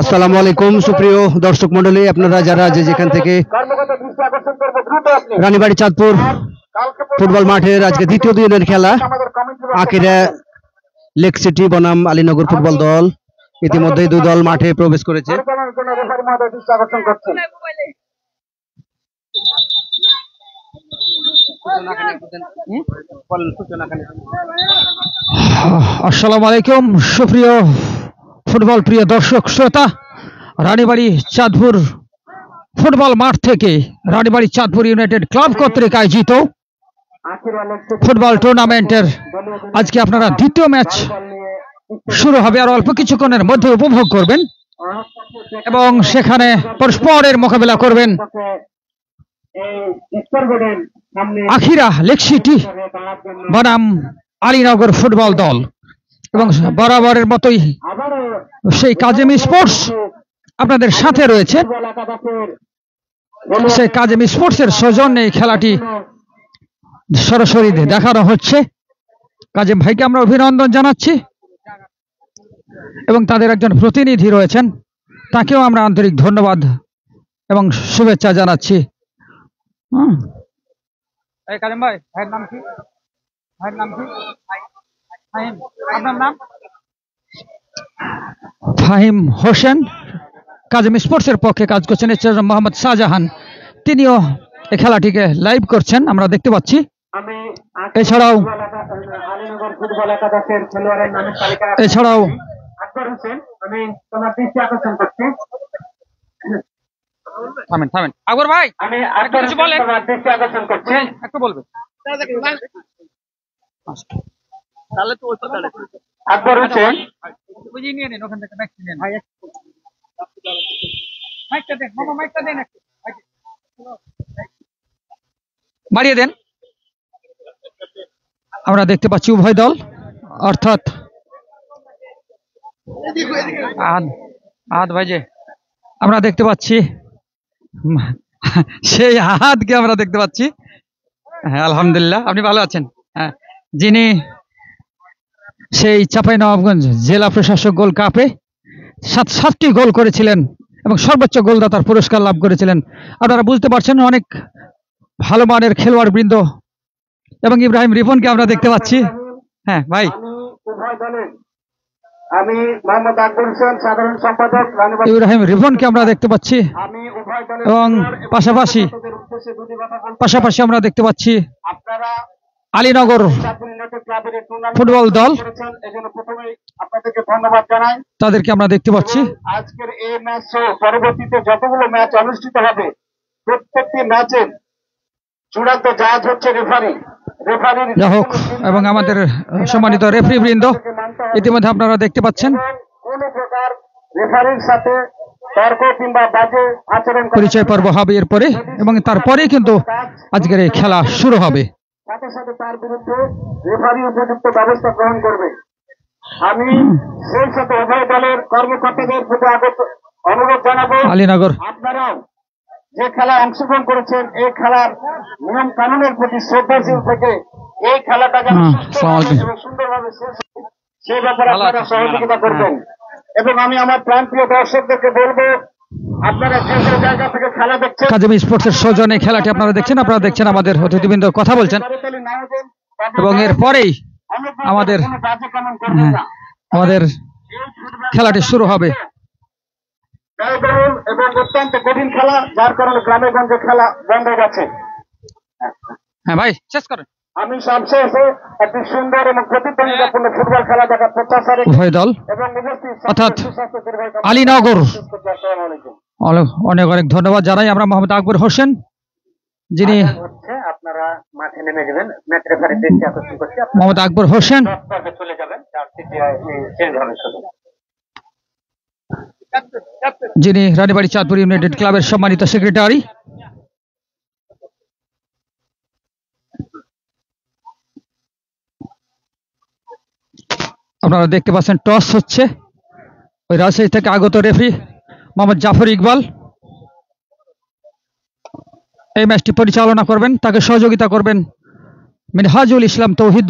আসসালামু আলাইকুম সুপ্রিয় দর্শক মন্ডলী, আপনারা যারা যেখান থেকে রানীবাড়ি চাঁদপুর ফুটবল মাঠের আজকে দ্বিতীয় দিনের খেলা আখিরা লেক সিটি বনাম আলীনগর ফুটবল দল ইতিমধ্যেই দুই দল মাঠে প্রবেশ করেছে। আসসালামু আলাইকুম সুপ্রিয় ফুটবল প্রিয় দর্শক শ্রোতা, রানীবাড়ি চাঁদপুর ফুটবল মাঠ থেকে রানীবাড়ি চাঁদপুর ইউনাইটেড ক্লাব কর্তৃক আয়োজিত ফুটবল টুর্নামেন্টের আজকে আপনারা দ্বিতীয় ম্যাচ শুরু হবে আর অল্প কিছুক্ষণের মধ্যে উপভোগ করবেন এবং সেখানে পরস্পরের মোকাবেলা করবেন আখিরা লেক সিটি বনাম আলীনগর ফুটবল দল এবং বরাবরের মতোই সেই কাজেম স্পোর্টস আপনাদের সাথে রয়েছে। সেই কাজেম স্পোর্টসের সৌজন্যে এই খেলাটি সরাসরি দেখানো হচ্ছে। কাজেম ভাইকে আমরা অভিনন্দন জানাচ্ছি এবং তাদের একজন প্রতিনিধি রয়েছেন, তাকেও আমরা আন্তরিক ধন্যবাদ এবং শুভেচ্ছা জানাচ্ছি। কাজেম ভাই, ভাইয়ের নাম কি? ভাইয়ের নাম কি? আপনার নাম? ফাহিম হোসেন কাজেম স্পোর্টসের পক্ষে কাজ করছেন। এছাড়া মোহাম্মদ শাহজাহান, তিনিও এই খেলাটিকে লাইভ করছেন, আমরা দেখতে পাচ্ছি। এছাড়াও আকবর ভাই কিছু বলেন, একটু বলবেন। আকবর হোসেন ওখান থেকে বাড়িয়ে দেন। আমরা দেখতে পাচ্ছি উভয় দল, অর্থাৎ ভাইজে আমরা দেখতে পাচ্ছি সেই আহাদকে আমরা দেখতে পাচ্ছি। হ্যাঁ আলহামদুলিল্লাহ, আপনি ভালো আছেন? হ্যাঁ, যিনি সেই চাঁপাইনবাবগঞ্জ জেলা প্রশাসক গোল্ড কাপে 7টি গোল করেছিলেন এবং সর্বোচ্চ গোলদাতার পুরস্কার লাভ করেছিলেন। আপনারা বুঝতে পারছেন অনেক ভালো মানের খেলোয়াড় বৃন্দ এবং ইব্রাহিম রিপনকে আমরা দেখতে পাচ্ছি। হ্যাঁ ভাই, আমি মোহাম্মদ আকবর হোসেন, সাধারণ সম্পাদক ইব্রাহিম রিপনকে আমরা দেখতে পাচ্ছি এবং পাশাপাশি আমরা দেখতে পাচ্ছি আলীনগর ফুটবল দল, ধন্যবাদ জানাই তাদেরকে আমরা দেখতে পাচ্ছি। আজকের এই ম্যাচ পরবর্তীতে যতগুলো ম্যাচ অনুষ্ঠিত হবে প্রত্যেকটি ম্যাচের চূড়ান্ত জাজ হচ্ছে রেফারি। যাই হোক, এবং আমাদের সম্মানিত রেফারি বৃন্দ ইতিমধ্যে আপনারা দেখতে পাচ্ছেন রেফারির সাথে তর্ক কিংবা বাজে আচরণ পরিচয় পর্ব হবে এরপরে এবং তারপরেই কিন্তু আজকের এই খেলা শুরু হবে। সাথে সাথে তার বিরুদ্ধে রেফারি উপযুক্ত ব্যবস্থা গ্রহণ করবে। আমি সেই সাথে উভয় দলের কর্মকর্তাদের প্রতি অনুরোধ জানাবো, আলীনগর আপনারাও যে খেলায় অংশগ্রহণ করেছেন এই খেলার নিয়ম কানুনের প্রতি শ্রদ্ধাশীল থেকে এই খেলাটা যেন সুন্দরভাবে শেষ হয় সেই ব্যাপারে আপনারা সহযোগিতা করবেন। এবং আমি আমার প্রান্তীয় দর্শকদেরকে বলবো, আপনারা যে জায়গা থেকে খেলা দেখছেন, কাজেম স্পোর্টসের সৌজন্যে খেলাটি আপনারা দেখছেন আমাদের অতিথিবৃন্দ কথা বলছেন এবং এরপরেই আমাদের খেলাটি শুরু হবে। এবং অত্যন্ত কঠিন খেলা, যার কারণে গ্রামে গঞ্জে খেলা বন্ধ গেছে। হ্যাঁ ভাই, শেষ করেন। আমি সবশেষে একটি সুন্দর এবং প্রতিদ্বন্দ্বিতাপূর্ণ ফুটবল খেলা দেখার প্রত্যাশা রেখে উভয় দল অর্থাৎ আলীনগর অনেক অনেক ধন্যবাদ জানাই আমরা মোহাম্মদ আকবর হোসেন, যিনি আপনারা মাঠে নেমে যাবেন। ম্যাচ রেফারি দৃষ্টি আকর্ষণ করছি, মোহাম্মদ আকবর হোসেন চলে যাবেন, যিনি রানীবাড়ি চাঁদপুর ইউনাইটেড ক্লাবের সম্মানিত সেক্রেটারি। আপনারা দেখতে পাচ্ছেন টস হচ্ছে, ওই রাজশাহী থেকে আগত রেফারি মোহাম্মদ জাফর ইকবাল এই ম্যাচটি পরিচালনা করবেন। তাকে সহযোগিতা করবেন মিনহাজুল ইসলাম তৌহিদ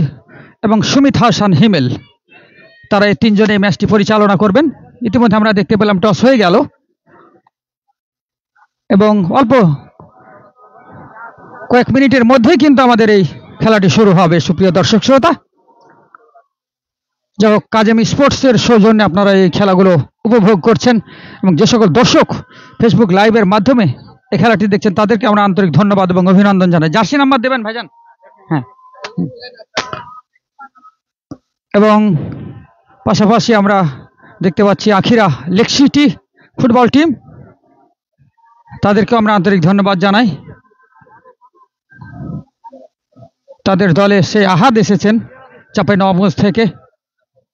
এবং সুমিত হাসান হিমেল। তারা এই তিনজনে ম্যাচটি পরিচালনা করবেন। ইতিমধ্যে আমরা দেখতে পেলাম টস হয়ে গেল এবং অল্প কয়েক মিনিটের মধ্যেই কিন্তু আমাদের এই খেলাটি শুরু হবে। সুপ্রিয় দর্শক শ্রোতা, যাই হোক, কাজেমি স্পোর্টসের সৌজন্যে আপনারা এই খেলাগুলো উপভোগ করছেন এবং যে সকল দর্শক ফেসবুক লাইভের মাধ্যমে এই খেলাটি দেখছেন তাদেরকে আমরা আন্তরিক ধন্যবাদ এবং অভিনন্দন জানাই। জার্সি নাম্বার দেবেন ভাইজান? হ্যাঁ। এবং পাশাপাশি আমরা দেখতে পাচ্ছি আখিরা লেক সিটি ফুটবল টিম, তাদেরকেও আমরা আন্তরিক ধন্যবাদ জানাই। তাদের দলে সেই আহাদ এসেছেন চাঁপাইনবাবগঞ্জ থেকে,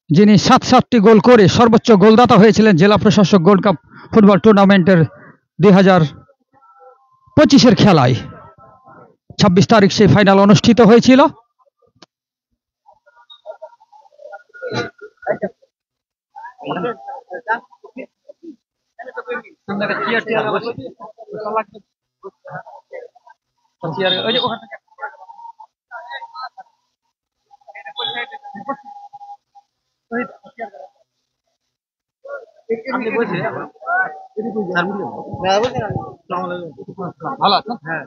যিনি 7টি গোল করে সর্বোচ্চ গোলদাতা হয়েছিলেন জেলা প্রশাসক গোল্ড কাপ ফুটবল টুর্নামেন্টের 2025-এর খেলায়। 26 তারিখ সেই ফাইনাল অনুষ্ঠিত হয়েছিল। ভালো আছে? হ্যাঁ,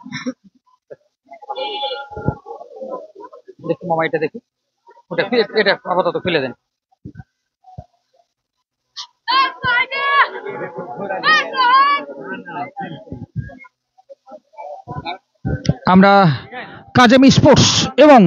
দেখি মামা, এটা দেখি, ওটা এটা আপাতত ফেলে দেন। আমরা কাজেমি স্পোর্টস এবং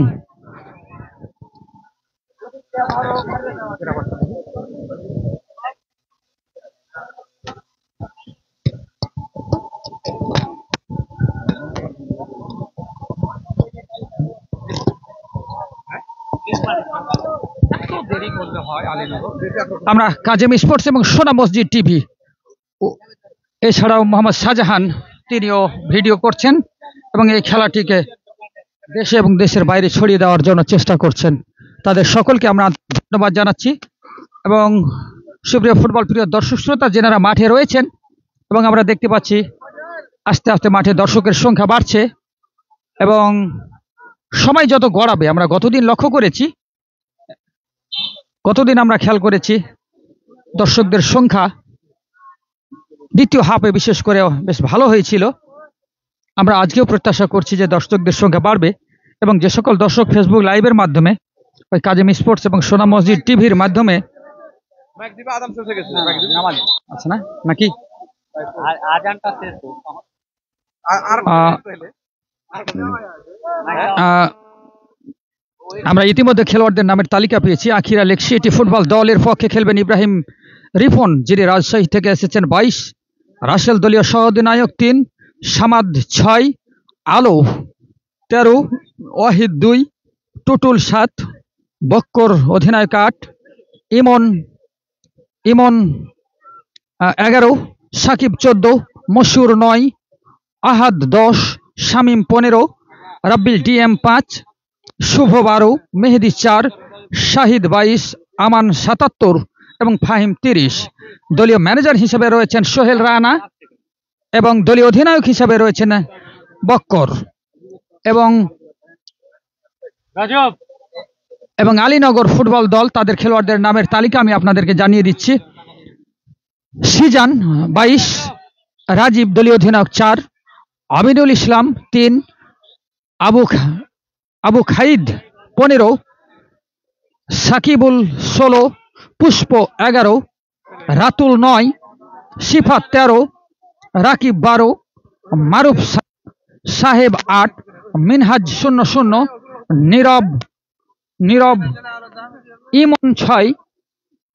আমরা কাজেমি স্পোর্টস এবং সোনা মসজিদ টিভি, এছাড়াও মোহাম্মদ শাহজাহান, তিনিও ভিডিও করছেন এবং এই খেলাটিকে দেশে এবং দেশের বাইরে ছড়িয়ে দেওয়ার জন্য চেষ্টা করছেন। তাদের সকলকে আমরা ধন্যবাদ জানাচ্ছি। এবং সুপ্রিয় ফুটবল প্রিয় দর্শক শ্রোতা, যেনারা মাঠে রয়েছেন, এবং আমরা দেখতে পাচ্ছি আস্তে আস্তে মাঠে দর্শকের সংখ্যা বাড়ছে এবং সময় যত গড়াবে, আমরা গতদিন লক্ষ্য করেছি, গতদিন আমরা খেয়াল করেছি দর্শকদের সংখ্যা দ্বিতীয় হাফে বিশেষ করে বেশ ভালো হয়েছিল। আমরা আজকেও প্রত্যাশা করছি যে দর্শকদের সংখ্যা বাড়বে এবং যে সকল দর্শক ফেসবুক লাইভের মাধ্যমে, ওই কাজেমি স্পোর্টস এবং সোনা মসজিদ টিভির মাধ্যমে আচ্ছা না নাকি আমরা ইতিমধ্যে খেলোয়াড়দের নামের তালিকা পেয়েছি। আখিরা লেক সিটি ফুটবল দলের পক্ষে খেলবেন ইব্রাহিম রিফন, যিনি রাজশাহী থেকে এসেছেন 22, রাসেল দলীয় সহ অধিনায়ক 3, সামাদ 6, আলো 13, ওয়াহিদ 2, টুটুল 7, বক্কর অধিনায়ক 8, ইমন 11, সাকিব 14, মশুর 9, আহাদ 10, শামিম 15, রাব্বিল ডিএম 5, শুভ 12, মেহেদি 4, শাহিদ 22, আমান 77 এবং ফাহিম 30। দলীয় ম্যানেজার হিসেবে রয়েছেন সোহেল রানা এবং দলীয় অধিনায়ক হিসেবে রয়েছেন বক্কর এবং আলীনগর ফুটবল দল, তাদের খেলোয়াড়দের নামের তালিকা আমি আপনাদেরকে জানিয়ে দিচ্ছি। সিজান 22, রাজীব দলীয় অধিনায়ক 4, আমিনুল ইসলাম 3, আবু খাইদ 15, সাকিবুল 16, পুষ্প 11, রাতুল 9, শিফাত 13, রাকিব 12, মারুফ সাহেব 8, মিনহাজ 00, নীরব ইমন 6,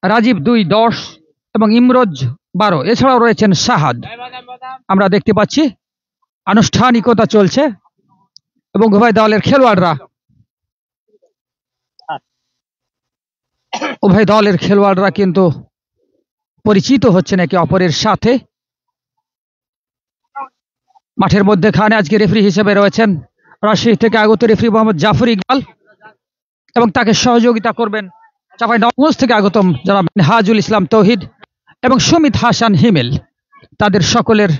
রাজীব 2, 10 এবং ইমরোজ 12। এছাড়াও রয়েছেন সাহাদ। আমরা দেখতে পাচ্ছি আনুষ্ঠানিকতা চলছে এবং উভয় দলের খেলোয়াড়রা কিন্তু পরিচিত হচ্ছেন একে অপরের সাথে। মাঠের মধ্যেখানে আজকে রেফারি হিসেবে রয়েছেন রাজশাহী থেকে আগত রেফারি মোহাম্মদ জাফর ইকবাল এবং তাকে সহযোগিতা করবেন চাঁপাইনবাবগঞ্জ থেকে আগতম যারা হাজুল ইসলাম তৌহিদ এবং সুমিত হাসান হিমেল। তাদের সকলের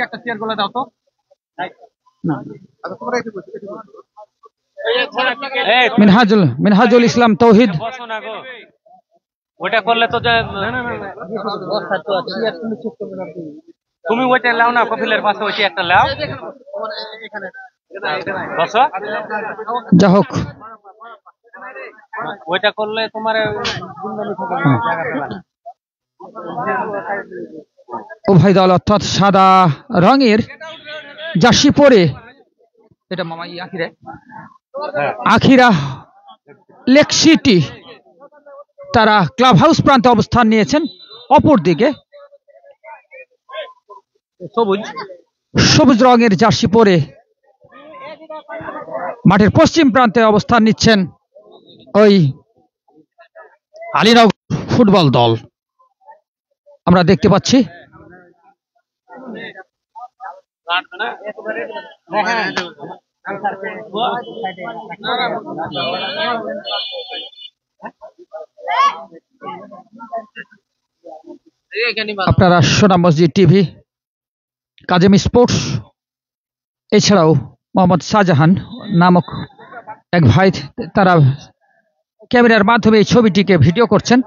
একটা চেয়ার গুলো দাও তো। মিনহাজুল ইসলাম তৌহিদ। ওটা করলে তো তুমি ওইটা লাও না, কপিলের পাশে ওইটা একটা লাও। যা হোক, ওইটা করলে তোমার উভয় দল অর্থাৎ সাদা রঙের জার্সি পরে, এটা মামাই আখিরা লেক সিটি তারা ক্লাব হাউস প্রান্তে অবস্থান নিয়েছেন। অপরদিকে সবুজ রঙের জার্সি পরে মাঠের পশ্চিম প্রান্তে অবস্থান নিচ্ছেন ওই আলীনগর ফুটবল দল। আমরা দেখতে পাচ্ছি আপনারা সোনা মসজিদ টিভি, কাজেম স্পোর্টস, এছাড়াও মোহাম্মদ শাহজাহান নামক এক ভাই, তারা ক্যামেরার মাধ্যমে এই ছবিটিকে ভিডিও করছেন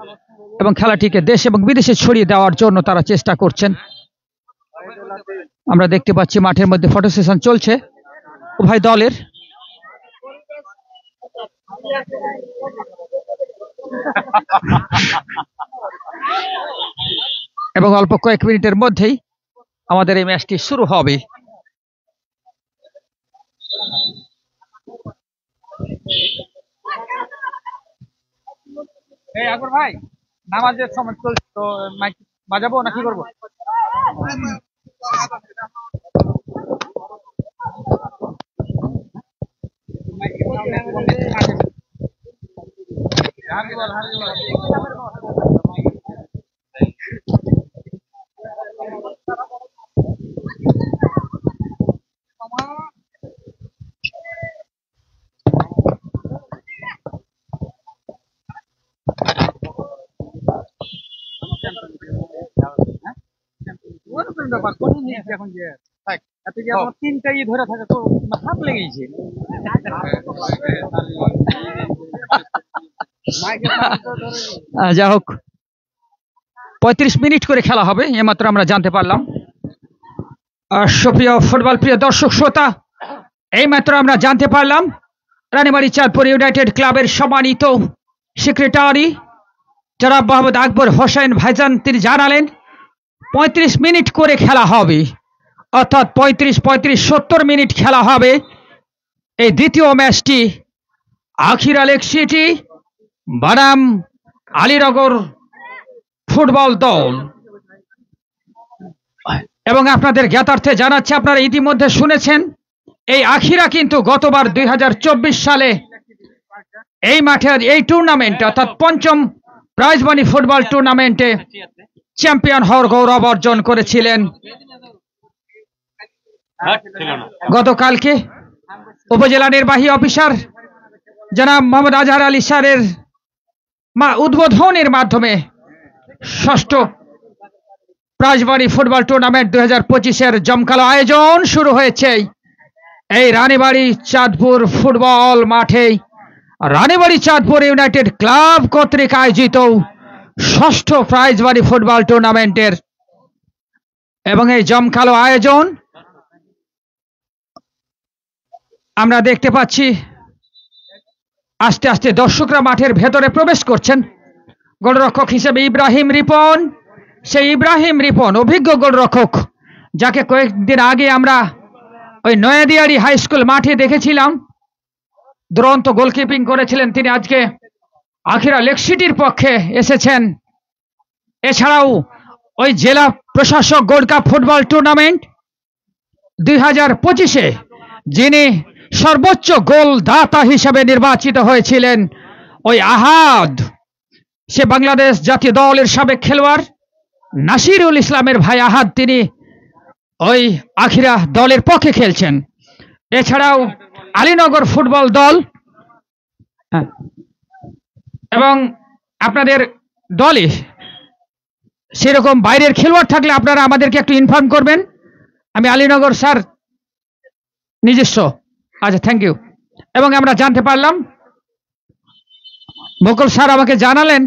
এবং খেলাটিকে দেশ এবং বিদেশে ছড়িয়ে দেওয়ার জন্য তারা চেষ্টা করছেন। আমরা দেখতে পাচ্ছি মাঠের মধ্যে ফটো সেশন চলছে উভয় দলের। এবং অল্প কয়েক মিনিটের মধ্যেই আমাদের এই ম্যাচটি শুরু হবে। ভাই, নামাজের সময় চলছে তো মাইক বাজাবো না কি করবো? এখন যে তিনটাই ধরে থাকে তো হাত লেগেছে। যা হোক, 35 মিনিট করে খেলা হবে এমাত্র আমরা জানতে পারলাম। সুপ্রিয় ফুটবল প্রিয় দর্শক শ্রোতা, এইমাত্র আমরা জানতে পারলাম রানীবাড়ি চাঁদপুর ইউনাইটেড ক্লাবের সম্মানিত সেক্রেটারি জনাব মোহাম্মদ আকবর হোসেন ভাইজান তিনি জানালেন 35 মিনিট করে খেলা হবে, অর্থাৎ 35-70 মিনিট খেলা হবে এই দ্বিতীয় ম্যাচটি আখিরা লেক সিটি বনাম আলীনগর ফুটবল দল। এবং আপনাদের জ্ঞাতার্থে জানাচ্ছি, আপনারা ইতিমধ্যে শুনেছেন এই আখিরা কিন্তু গতবার 2024 সালে এই মাঠের এই টুর্নামেন্টে অর্থাৎ পঞ্চম প্রাইজ মানি ফুটবল টুর্নামেন্টে চ্যাম্পিয়ন হওয়ার গৌরব অর্জন করেছিলেন। গতকালকে উপজেলা নির্বাহী অফিসার জনাব মোহাম্মদ আজহার আলী স্যারের উদ্বোধনের মাধ্যমে ষষ্ঠ প্রাইজ মানি ফুটবল টুর্নামেন্ট 2025-এর জমকালো আয়োজন শুরু হয়েছে এই রানীবাড়ি চাঁদপুর ফুটবল মাঠে। রানীবাড়ি চাঁদপুর ইউনাইটেড ক্লাব কর্তৃক আয়োজিত ষষ্ঠ প্রাইজ মানি ফুটবল টুর্নামেন্টের এবং এই জমকালো আয়োজন আমরা দেখতে পাচ্ছি। আস্তে আস্তে দর্শকরা মাঠের ভেতরে প্রবেশ করছেন। গোলরক্ষক হিসেবে ইব্রাহিম রিপন, সেই ইব্রাহিম রিপন অভিজ্ঞ গোলরক্ষক যাকে কয়েকদিন আগে আমরা ওই নয়াদিয়ারি হাই স্কুল মাঠে দেখেছিলাম, দুরন্ত গোলকিপিং করেছিলেন তিনি। আজকে আখিরা লেক সিটির পক্ষে এসেছেন। এছাড়াও ওই জেলা প্রশাসক গোল্ড কাপ ফুটবল টুর্নামেন্ট 2025-এ যিনি সর্বোচ্চ গোলদাতা হিসেবে নির্বাচিত হয়েছিলেন ওই আহাদ, সে বাংলাদেশ জাতীয় দলের সাবেক খেলোয়াড় নাসিরুল ইসলামের ভাই আহাদ, তিনি ওই আখিরা দলের পক্ষে খেলছেন। এছাড়াও আলীনগর ফুটবল দল এবং আপনাদের দলে সেরকম বাইরের খেলোয়াড় থাকলে আপনারা আমাদেরকে একটু ইনফর্ম করবেন। আমি আলীনগর স্যার নিজস্ব, আচ্ছা থ্যাংক ইউ। এবং আমরা জানতে পারলাম, মুকুল স্যার আমাকে জানালেন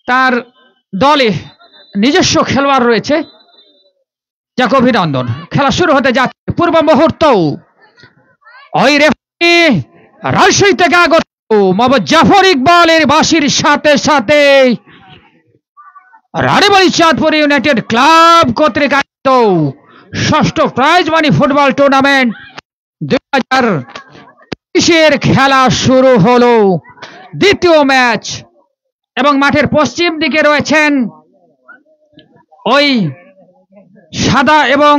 তার দলে নিজস্ব খেলোয়াড় রয়েছে, যাকে অভিনন্দন। খেলা শুরু হতে যাচ্ছে, পূর্ব মুহূর্ত। ওই রেফারি রাজশাহী থেকে আগত মোহাম্মদ জাফর ইকবালের বাঁশির সাথে সাথে রানীবাড়ি চাঁদপুর ইউনাইটেড ক্লাব কর্তৃক আয়োজিত ষষ্ঠ প্রাইজ মানি ফুটবল টুর্নামেন্ট 2023 খেলা শুরু হলো, দ্বিতীয় ম্যাচ। এবং মাঠের পশ্চিম দিকে রয়েছেন ওই সাদা এবং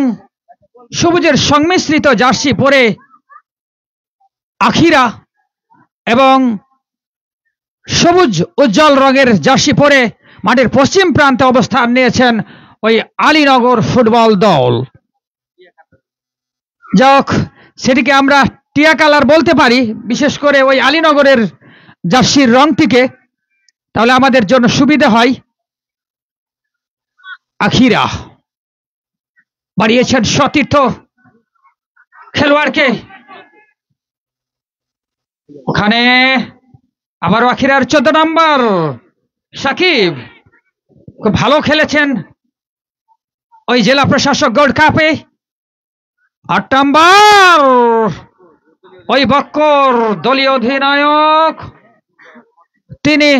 সবুজের সংমিশ্রিত জার্সি পরে আখিরা, এবং সবুজ উজ্জ্বল রঙের জার্সি পরে মাঠের পশ্চিম প্রান্তে অবস্থান নিয়েছেন ওই আলীনগর ফুটবল দল। যাক, সেটিকে আমরা টিয়া কালার বলতে পারি, বিশেষ করে ওই আলীনগরের জার্সির রংটিকে, তাহলে আমাদের জন্য সুবিধা হয়। আখিরা বাড়িয়েছেন সতীর্থ খেলোয়াড়কে, ওখানে আবারও আখিরার 14 নম্বর সাকিব খুব ভালো খেলেছেন ওই জেলা প্রশাসক গোল্ড কাপে। 8 নম্বর ওই বক্কর দলীয় অধিনায়ক, তিনি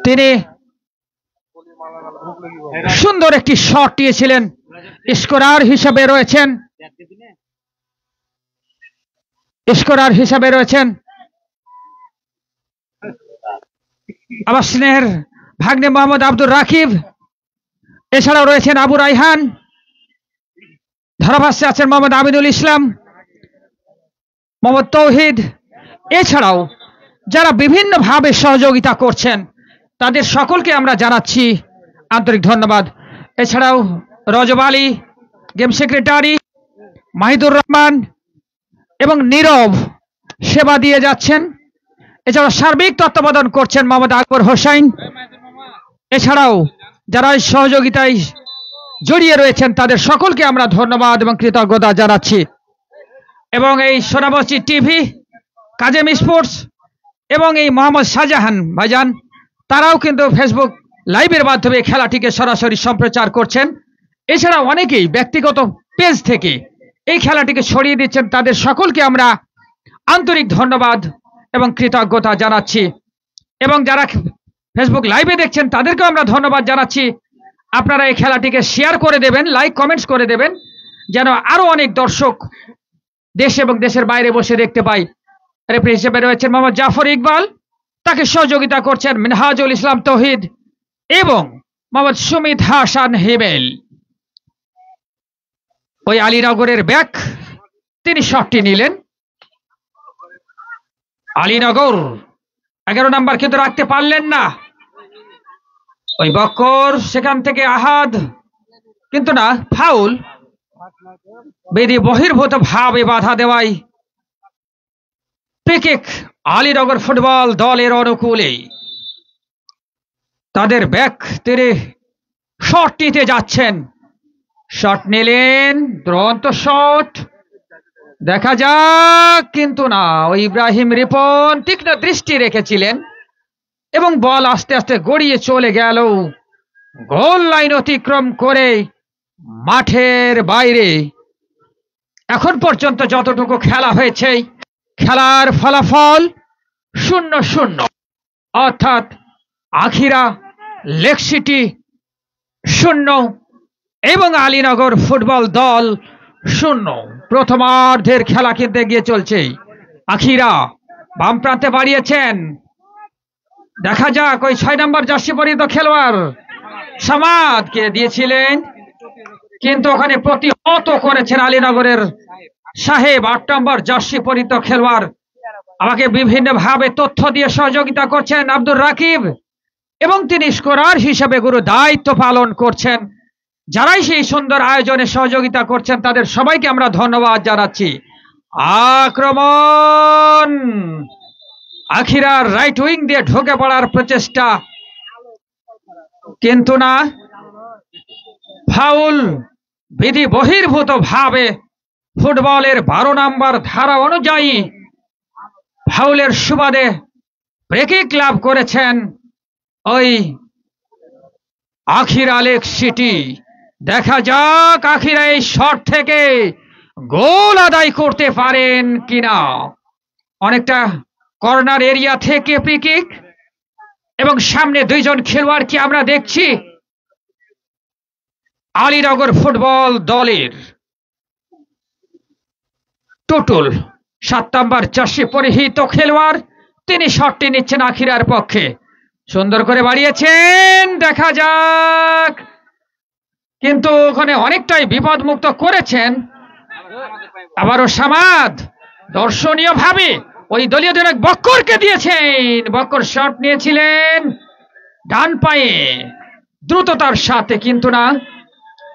তিনি সুন্দর একটি শট দিয়েছিলেন, স্কোরার হিসাবে রয়েছেন আবার স্নেহের ভাগ্নে মোহাম্মদ আব্দুর রাকিব, এছাড়াও রয়েছেন আবু রাইহান, ধারাভাষ্যে আছেন মোহাম্মদ আমিনুল ইসলাম, মোহাম্মদ তৌহিদ, এছাড়াও যারা বিভিন্নভাবে সহযোগিতা করছেন তাদের সকলকে আমরা জানাচ্ছি আন্তরিক ধন্যবাদ। এছাড়াও রজব আলী, গেম সেক্রেটারি মাহিদুর রহমান এবং নীরব সেবা দিয়ে যাচ্ছেন। এছাড়াও সার্বিক তত্ত্বাবধান করছেন মোহাম্মদ আকবর হোসাইন। এছাড়াও যারা সহযোগিতায় জড়িয়ে রয়েছেন তাদের সকলকে আমরা ধন্যবাদ এবং কৃতজ্ঞতা জানাচ্ছি। এবং এই সোনামসজিদ টিভি, কাজেম স্পোর্টস এবং এই মোহাম্মদ শাহজাহান ভাইজান, তারাও কিন্তু ফেসবুক লাইভের মাধ্যমে খেলাটিকে সরাসরি সম্প্রচার করছেন। এছাড়া অনেকেই ব্যক্তিগত পেজ থেকে এই খেলাটিকে ছড়িয়ে দিচ্ছেন, তাদের সকলকে আমরা আন্তরিক ধন্যবাদ এবং কৃতজ্ঞতা জানাচ্ছি। এবং যারা ফেসবুক লাইভে দেখছেন তাদেরকেও আমরা ধন্যবাদ জানাচ্ছি। আপনারা এই খেলাটিকে শেয়ার করে দেবেন, লাইক কমেন্টস করে দেবেন, যেন আরো অনেক দর্শক দেশ এবং দেশের বাইরে বসে দেখতে পাই। রেফারি হিসেবে রয়েছেন মোহাম্মদ জাফর ইকবাল, তাকে সহযোগিতা করছেন মিনহাজুল ইসলাম তৌহিদ এবং মোহাম্মদ সুমিত হাসান হেবেল। ওই আলীনগরের ব্যাক, তিনি শটটি নিলেন। আলীনগর 11 নম্বর কিন্তু রাখতে পারলেন না। ওই বক্কর, সেখান থেকে আহাদ, কিন্তু না, ফাউল, বেদি বহির্ভূত ভাবে বাধা দেওয়াই ফ্রি কিক আলীনগর ফুটবল দলের অনুকূলে। তাদের ব্যাক তিনি শট নিতে যাচ্ছেন, শট নিলেন, দুরন্ত শট, দেখা যাক, কিন্তু না, ওই ইব্রাহিম রিপন তীক্ষ্ণ দৃষ্টি রেখেছিলেন এবং বল আস্তে আস্তে গড়িয়ে চলে গেল গোল লাইন অতিক্রম করে মাঠের বাইরে। এখন পর্যন্ত যতটুকু খেলা হয়েছে, খেলার ফলাফল 0-0, অর্থাৎ আখিরা লেক সিটি 0 এবং আলীনগর ফুটবল দল 0। প্রথমার্ধের খেলা কিন্তু এগিয়ে চলছে। আখিরা বাম প্রান্তে বাড়িয়েছেন, দেখা যাক ওই 6 নম্বর জার্সি পরিহিত খেলোয়াড় সামাদকে দিয়েছিলেন, কিন্তু ওখানে প্রতিহত করেছেন আলীনগরের সাহেব 8 নম্বর জার্সি পরিহিত খেলোয়াড়। আমাকে বিভিন্ন ভাবে তথ্য দিয়ে সহযোগিতা করছেন আব্দুর রাকিব, এবং তিনি স্কোরার হিসেবে গুরু দায়িত্ব পালন করছেন। যারাই সেই সুন্দর আয়োজনে সহযোগিতা করছেন তাদের সবাইকে আমরা ধন্যবাদ জানাচ্ছি। আক্রমণ, আখিরার রাইট উইং দিয়ে ঢুকে পড়ার প্রচেষ্টা, কিন্তু না, ফাউল, বিধি বহির্ভূত ভাবে ফুটবলের 12 নম্বর ধারা অনুযায়ী ফাউলের সুবাদে ফ্রিকিক লাভ করেছেন ওই আখিরা লেক সিটি। দেখা যাক আখিরা এই শট থেকে গোল আদায় করতে পারেন কিনা। অনেকটা কর্নার এরিয়া থেকে ফ্রিকিক এবং সামনে দুইজন খেলোয়াড়কে আমরা দেখছি আলীনগর ফুটবল দলের। টুটুল 7 নম্বর জার্সি পরিহিত খেলোয়াড়, তিনি শটটি নিচ্ছেন আখিরার পক্ষে। সুন্দর করে বাড়িয়েছেন, দেখা যাক, কিন্তু ওখানে অনেকটাই বিপদমুক্ত করেছেন। আবারও সামাদ দর্শনীয় ভাবে ওই দলীয় অধিনায়ক বক্করকে দিয়েছেন। বক্কর শট নিয়েছিলেন ডান পায়ে দ্রুততার সাথে, কিন্তু না,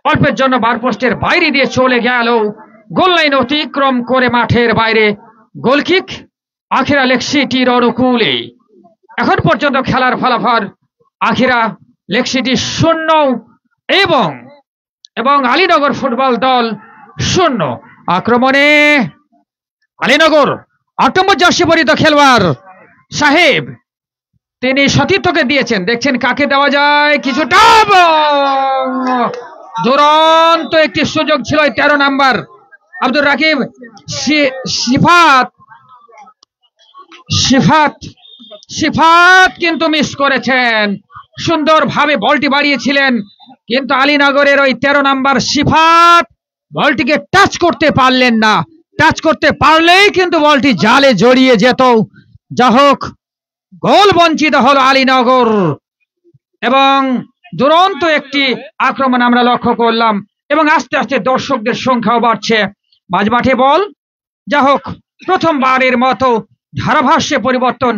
অল্পের জন্য বার পোস্টের বাইরে দিয়ে চলে গেল, গোল লাইন অতিক্রম করে মাঠের বাইরে। গোলকিক আখিরা লেক সিটির অনুকূলে। এখন পর্যন্ত খেলার ফলাফল আখিরা লেক সিটি 0 এবং আলীনগর ফুটবল দল 0। আক্রমণে আলীনগর 8 নম্বর জার্সি পরিহিত খেলোয়াড় সাহেব, তিনি সতীর্থকে দিয়েছেন, দেখছেন কাকে দেওয়া যায় কিছুটা। দুরন্ত একটি সুযোগ ছিল 13 নম্বর আব্দুর রাকিব সিফাত কিন্তু মিস করেছেন। সুন্দরভাবে বলটি বাড়িয়েছিলেন, কিন্তু আলীনগরের ওই 13 নম্বর সিফাত বলটিকে টাচ করতে পারলেন না। টাচ করতে পারলেই কিন্তু বলটি জালে জড়িয়ে যেত। যা হোক, গোল বঞ্চিত হলো আলীনগর এবং দুরন্ত একটি আক্রমণ আমরা লক্ষ্য করলাম এবং আস্তে আস্তে দর্শকদের সংখ্যাও বাড়ছে মাঝমাঠে বল। যা হোক, প্রথমবারের মতো ধারাভাষ্যে পরিবর্তন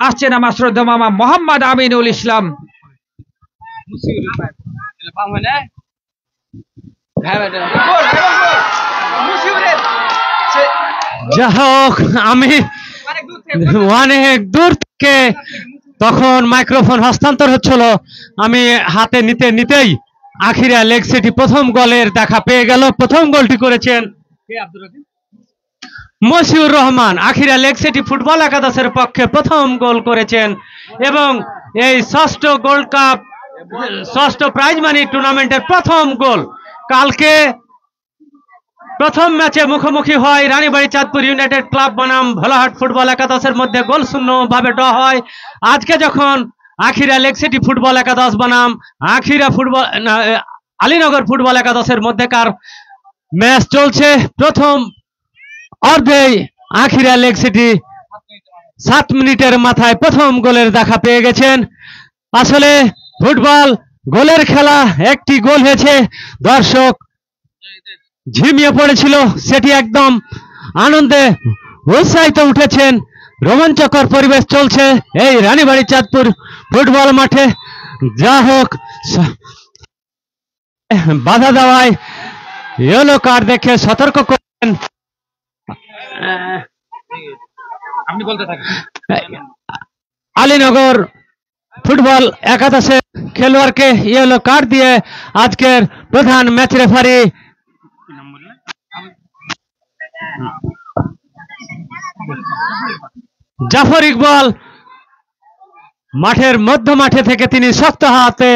আসছে না মাসরুদ্দ মামা মোহাম্মদ আমিনুল ইসলাম। যা হোক, আমি অনেক দূর থেকে তখন মাইক্রোফোন হস্তান্তর হচ্ছিল, আমি হাতে নিতে নিতেই আখিরা লেক সিটি প্রথম গোলের দেখা পেয়ে গেল। প্রথম গোলটি করেছেন Mashiur Rahman, Akhira Lake City football একাদশের পক্ষে প্রথম গোল করেছেন এবং এই ষষ্ঠ প্রাইজ মানি টুর্নামেন্টের প্রথম গোল। কালকে প্রথম ম্যাচে মুখোমুখি হয় রানীবাড়ি চাঁদপুর ইউনাইটেড ক্লাব বনাম ভোলাহাট ফুটবল একাদশের মধ্যে গোল শূন্য ভাবে ড্র হয়। আজকে যখন আখিরা লেক সিটি ফুটবল একাদশ বনাম আলীনগর ফুটবল একাদশের মধ্যেকার ম্যাচ চলছে, প্রথম অর্ধেই আখিরা লেক সিটি 7 মিনিটের মাথায় প্রথম গোলের দেখা পেয়ে গেছেন। আসলে ফুটবল গোলের খেলা, একটি গোল হয়েছে, দর্শক ঝিমিয়ে পড়েছিল, সেটি একদম আনন্দে উৎসাহিত উঠেছেন। রোমাঞ্চকর পরিবেশ চলছে এই রানীবাড়ি চাঁদপুর ফুটবল মাঠে। যা হোক, বাধা দেওয়ায় ইয়েলো কার্ড দেখে সতর্ক করেন। আপনি বলতে থাকেন। আলীনগর ফুটবল একাদশের খেলোয়াড়কে ইয়েলো কার্ড দিয়ে আজকের প্রধান ম্যাচ রেফারি জাফর ইকবাল মাঠের মধ্য মাঠে থেকে তিনি শক্ত হাতে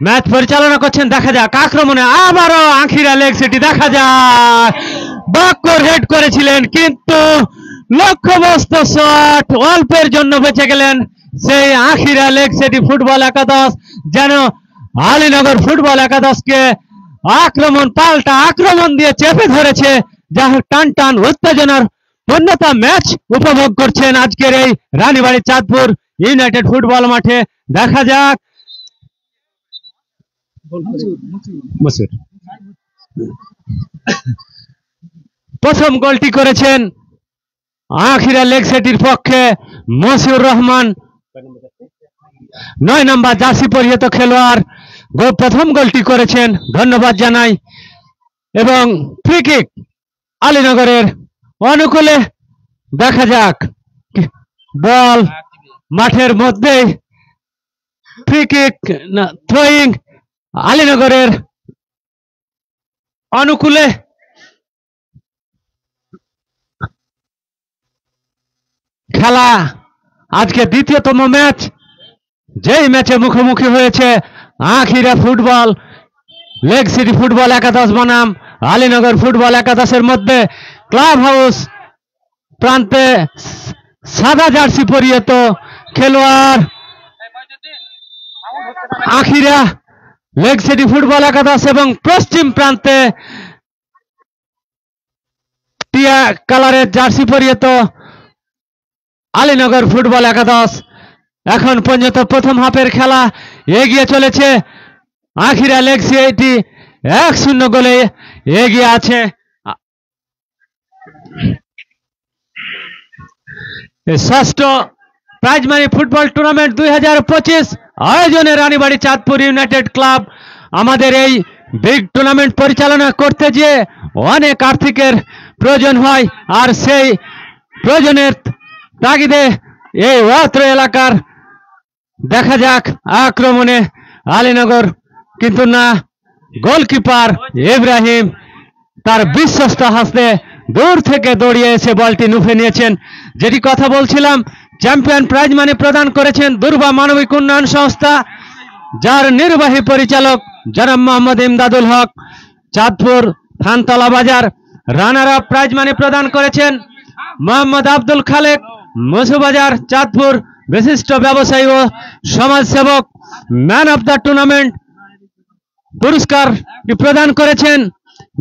ম্যাচ পরিচালনা করছেন। দেখা যাক আক্রমণে আবারও আখিরা লেক সিটি, দেখা যাক বক্কর হেড করেছিলেন, কিন্তু লক্ষ্যবস্তু শট, অল্পের জন্য বেঁচে গেলেন সেই আখিরা লেক সিটি ফুটবল একাদশ। যেন আলীনগর ফুটবল একাদশকে পাল্টা আক্রমণ দিয়ে চেপে ধরেছে। যা হোক, টান টান উত্তেজনার পূর্ণতা ম্যাচ উপভোগ করছেন আজকের এই রানীবাড়ি চাঁদপুর ইউনাইটেড ফুটবল মাঠে। দেখা যাক প্রথম গোলটি করেছেন আখিরা লেক সিটির পক্ষে মশিউর রহমান, 9 নম্বর জার্সি পরিহিত খেলোয়াড় প্রথম গোলটি করেছেন, ধন্যবাদ জানাই। এবং ফ্রি কিক আলীনগরের অনুকূলে। দেখা যাক, বল মাঠের মধ্যে, ফ্রি কিক থ্রোয়িং আলীনগরের অনুকূলে। খেলা আজকে দ্বিতীয়তম ম্যাচ, যেই ম্যাচে মুখোমুখি হয়েছে আখিরা ফুটবল লেগ সিটি ফুটবল একাদশ বনাম আলীনগর ফুটবল একাদশের মধ্যে। ক্লাব হাউস প্রান্তে সাদা জার্সি পরিহিত খেলোয়াড় আখিরা লেগ সিটি ফুটবল একাদশ এবং পশ্চিম প্রান্তে টিয়া কালারের জার্সি পরিহিত আলীনগর ফুটবল একাদশ। এখন পর্যন্ত প্রথম হাফের খেলা এগিয়ে চলেছে আখিরা লেগ সিটি 1-0 গোলে এগিয়ে আছে। ষষ্ঠ প্রাইজ মানি ফুটবল টুর্নামেন্ট 2025 আয়োজনে রানীবাড়ি চাঁদপুর ইউনাইটেড ক্লাব আমাদের এই বিগ টুর্নামেন্ট পরিচালনা করতে গিয়ে অনেক আর্থিকের প্রয়োজন হয়, আর সেই প্রয়োজনের তাগিদে এই অত্র এলাকার দেখা যাক আক্রমণে আলীনগর, কিন্তু না, গোলকিপার ইব্রাহিম তার বিশ্বস্ত হাসতে দূর থেকে দৌড়িয়ে এসে বলটি নুফে নিয়েছেন। যেটি কথা বলছিলাম, চ্যাম্পিয়ন প্রাইজ মানি প্রদান করেছেন দুর্বা মানবিক উন্নয়ন সংস্থা, যার নির্বাহী পরিচালক জনাব মোহাম্মদ ইমদাদুল হক, চাঁদপুর থানতলা বাজার। রানার আপ প্রাইজ মানি প্রদান করেছেন মোহাম্মদ আব্দুল খালেক, মসুবাজার চাঁদপুর, বিশিষ্ট ব্যবসায়ী ও সমাজসেবক। ম্যান অফ দ্য টুর্নামেন্ট পুরস্কার প্রদান করেছেন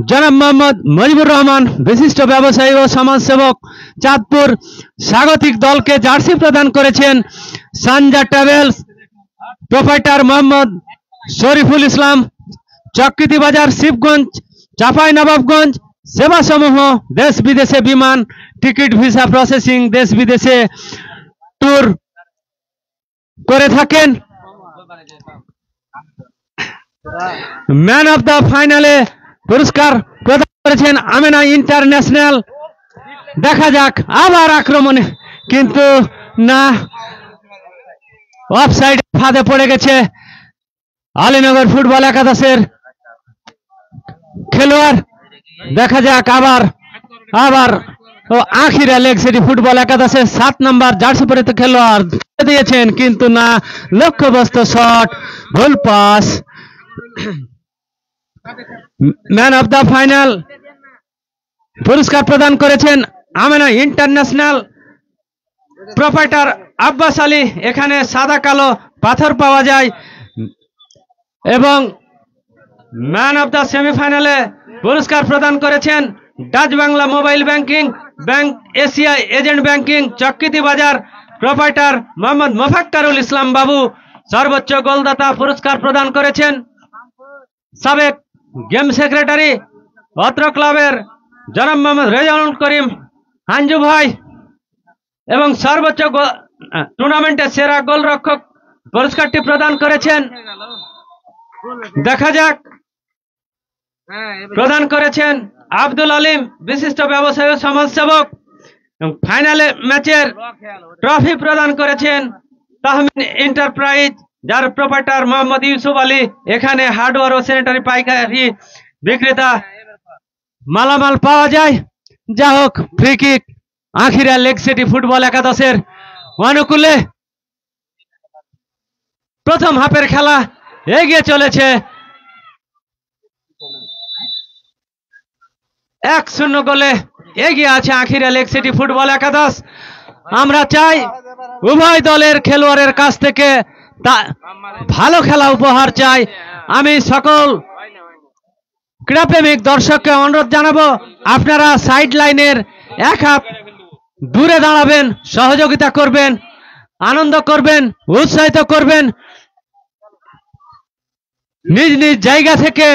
জনাব মোহাম্মদ মজিবুর রহমান, বিশিষ্ট ব্যবসায়ী ও সমাজসেবক চাঁদপুর। স্বাগতিক দলকে জার্সি প্রদান করেছেন সানজা ট্রাভেলস, প্রোপাইটার মোহাম্মদ শরীফুল ইসলাম, চকৃতি বাজার, শিবগঞ্জ, চাপাই নবাবগঞ্জ। সেবা সমূহ দেশ বিদেশে বিমান টিকিট, ভিসা প্রসেসিং, দেশ বিদেশে ট্যুর করে থাকেন। ম্যান অফ দ্য ফাইনালে পুরস্কার প্রদান করেছেন আমেনা ইন্টারন্যাশনাল। দেখা যাক আবার আক্রমণে, কিন্তু না, অফসাইড ফাঁদে পড়ে গেছে আলীনগর ফুটবল একাদশের খেলোয়াড়। দেখা যাক আবার ও আখিরা লেগ সিটি ফুটবল একাদশের 7 নম্বর জার্সি পরিহিত খেলোয়াড় দিয়েছেন, কিন্তু না, লক্ষ্যবস্তু shot, goal pass. Man of the final পুরস্কার প্রদান করেছেন আমেনা ইন্টারন্যাশনাল, প্রোপাইটার আব্বাস আলী। এখানে সাদা কালো পাথর পাওয়া যায়। এবং ম্যান অফ দ্য সেমিফাইনালে পুরস্কার প্রদান করেছেন Dutch Bangla mobile banking, bank Asia agent banking, চকৃতি বাজার, প্রোপাইটার মোহাম্মদ মোফাক্কারুল ইসলাম বাবু। সর্বোচ্চ গোলদাতা পুরস্কার প্রদান করেছেন সাবেক গেম সেক্রেটারি অত্র ক্লাবের জনাব মোহাম্মদ রেজাউল করিম হাঞ্জু ভাই। এবং সর্বোচ্চ টুর্নামেন্টের সেরা গোলরক্ষক পুরস্কারটি প্রদান করেছেন, দেখা যাক, প্রদান করেছেন আব্দুল আলিম, বিশিষ্ট ব্যবসায়ী ও সমাজসেবক। ফাইনালে ম্যাচের ট্রফি প্রদান করেছেন তাহমিন এন্টারপ্রাইজ, যার প্রোপাইটার মোহাম্মদ ইউসুফ আলী। এখানে হার্ডওয়্যার ও স্যানিটারি পাইকারি বিক্রেতা মালামাল পাওয়া যায়। যা হোক, free kick Akhira lake city football একাদশের অনুকূলে। প্রথম হাফের খেলা এগিয়ে চলেছে 1-0 গোলে এগিয়ে আছে আখিরা লেগ সিটি ফুটবল একাদশ। আমরা চাই উভয় দলের খেলোয়াড়ের কাছ থেকে ভালো খেলা উপহার চাই। আমি সকল ক্রীড়াপ্রেমিক দর্শককে অনুরোধ জানাবো, আপনারা সাইড লাইনের এক হাত দূরে দাঁড়াবেন, সহযোগিতা করবেন, আনন্দ করবেন, উৎসাহিত করবেন। নিজ নিজ জায়গা থেকে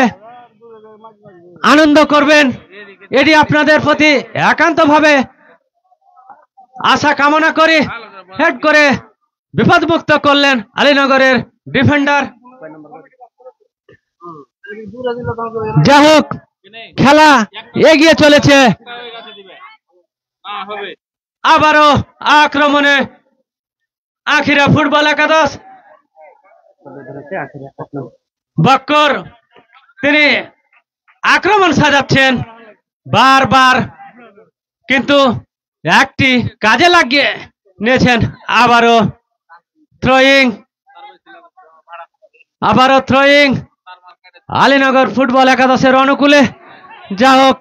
আনন্দ করবেন, এটি আপনাদের প্রতি একান্তভাবে আশা কামনা করি। হেড করে বিপদমুক্ত করলেন আলীনগরের ডিফেন্ডার। যা হোক, খেলা এগিয়ে চলেছে। আবারও আক্রমণে আখিরা ফুটবল একাদশ। বক্কর তিনি আক্রমণ সাজাচ্ছেন বারবার, কিন্তু একটি কাজে লাগিয়ে নিয়েছেন। আবারও থ্রোয়িং আলীনগর ফুটবল একাদশের অনুকূলে। যা হোক,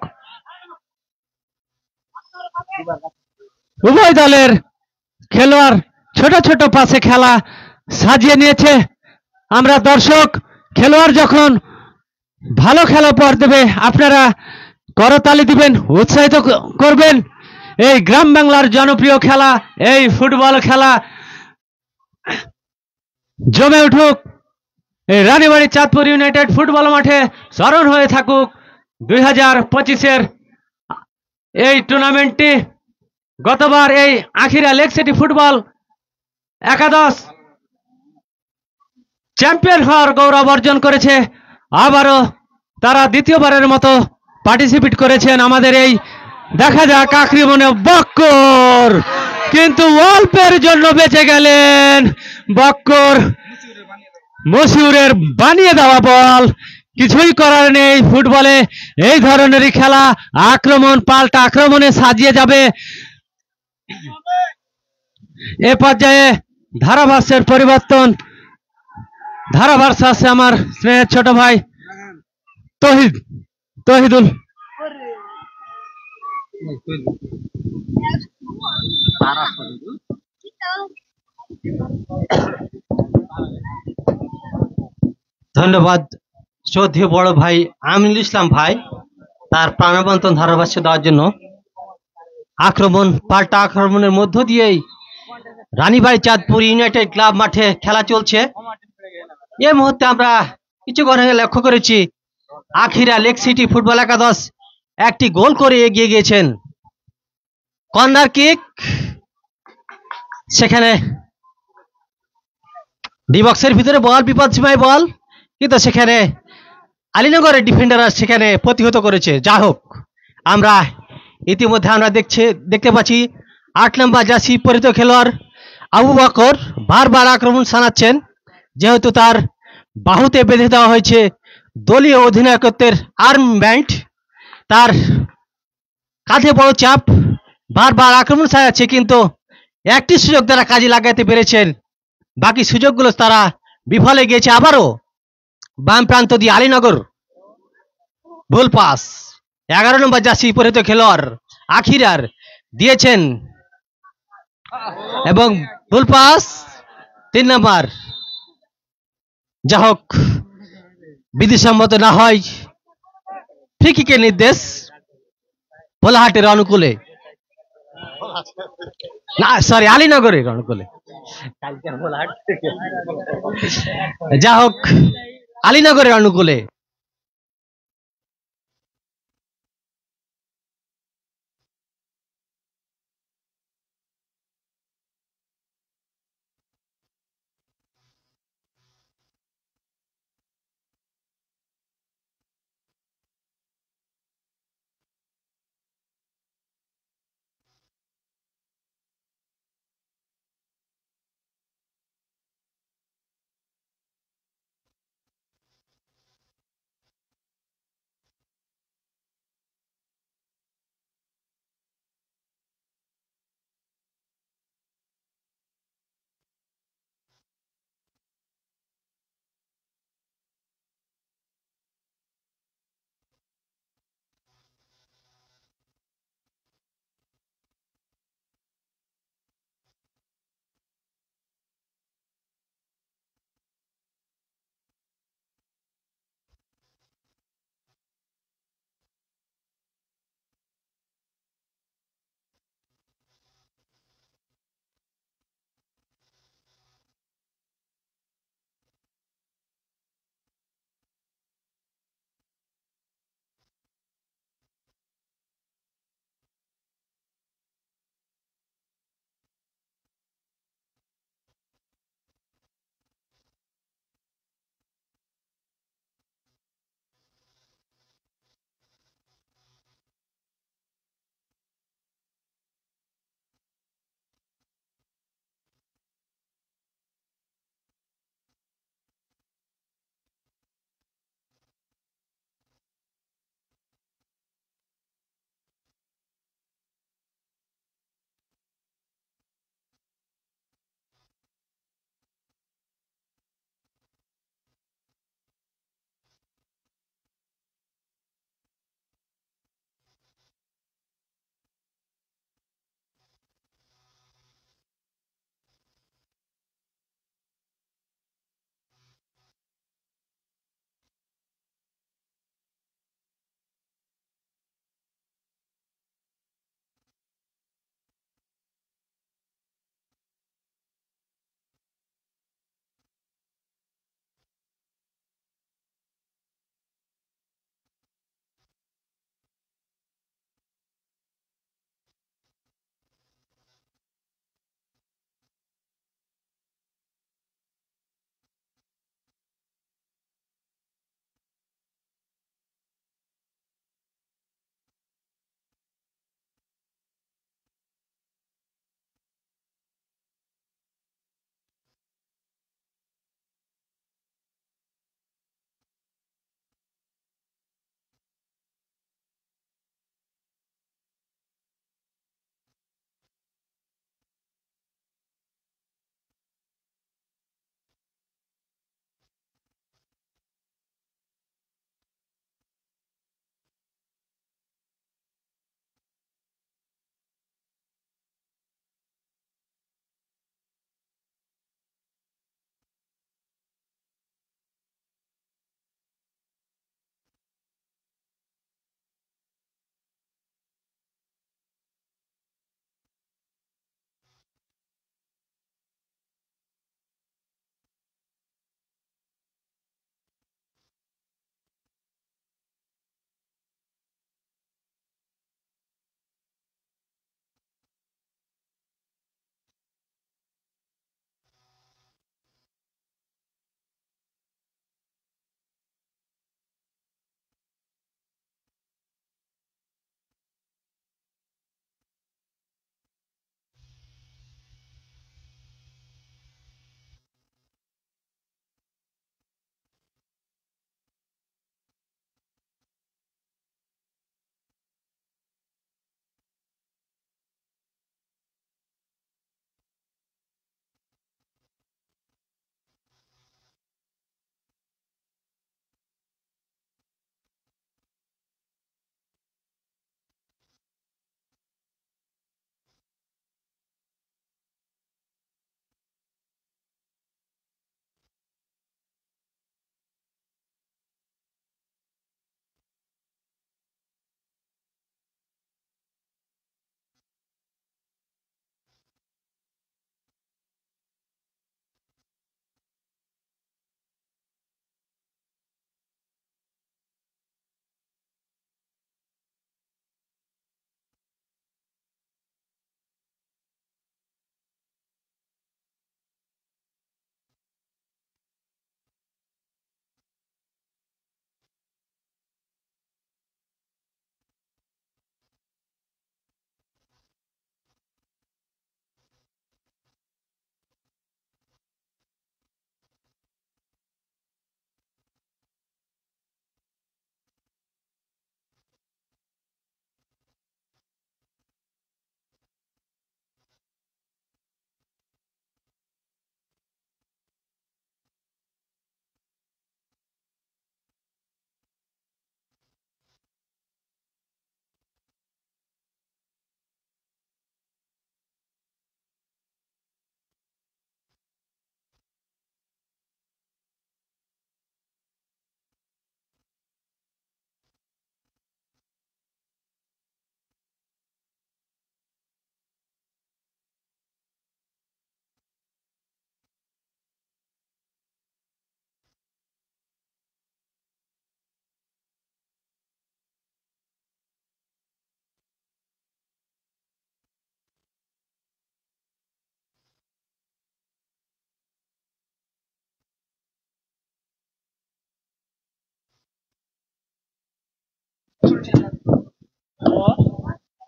উভয় দলের খেলোয়াড় ছোট ছোট পাশে খেলা সাজিয়ে নিয়েছে। আমরা দর্শক, খেলোয়াড় যখন ভালো খেলা পর দেবে আপনারা করতালি দিবেন, উৎসাহিত করবেন। এই গ্রাম বাংলার জনপ্রিয় খেলা, এই ফুটবল খেলা জমে উঠুক। এই রানীবাড়ি চাঁদপুর ইউনাইটেড ফুটবল মাঠে স্মরণ হয়ে থাকুক 2025-এর এই টুর্নামেন্টটি। গতবার এই আখিরা লেক সিটি ফুটবল একাদশ চ্যাম্পিয়ন হওয়ার গৌরব অর্জন করেছে। আবারও তারা দ্বিতীয়বারের মতো পার্টিসিপেট করেছেন আমাদের এই। দেখা যাক আক্রমণে বক্কর, কিন্তু অল্পের জন্য বেঁচে গেলেন বক্কর। মশিউরের বানিয়ে দেওয়া বল, কিছুই করার নেই। ফুটবলে এই ধরনেরই খেলা, আক্রমণ পাল্টা আক্রমণে সাজিয়ে যাবে। এ পর্যায়ে ধারাভাষ্যের পরিবর্তন, ধারাভাষ্য আছে আমার স্নেহের ছোট ভাই তহিদুল। ধন্যবাদ শ্রদ্ধেয় বড় ভাই আমিনুল ইসলাম ভাই তার প্রাণবন্তন ধারাভাষ্য দেওয়ার জন্য। আক্রমণ পাল্টা আক্রমণের মধ্য দিয়েই রানীবাড়ি চাঁদপুর ইউনাইটেড ক্লাব মাঠে খেলা চলছে। এই মুহূর্তে আমরা কিছুক্ষণ আগে লক্ষ্য করেছি আখিরা লেক সিটি ফুটবল একাদশ একটি গোল করে এগিয়ে গিয়েছেন। কর্নার কিক, সেখানে ডি বক্সের ভিতরে বল, বিপদসীমায় বল, কিন্তু সেখানে আলীনগরের ডিফেন্ডাররা সেখানে প্রতিহত করেছে। যা হোক, আমরা ইতিমধ্যে আমরা দেখতে পাচ্ছি 8 নম্বর জার্সি পরিহিত খেলোয়াড় আবু বকর বারবার আক্রমণ শানাচ্ছেন, যেহেতু তার বাহুতে বেঁধে দেওয়া হয়েছে দলীয় অধিনায়কত্বের আর্মব্যান্ড। তার কাঁধে বড় চাপ, বারবার আক্রমণ চালাচ্ছে, কিন্তু একটি সুযোগ তারা কাজে লাগাতে পেরেছেন, বাকি সুযোগগুলো তারা বিফলে গিয়েছে। আবারও বাম প্রান্ত দিয়ে আলীনগর, ভুল পাস। 11 নম্বর জার্সি পরিহিত খেলোয়াড় আখিরার দিয়েছেন এবং ভুল পাস 3 নম্বর। যা হোক, বিধিসম্মত না হয় ফ্রি কিকের নির্দেশ ভোলাহাটের অনুকূলে, না সরি আলীনগরের অনুকূলে। যা হোক, আলীনগরের অনুকূলে।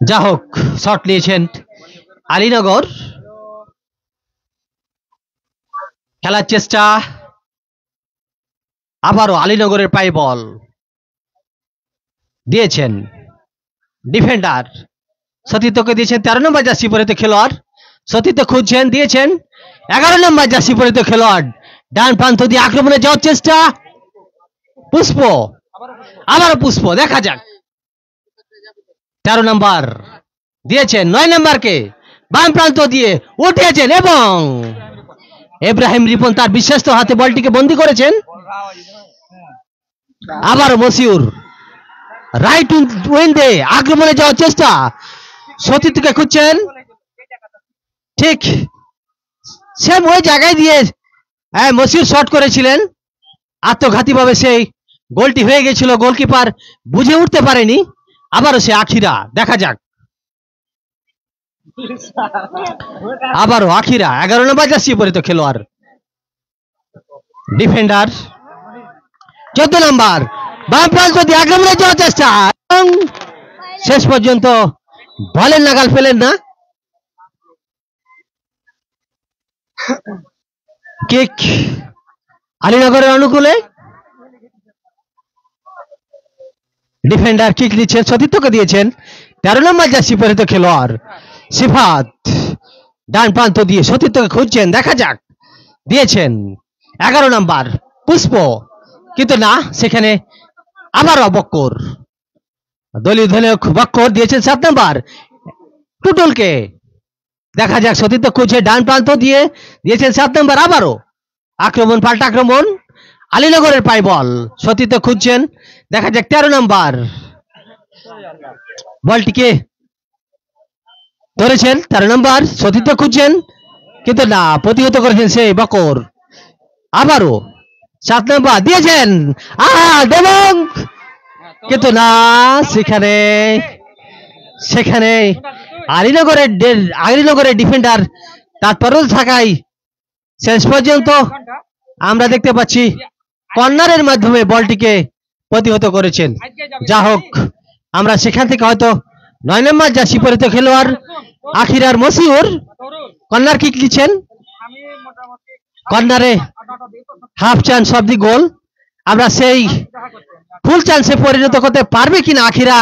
যা হোক, শট নিয়েছেন আলীনগর। খেলার চেষ্টা, আবারও আলীনগরের পায়ে বল দিয়েছেন ডিফেন্ডার, সতীর্থকে দিয়েছেন 13 নম্বর জার্সি পরিহিত খেলোয়াড়। সতীর্থ খুঁজছেন, দিয়েছেন 11 নম্বর জার্সি পরিহিত খেলোয়াড়। ডান প্রান্ত দিয়ে আক্রমণে যাওয়ার চেষ্টা, পুষ্প, আবারও পুষ্প, দেখা যাক। 13 নম্বর দিয়েছেন 9 নম্বরকে, বাম প্রান্ত দিয়ে উঠিয়েছেন এবং ইব্রাহিম রিপন তার বিশ্বস্ত হাতে বলটিকে বন্দী করেছেন। আবারও মসিউর রাইট উইন্ডে আক্রমণে যাওয়ার চেষ্টা, সতীর্থকে খুঁজছেন, ঠিক সেম ওই জায়গায় দিয়ে মসিউর শট করেছিলেন। আত্মঘাতী ভাবে সেই গোলটি হয়ে গেছিল, গোলকিপার বুঝে উঠতে পারেনি। আবারও সে আখিরা, দেখা যাক। আবারও আখিরা 11 নম্বর জার্সি পরিহিত খেলোয়াড়। ডিফেন্ডার 14 নম্বর, বাম প্রান্ত দিয়ে আক্রমণে যাওয়ার চেষ্টা এবং শেষ পর্যন্ত বলের নাগাল পেলেন না। কিক আলীনগরের অনুকূলে। ডিফেন্ডার কিক দিচ্ছেন, সতীর্থকে দিয়েছেন 13 নম্বর জার্সি পরিহিত খেলোয়াড় সিফাত। ডান প্রান্ত দিয়ে সতীর্থকে খুঁজছেন, দেখা যাক। দিয়েছেন 11 নম্বর পুষ্প, কিন্তু না, সেখানে আবারও বক্কর, দলীয় অধিনায়ক বক্কর দিয়েছেন 7 নম্বর টুটুলকে। দেখা যাক, সতীর্থ খুঁজছে, ডান প্রান্ত দিয়ে দিয়েছেন 7 নম্বর। আবারও আক্রমণ, পাল্টা আক্রমণ, আলীনগরের পায়ে বল, সতীর্থ খুঁজছেন, দেখা যাক। 13 নম্বর বলটিকে ধরেছেন, 13 নম্বর সতীর্থ খুঁজছেন, কিন্তু না, প্রতিহত করেছেন সেই বকর। আবারও 7 নম্বর দিয়েছেন এবং কিন্তু না, সেখানে আলীনগরের ডিফেন্ডার তাৎপর্য থাকায় শেষ পর্যন্ত আমরা দেখতে পাচ্ছি কর্নারের মাধ্যমে বলটিকে প্রতিহত করেছেন। যা হোক, আমরা সেখান থেকে হয়তো 9 নম্বর জার্সি পরিহিত খেলোয়াড় আখিরার মসিউর কর্নার কিক দিচ্ছেন। কর্নারে হাফ চান্স অব দি গোল, আমরা সেই ফুল চান্সে পরিণত করতে পারবে কিনা আখিরা,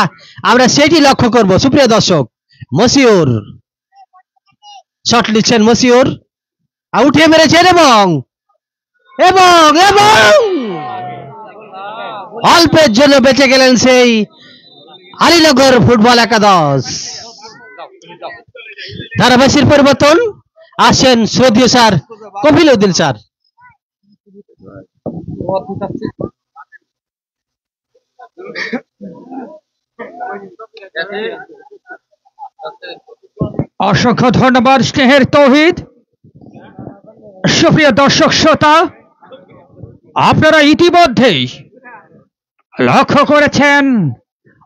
আমরা সেটি লক্ষ্য করব। সুপ্রিয় দর্শক, মসিউর শট নিচ্ছেন, মসিউর উঠিয়ে মেরেছেন এবং এবং এবং অল্পের জন্য বেঁচে গেলেন সেই আলীনগর ফুটবল একাদশ। ধারাভাষ্যের পরিবর্তন, আসেন শ্রদ্ধেয় স্যার কপিল উদ্দিন স্যার। অসংখ্য ধন্যবাদ স্নেহের তৌহিদ। সুপ্রিয় দর্শক শ্রোতা, আপনারা ইতিমধ্যেই লক্ষ্য করেছেন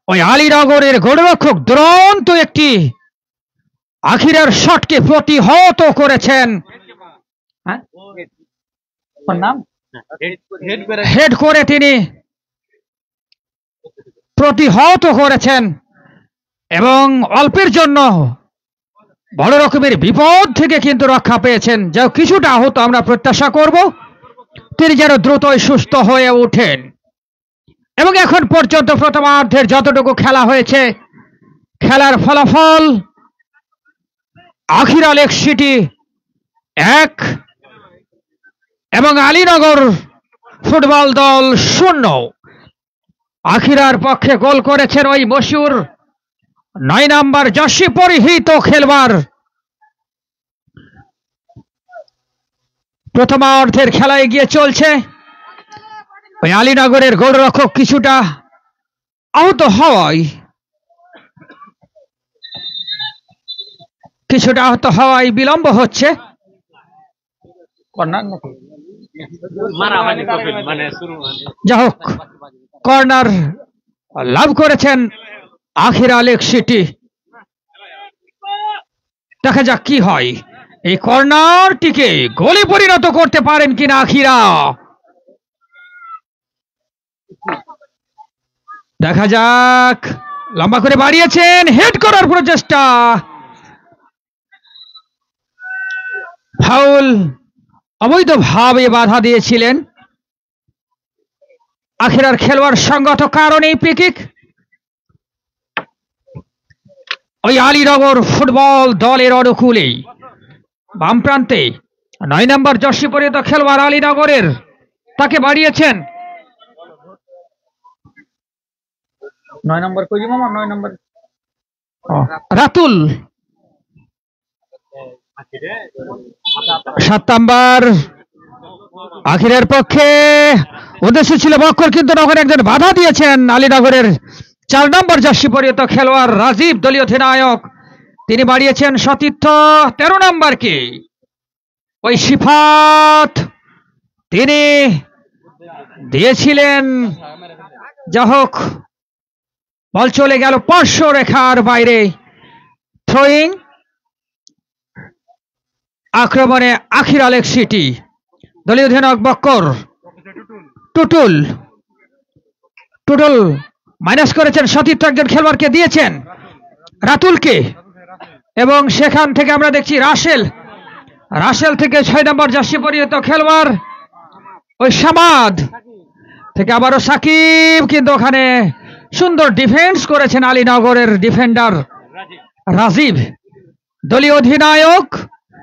ওই আলীনগরের গোলরক্ষক দুরন্ত একটি আখিরার শটকে প্রতিহত করেছেন। হেড করে তিনি প্রতিহত করেছেন এবং অল্পের জন্য বড় রকমের বিপদ থেকে কিন্তু রক্ষা পেয়েছেন। যা কিছুটা আহত আমরা প্রত্যাশা করব তিনি যেন দ্রুতই সুস্থ হয়ে ওঠেন। এবং এখন পর্যন্ত প্রথমার্ধের যতটুকু খেলা হয়েছে, খেলার ফলাফল আখিরা লেক সিটি 1 এবং আলীনগর ফুটবল দল 0। আখিরার পক্ষে গোল করেছেন ওই মশিউর 9 নম্বর জার্সি পরিহিত খেলোয়াড়। প্রথমার্ধের খেলা এগিয়ে চলছে। ওই আলীনগরের গোলরক্ষক কিছুটা আহত হওয়ায় বিলম্ব হচ্ছে। যা হোক, কর্নার লাভ করেছেন আখিরা লেক সিটি। দেখা যাক কি হয়, এই কর্নারটিকে গোলে পরিণত করতে পারেন কিনা আখিরা। দেখা যাক, লম্বা করে বাড়িয়েছেন, হেড করার প্রচেষ্টা, ফাউল, অবৈধভাবে বাধা দিয়েছিলেন আখিরার খেলোয়াড় সঙ্গত কারণে ফ্রি কিক। ওই আলীনগর ফুটবল দলের অনুকূলেই বাম প্রান্তে 9 নম্বর জার্সি পরিহিত খেলোয়াড় আলীনগরের, তাকে বাড়িয়েছেন 9 নম্বর কই মামা, 9 নম্বর রাতুল, 7 নম্বর আখিরের পক্ষে উদ্দেশ্য ছিল বক্কর, কিন্তু তখন একজন বাধা দিয়েছেন আলীনগরের 4 নম্বর জার্সি পরিহিত খেলোয়াড় রাজীব, দলীয় অধিনায়ক, তিনি বাড়িয়েছেন সতীর্থ 13 নম্বরকে। ওই সিফাত তিনি দিয়েছিলেন, যা হোক বল চলে গেল 500 রেখার বাইরে। থ্রোয়িং আক্রমণে আখির আলেক সিটি, দলীয় অধিনায়ক বক্কর, টুটুল মাইনাস করেছেন, সতীর্থ একজন খেলোয়াড়কে দিয়েছেন রাতুলকে, এবং সেখান থেকে আমরা দেখছি রাসেল থেকে 6 নম্বর জার্সি পরিহিত খেলোয়াড় ওই সামাদ থেকে আবারও সাকিব, কিন্তু ওখানে সুন্দর ডিফেন্স করেছেন আলীনগরের ডিফেন্ডার রাজীব, দলীয় অধিনায়ক,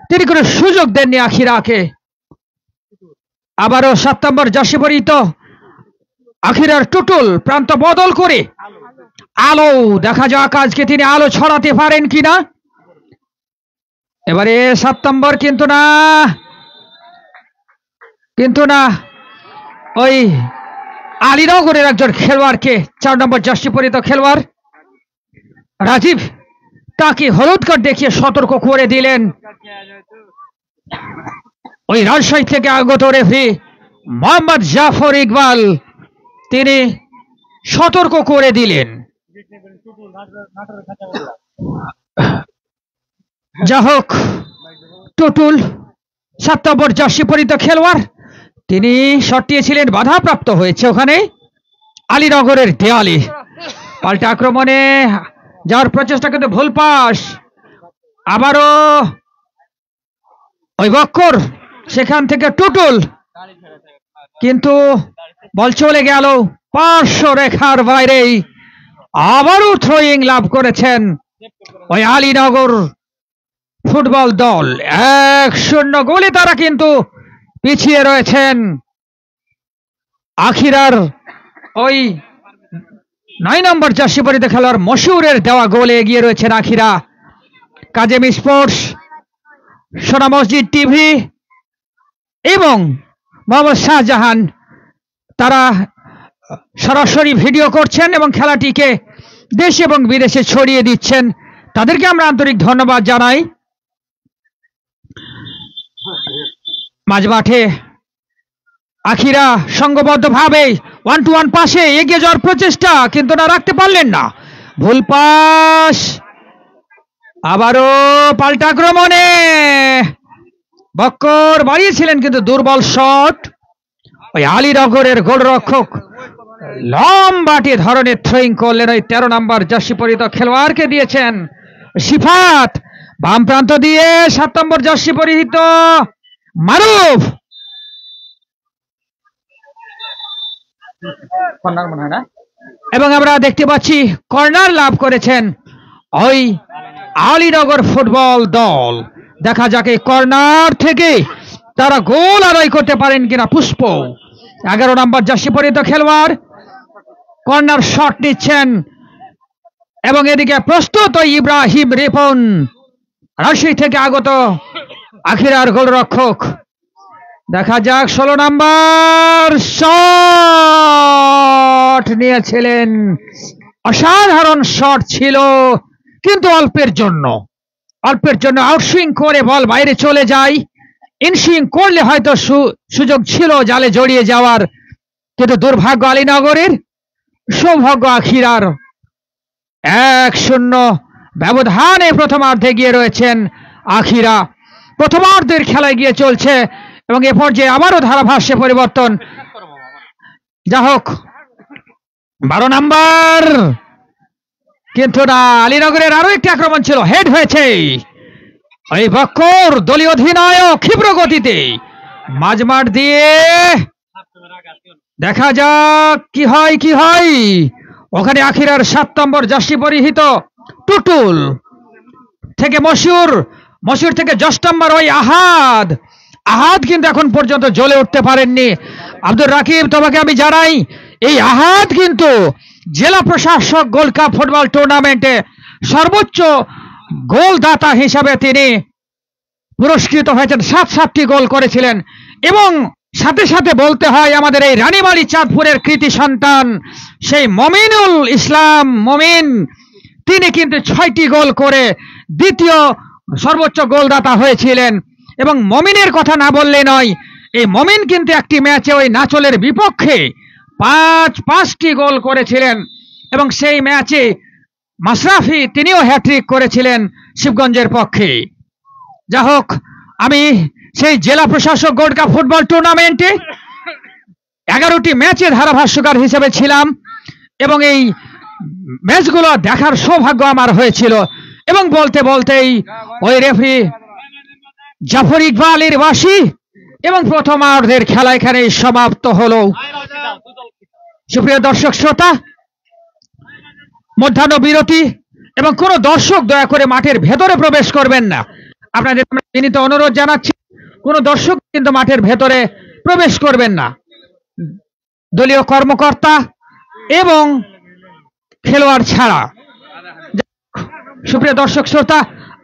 তিনি কোনো সুযোগ দেননি আখিরাকে। আবারও 7 নম্বর জার্সি পরিহিত আখিরার টুটুল প্রান্ত বদল করে আলো, দেখা যাক আজকে তিনি আলো ছড়াতে পারেন কিনা। এবারে 7 নম্বর, কিন্তু না ওই আলীনগরের একজন খেলোয়াড়কে, 4 নম্বর জার্সি পরিহিত খেলোয়াড় রাজীব, তাকে হলুদ কার্ড দেখিয়ে সতর্ক করে দিলেন ওই রাজশাহী থেকে আগত রেফারি মোহাম্মদ জাফর ইকবাল, তিনি সতর্ক করে দিলেন। যা হোক, টুটুল 7 নম্বর জার্সি পরিহিত খেলোয়াড়, তিনি শটিয়েছিলেন, বাধাপ্রাপ্ত হয়েছে ওখানে আলীনগরের দেয়ালে। পাল্টা আক্রমণে যাওয়ার প্রচেষ্টা, কিন্তু ভুল পাস, আবারও ওই বক্কর, সেখান থেকে টুটুল, কিন্তু বল চলে গেল 500 রেখার বাইরেই। আবারও থ্রোয়িং লাভ করেছেন ওই আলীনগর ফুটবল দল, 1-0 গোলে তারা কিন্তু পিছিয়ে রয়েছেন। আখিরার ওই 9 নম্বর জার্সি পরিহিত খেলোয়াড় মশিউরের দেওয়া গোলে এগিয়ে রয়েছেন আখিরা। কাজেম স্পোর্টস, সোনা মসজিদ টিভি এবং মোহাম্মদ শাহজাহান, তারা সরাসরি ভিডিও করছেন এবং খেলাটিকে দেশে এবং বিদেশে ছড়িয়ে দিচ্ছেন, তাদেরকে আমরা আন্তরিক ধন্যবাদ জানাই। মাঝমাঠে আখিরা সংঘবদ্ধভাবে 1-1 পাশে এগিয়ে যাওয়ার প্রচেষ্টা, কিন্তু না রাখতে পারলেন না, ভুল পাস, আবারও পাল্টা আক্রমণে বক্কর বাড়িয়েছিলেন, কিন্তু দুর্বল শট, ওই আলীনগরের গোলরক্ষক লম্বাটি ধরনের থ্রোয়িং করলেন, ওই 13 নম্বর জার্সি পরিহিত খেলোয়াড়কে দিয়েছেন সিফাত, বাম প্রান্ত দিয়ে 7 নম্বর জার্সি পরিহিত মারুফ, এবং আমরা দেখতে পাচ্ছি কর্নার লাভ করেছেন ওই আলীনগর ফুটবল দল। দেখা যাক এই কর্নার থেকে তারা গোল আদায় করতে পারেন কিনা। পুষ্প 11 নম্বর জার্সি পরিহিত খেলোয়াড় কর্নার শট নিচ্ছেন, এবং এদিকে প্রস্তুত ইব্রাহিম রিপন, রাজশাহী থেকে আগত আখিরার গোলরক্ষক। দেখা যাক 16 নম্বর শট নিয়েছিলেন, অসাধারণ শট ছিল, কিন্তু অল্পের জন্য আউটসুইং করে বল বাইরে চলে যায়। ইনসুইং করলে হয়তো সুযোগ ছিল জালে জড়িয়ে যাওয়ার, কিন্তু দুর্ভাগ্য আলীনগরের, সৌভাগ্য আখিরার। 1-0 ব্যবধানে প্রথমার্ধে গিয়ে রয়েছেন আখিরা। প্রথমার্ধের খেলায় গিয়ে চলছে, এবং এ পর্যায়ে আবারও ধারাভাষ্যে পরিবর্তন। যা হোক, 12 নাম্বার, কিন্তু না, আলীনগরের আরো একটি আক্রমণ ছিল, হেড হয়েছে। এই বক্কর দলীয় অধিনায়ক ক্ষিপ্র গতিতে মাঝমাঠ দিয়ে, দেখা যাক কি হয়। ওখানে আখিরার 7 নম্বর জার্সি পরিহিত টুটুল থেকে মশিউর থেকে 10 নম্বর ওই আহাদ কিন্তু এখন পর্যন্ত জ্বলে উঠতে পারেননি। আব্দুর রাকিব, তোমাকে আমি জানাই, এই আহাদ কিন্তু জেলা প্রশাসক গোল্ড কাপ ফুটবল টুর্নামেন্টে সর্বোচ্চ গোলদাতা হিসাবে তিনি পুরস্কৃত হয়েছেন। 7টি গোল করেছিলেন। এবং সাথে সাথে বলতে হয়, আমাদের এই রানীবাড়ি চাঁদপুরের কৃতি সন্তান সেই মমিনুল ইসলাম মমিন, তিনি কিন্তু 6টি গোল করে দ্বিতীয় সর্বোচ্চ গোলদাতা হয়েছিলেন। এবং মমিনের কথা না বললে নয়, এই মমিন কিন্তু একটি ম্যাচে ওই নাচলের বিপক্ষে 5টি গোল করেছিলেন। এবং সেই ম্যাচে মাশরাফি তিনিও হ্যাট্রিক করেছিলেন শিবগঞ্জের পক্ষে। যা হোক, আমি সেই জেলা প্রশাসক গোল্ড কাপ ফুটবল টুর্নামেন্টে 11টি ম্যাচের ধারাভাষ্যকার হিসেবে ছিলাম এবং এই ম্যাচগুলো দেখার সৌভাগ্য আমার হয়েছিল। এবং বলতেই ওই রেফারি জাফর ইকবালের বাঁশি এবং প্রথমার্ধের খেলা এখানে সমাপ্ত হলো। সুপ্রিয় দর্শক শ্রোতা, মধ্যাহ্ন বিরতি, এবং কোন দর্শক দয়া করে মাঠের ভেতরে প্রবেশ করবেন না। আপনাদের বিনীত অনুরোধ জানাচ্ছি, কোন দর্শক কিন্তু মাঠের ভেতরে প্রবেশ করবেন না। দলীয় কর্মকর্তা এবং খেলোয়াড় ছাড়া। সুপ্রিয় দর্শক শ্রোতা,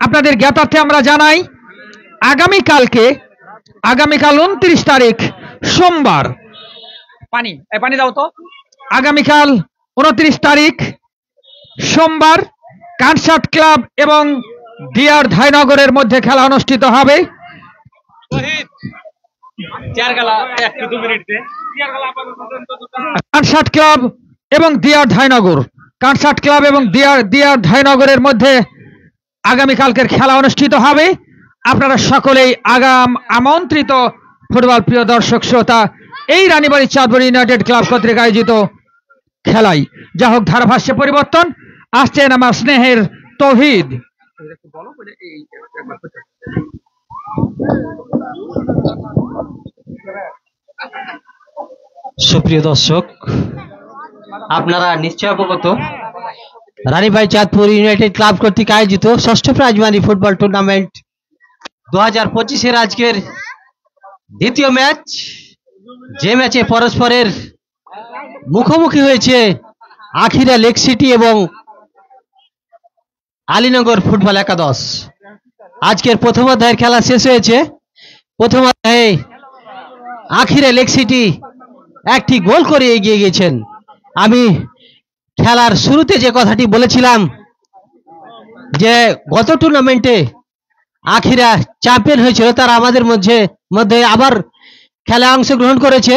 আপনাদের জ্ঞাতার্থে আমরা জানাই, আগামীকাল 29 তারিখ সোমবার, পানি দাও তো, আগামীকাল 29 তারিখ সোমবার কানসার্ট ক্লাব এবং ডিআর ধাইনগরের মধ্যে খেলা অনুষ্ঠিত হবে। কানসার্ট ক্লাব এবং ডিআর ধাইনগরের মধ্যে আগামীকালকের খেলা অনুষ্ঠিত হবে। আপনারা সকলেই আমন্ত্রিত ফুটবল প্রিয় দর্শক শ্রোতা, এই রানীবাড়ি চাঁদপুর ইউনাইটেড ক্লাব কর্তৃক আয়োজিত খেলায়। যা হোক, ধারাভাষ্যে পরিবর্তন, আসছেন আমার স্নেহের তৌহিদ। সুপ্রিয় দর্শক, আপনারা নিশ্চয় অবগত, রানীবাড়ি চাঁদপুর ইউনাইটেড ক্লাব কর্তৃক আয়োজিত ষষ্ঠ প্রাইজমানি ফুটবল টুর্নামেন্ট 2025-এর আজকের দ্বিতীয় ম্যাচ, যে ম্যাচে পরস্পরের মুখোমুখি হয়েছে আখিরা লেক সিটি এবং আলীনগর ফুটবল একাদশ। আজকের প্রথম অধ্যায়ের খেলা শেষ হয়েছে। প্রথম অধ্যায়ে আখিরা লেক সিটি 1টি গোল করে এগিয়ে গেছেন। আমি খেলার শুরুতে যে কথাটি বলেছিলাম যে গত টুর্নামেন্টে আখিরা চ্যাম্পিয়ন হয়েছিল, তারা আমাদের মধ্যে আবার খেলায় অংশগ্রহণ করেছে।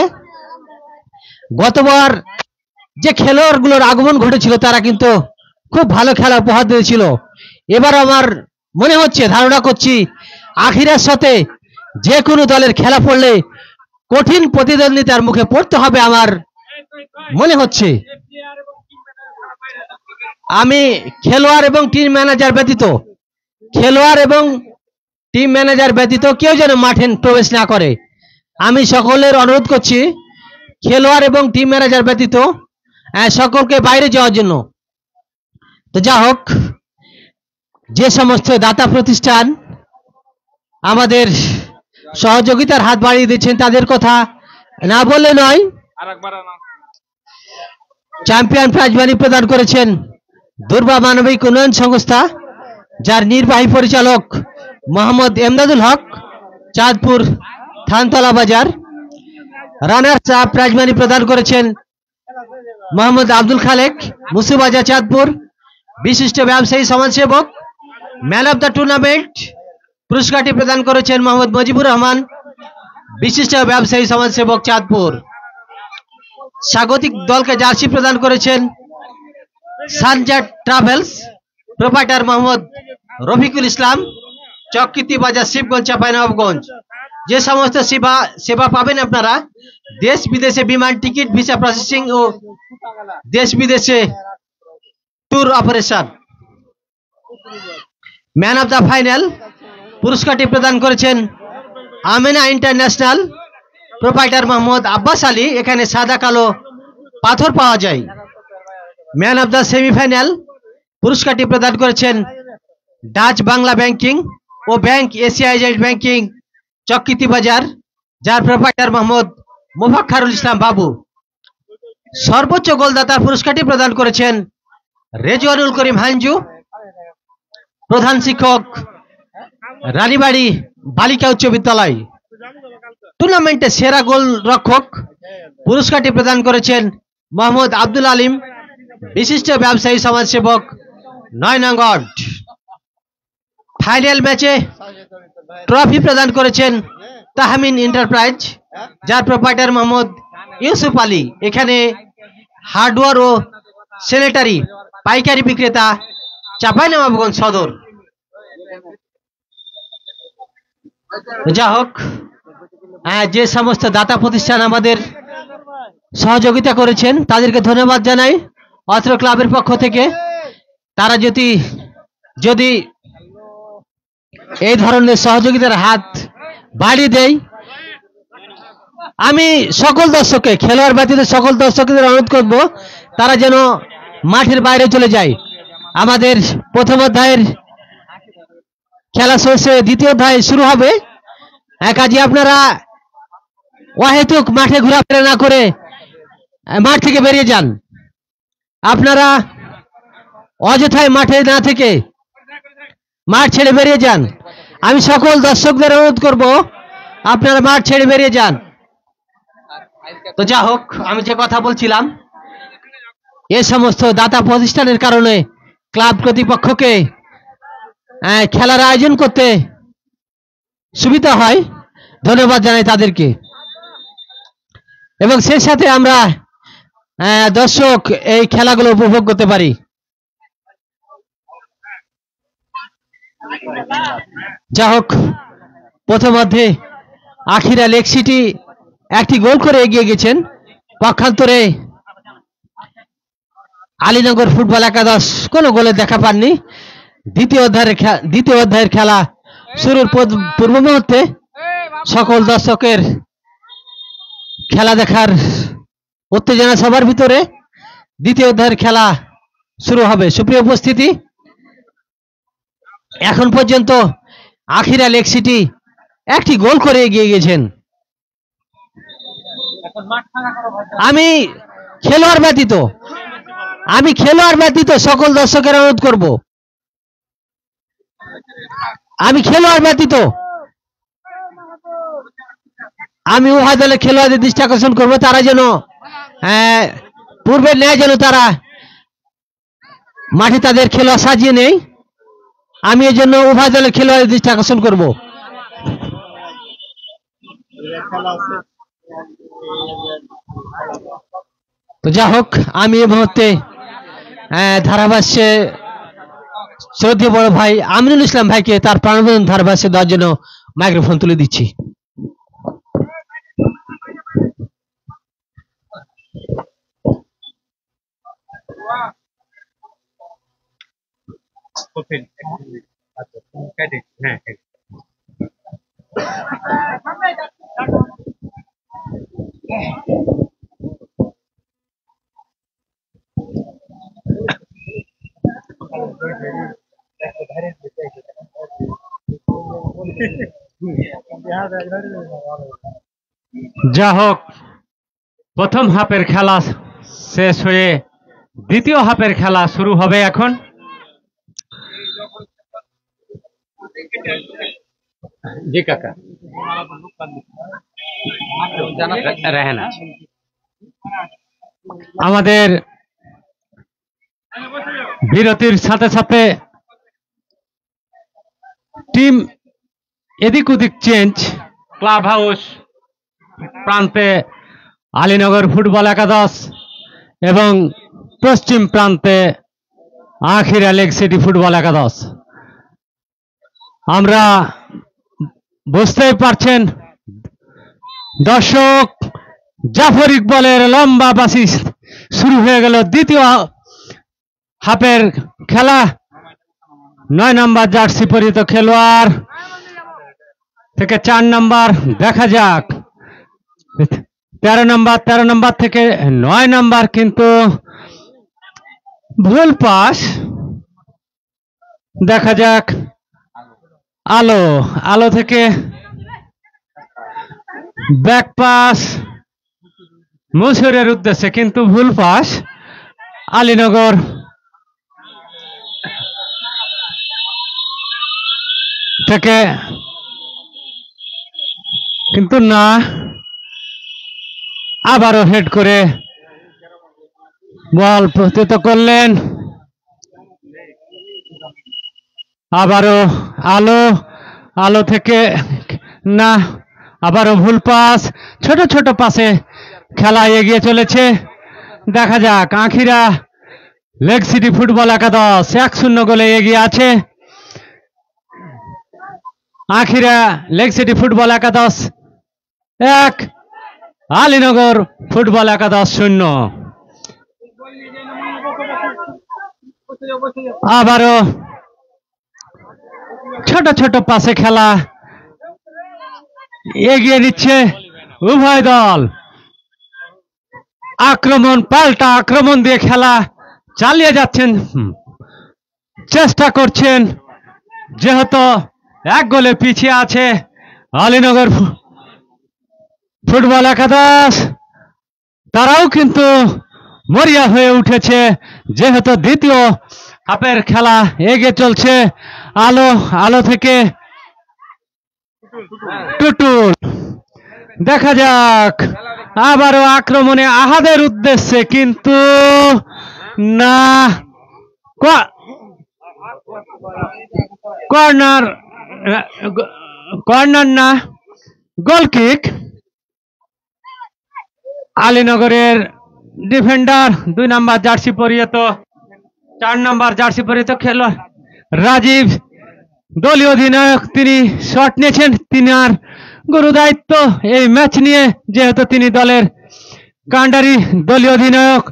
গতবার যে খেলোয়াড়গুলোর আগমন ঘটেছিল তারা কিন্তু খুব ভালো খেলা উপহার দিয়েছিল। এবার আমার মনে হচ্ছে, ধারণা করছি, আখিরার সাথে যে কোনো দলের খেলা পড়লে কঠিন প্রতিদ্বন্দ্বিতার মুখে পড়তে হবে আমার মনে হচ্ছে। আমি খেলোয়াড় এবং টিম ম্যানেজার ব্যতীত কেউ যেন মাঠে প্রবেশ না করে। আমি সকলের অনুরোধ করছি, খেলোয়াড় এবং টিম ম্যানেজার ব্যতীত সকলকে বাইরে যাওয়ার জন্য। তো যা হোক, যে সমস্ত দাতা প্রতিষ্ঠান আমাদের সহযোগিতার হাত বাড়িয়ে দিচ্ছেন তাদের কথা না বললে নয়। চ্যাম্পিয়ন প্রাইজ মানি প্রদান করেছেন দুর্বা মানবিক উন্নয়ন সংস্থা, যার নির্বাহী পরিচালক মোহাম্মদ এমদাদুল হক, চাঁদপুর থানতলা বাজার। রানার্স আপ প্রাইজ মানি প্রদান করেছেন মোহাম্মদ আব্দুল খালেক, মুসিবাজার চাঁদপুর। বিশিষ্ট ব্যবসায়ী সমাজসেবক ম্যান অব দ্য টুর্নামেন্ট পুরস্কারটি প্রদান করেছেন মোহাম্মদ মজিবুর রহমান, বিশিষ্ট ব্যবসায়ী সমাজসেবক চাঁদপুর। স্বাগতিক দলকে জার্সি প্রদান করেছেন সানজাট ট্রাভেলস, প্রোপাইটার মোহাম্মদ রফিকুল ইসলাম, চকৃতি বাজার, শিবগঞ্জ, চাঁপাইনবাবগঞ্জ। যে সমস্ত সেবা পাবেন আপনারা দেশ বিদেশে বিমান টিকিট, ভিসা প্রসেসিং ও দেশ বিদেশে tour operation. Man of the final পুরস্কারটি প্রদান করেছেন আমেনা ইন্টারন্যাশনাল, প্রোপাইটার মোহাম্মদ আব্বাস আলী। এখানে সাদা কালো পাথর পাওয়া যায়। ম্যান অফ দ্য সেমিফাইনাল পুরস্কারটি প্রদান করেছেন ডাচ বাংলা ব্যাংকিং ও ব্যাংক এশিয়া এজেন্ট ব্যাংকিং, চক্রিতি বাজার, যার প্রোপাইটার মোহাম্মদ মোফাক্খারুল ইসলাম বাবু। সর্বোচ্চ গোলদাতার পুরস্কারটি প্রদান করেছেন রেজওয়ানুল করিম হাঞ্জু, প্রধান শিক্ষক, রানীবাড়ি বালিকা উচ্চ বিদ্যালয়। টুর্নামেন্টে সেরা গোল রক্ষক পুরস্কারটি প্রদান করেছেন মোহাম্মদ আব্দুল আলিম, বিশিষ্ট ব্যবসায়ী সমাজসেবক, 9 নং ওয়ার্ড। ফাইনাল ম্যাচে ট্রফি প্রদান করেছেন তাহমিন এন্টারপ্রাইজ, যার প্রোপাইটার মোহাম্মদ ইউসুফ আলী। এখানে হার্ডওয়্যার ও স্যানিটারি পাইকারি বিক্রেতা, চাঁপাইনবাবগঞ্জ সদর। যা হোক, যে সমস্ত দাতা প্রতিষ্ঠান আমাদের সহযোগিতা করেছেন তাদেরকে ধন্যবাদ জানাই অত্র ক্লাবের পক্ষ থেকে। তারা যদি এই ধরনের সহযোগিতার হাত বাড়িয়ে দেয়, আমি সকল দর্শককে, খেলোয়াড় ব্যতীত সকল দর্শকদের অনুরোধ করব তারা যেন মাঠের বাইরে চলে যায়। আমাদের প্রথম অধ্যায়ের খেলা শেষে দ্বিতীয় অধ্যায় শুরু হবে। কাজে আপনারা অহেতুক মাঠে ঘোরাফেরা না করে মাঠ থেকে বেরিয়ে যান। আপনারা অযথায় মাঠে না থেকে মাঠ ছেড়ে বেরিয়ে যান। আমি সকল দর্শকদের অনুরোধ করব আপনারা মাঠ ছেড়ে বেরিয়ে যান। তো যা হোক, আমি যে কথা বলছিলাম, এই সমস্ত দাতা প্রতিষ্ঠানের কারণে ক্লাব কর্তৃপক্ষকে খেলার আয়োজন করতে সুবিধা হয়। ধন্যবাদ জানাই তাদেরকে। এবং সেই সাথে আমরা দর্শক এই খেলাগুলো উপভোগ করতে পারি। যা হোক, প্রথম অর্ধে আখিরা লেক সিটি একটি গোল করে এগিয়ে গেছেন। পক্ষান্তরে আলীনগর ফুটবল একাদশ কোনো গোলে দেখা পাননি। দ্বিতীয় অধ্যায়ের খেলা শুরুর পূর্ব মুহূর্তে সকল দর্শকের খেলা দেখার উত্তেজনা সবার ভিতরে দ্বিতীয় অধ্যায়ের খেলা শুরু হবে। সুপ্রিয় উপস্থিতি, এখন পর্যন্ত আখিরা লেক সিটি একটি গোল করে এগিয়ে গেছেন। আমি খেলোয়াড় ব্যতীত সকল দর্শকের অনুরোধ করব, আমি উভয় দলের খেলোয়াড়দের দৃষ্টি আকর্ষণ করবো তারা যেন পূর্বের ন্যায় যেন তারা মাঠে তাদের খেলোয়াড় সাজিয়ে নেই। আমি এই জন্য উভয় দলের খেলোয়াড়দের দৃষ্টি আকর্ষণ করব। তো যা হোক, আমি এই মুহূর্তে ধারাভাষ্যে শ্রদ্ধেয় বড় ভাই আমিনুল ইসলাম ভাইকে তার প্রাণবন্ত ধারাভাষ্যে দেওয়ার জন্য মাইক্রোফোন তুলে দিচ্ছি। যা হোক, প্রথম হাফের খেলা শেষ হয়ে দ্বিতীয় হাফের খেলা শুরু হবে এখন। জি কাকা, রেহানা আমাদের বিরতির সাথে সাথে টিম এদিক ওদিক চেঞ্জ। ক্লাব হাউস প্রান্তে আলীনগর ফুটবল একাদশ এবং পশ্চিম প্রান্তে আখিরা লেক সিটি ফুটবল একাদশ। আমরা বুঝতেই পারছেন দর্শক জাফর ইকবালের লম্বা বাসি শুরু হয়ে গেল দ্বিতীয় হাফের খেলা। 9 নম্বর জার্সি পরিহিত খেলোয়াড় থেকে 4 নম্বর, দেখা যাক 13 নম্বর থেকে 9 নম্বর, কিন্তু ভুল পাস। দেখা যাক আলো থেকে ব্যাক পাস মসুরের উদ্দেশ্যে, কিন্তু ভুল পাস। আলীনগর থেকে, কিন্তু না, আবারও হেড করে বল প্রস্তুত করলেন। আবারও আলো থেকে না, আবারও ভুল পাস। ছোট ছোট পাসে খেলা এগিয়ে চলেছে। দেখা যাক আঁখিরা লেগ সিটি ফুটবল একাদশ 1-0 গোলে এগিয়ে আছে। আঁখিরা লেগ সিটি ফুটবল একাদশ 1, আলীনগর ফুটবল একাদশ 0। আবারও ছোট ছোট পাসে খেলা এগিয়ে নিচ্ছে উভয় দল। পাল্টা আক্রমণ দিয়ে খেলা চালিয়ে যাচ্ছেন, চেষ্টা করছেন, যেহেতু 1 গোলে পিছিয়ে আছে আলীনগর ফুটবল একাদশ। তারাও কিন্তু মরিয়া হয়ে উঠেছে, যেহেতু দ্বিতীয় হাফের খেলা এগিয়ে চলছে। আলো থেকে টুটুল, দেখা যাক আবারও আক্রমণে আহাদের উদ্দেশ্যে, কিন্তু না, কর্নার না, গোলকিক। আলীনগরের ডিফেন্ডার 2 নম্বর জার্সি পরিহিত 4 নম্বর জার্সি পরিহিত খেলোয়াড় রাজীব, দলীয় অধিনায়ক, তিনি শট নিয়েছেন। তিনি আর গুরু দায়িত্ব এই ম্যাচ নিয়ে, যেহেতু তিনি দলের কান্ডারি দলীয় অধিনায়ক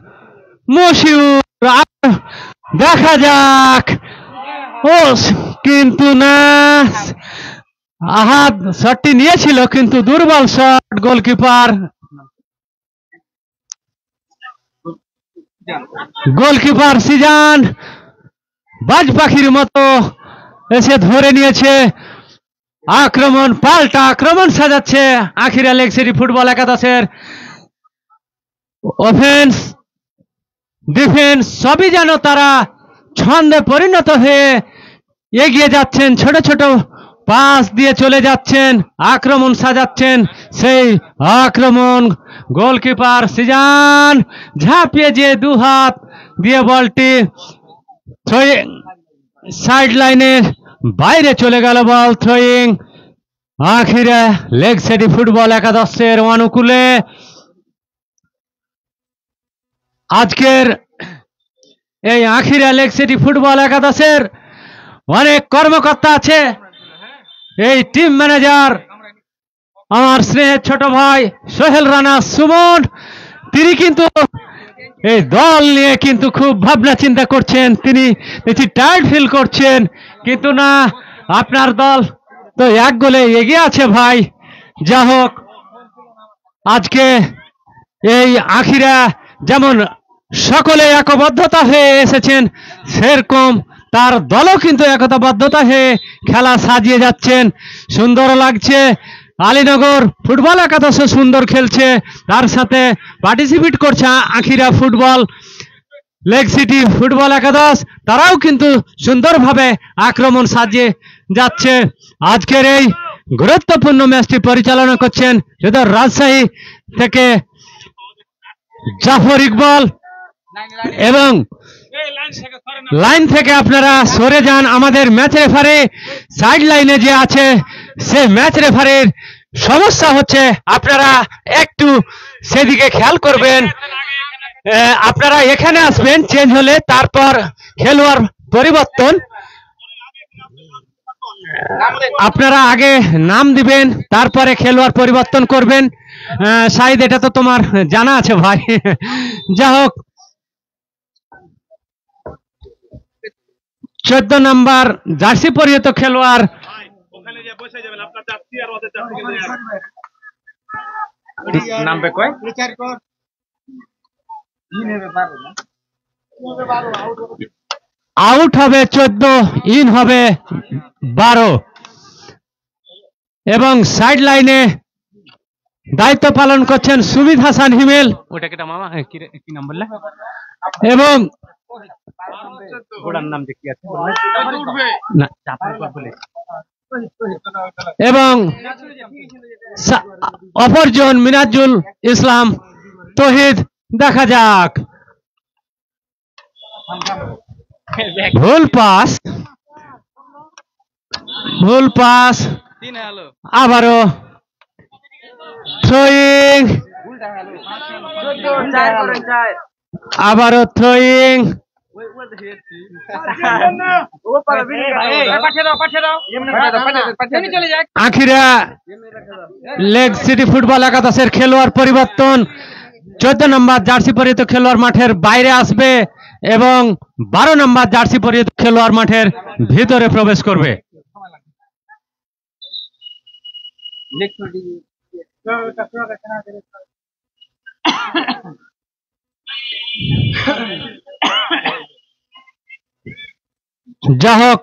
মশিউর। দেখা যাক, কিন্তু না, আহাদ শটটি নিয়েছিল, কিন্তু দুর্বল শট। গোলকিপার সিজান বাজ পাখির মতো এসে ধরে নিয়েছে। পাল্টা আক্রমণ সাজাচ্ছে আঁখিরা লেগ সিটি ফুটবল একাদশের। অফেন্স ডিফেন্স সবই যেন তারা ছন্দে পরিণত হয়ে এগিয়ে যাচ্ছেন, ছোট ছোট পাস দিয়ে চলে যাচ্ছেন, আক্রমণ সাজাচ্ছেন। সেই আক্রমণ গোলকিপার সিজান ঝাঁপিয়ে যে 2 হাত দিয়ে বলটি সাইড লাইনের বাইরে চলে গেল। বল থ্রোয়িং আঁখিরা লেগ সিটি ফুটবল একাদশের অনুকূলে। আজকের এই আঁখিরা লেগ সিটি ফুটবল একাদশের অনেক কর্মকর্তা আছে। এই টিম ম্যানেজার আমার স্নেহের ছোট ভাই সোহেল রানা সুমন, তিনি কিন্তু এই দল নিয়ে কিন্তু খুব ভাবনা চিন্তা করছেন। তিনি টায়ার্ড ফিল করছেন, কিন্তু না, আপনার দল তো 1 গোলে এগিয়ে আছে ভাই। যা হোক, আজকে এই আঁখিরা যেমন সকলে একবদ্ধতা হয়ে এসেছেন, সেরকম তার দলও কিন্তু একতাবদ্ধতা হয়ে খেলা সাজিয়ে যাচ্ছেন। সুন্দর লাগছে। আলীনগর ফুটবল একাদশ সুন্দর খেলছে, তার সাথে পার্টিসিপেট করছে আঁখিরা ফুটবল লেগ সিটি ফুটবল একাদশ, তারাও কিন্তু সুন্দরভাবে আক্রমণ সাজিয়ে যাচ্ছে। আজকের এই গুরুত্বপূর্ণ ম্যাচটি পরিচালনা করছেন রাজশাহী থেকে জাফর ইকবাল, এবং লাইন থেকে আপনারা সরে যান। আমাদের ম্যাচ রেফারি সাইড লাইনে যে আছে, সে ম্যাচ রেফারির সমস্যা হচ্ছে, আপনারা একটু সেদিকে খেয়াল করবেন। আপনারা এখানে আসবেন, চেঞ্জ হলে তারপর খেলোয়াড় পরিবর্তন। আপনারা আগে নাম দিবেন, তারপরে খেলোয়াড় পরিবর্তন করবেন। শাহিদ, এটা তো তোমার জানা আছে ভাই। যা হোক, 14 নম্বর জার্সি পরিহিত খেলোয়াড় নামবে কয় আউট হবে 14, ইন হবে 12। এবং সাইড লাইনে দায়িত্ব পালন করছেন সুবিদ হাসান হিমেল। ওটা কেটা মামা কি নাম বললে? এবং ওটার নাম যে কি আছে না, চাপার বলে এবং অপরজন মিনাজুল ইসলাম তহিদ। দেখা যাক, ভুল পাস, আবারও থ্রোয়িং, আখিরা লেগ সিটি ফুটবল একাদশের খেলোয়াড় পরিবর্তন। 14 নম্বর জার্সি পরিহিত খেলোয়াড় মাঠের বাইরে আসবে এবং 12 নম্বর জার্সি পরিহিত খেলোয়াড় মাঠের ভিতরে প্রবেশ করবে। যা হোক,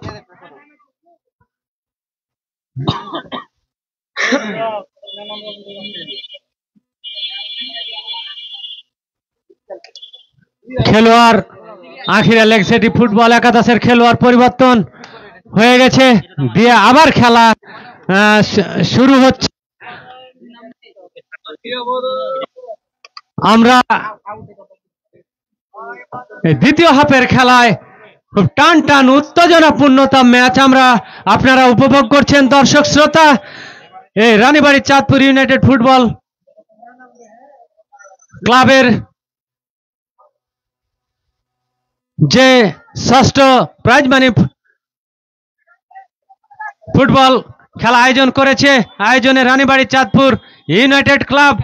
খেলোয়াড় আখিরা লেগ সিটি ফুটবল একাদশের খেলোয়াড় পরিবর্তন হয়ে গেছে, দিয়ে আবার খেলা শুরু হচ্ছে। আমরা দ্বিতীয় হাফের খেলায় খুব টান টান উত্তেজনাপূর্ণতা ম্যাচ আপনারা উপভোগ করছেন দর্শক শ্রোতা। এই রানীবাড়ি চাঁদপুর ইউনাইটেড ফুটবল ক্লাবের যে ষষ্ঠ প্রাইজ মানি ফুটবল খেলা আয়োজন করেছে, আয়োজনে Ranibari Chandpur United club.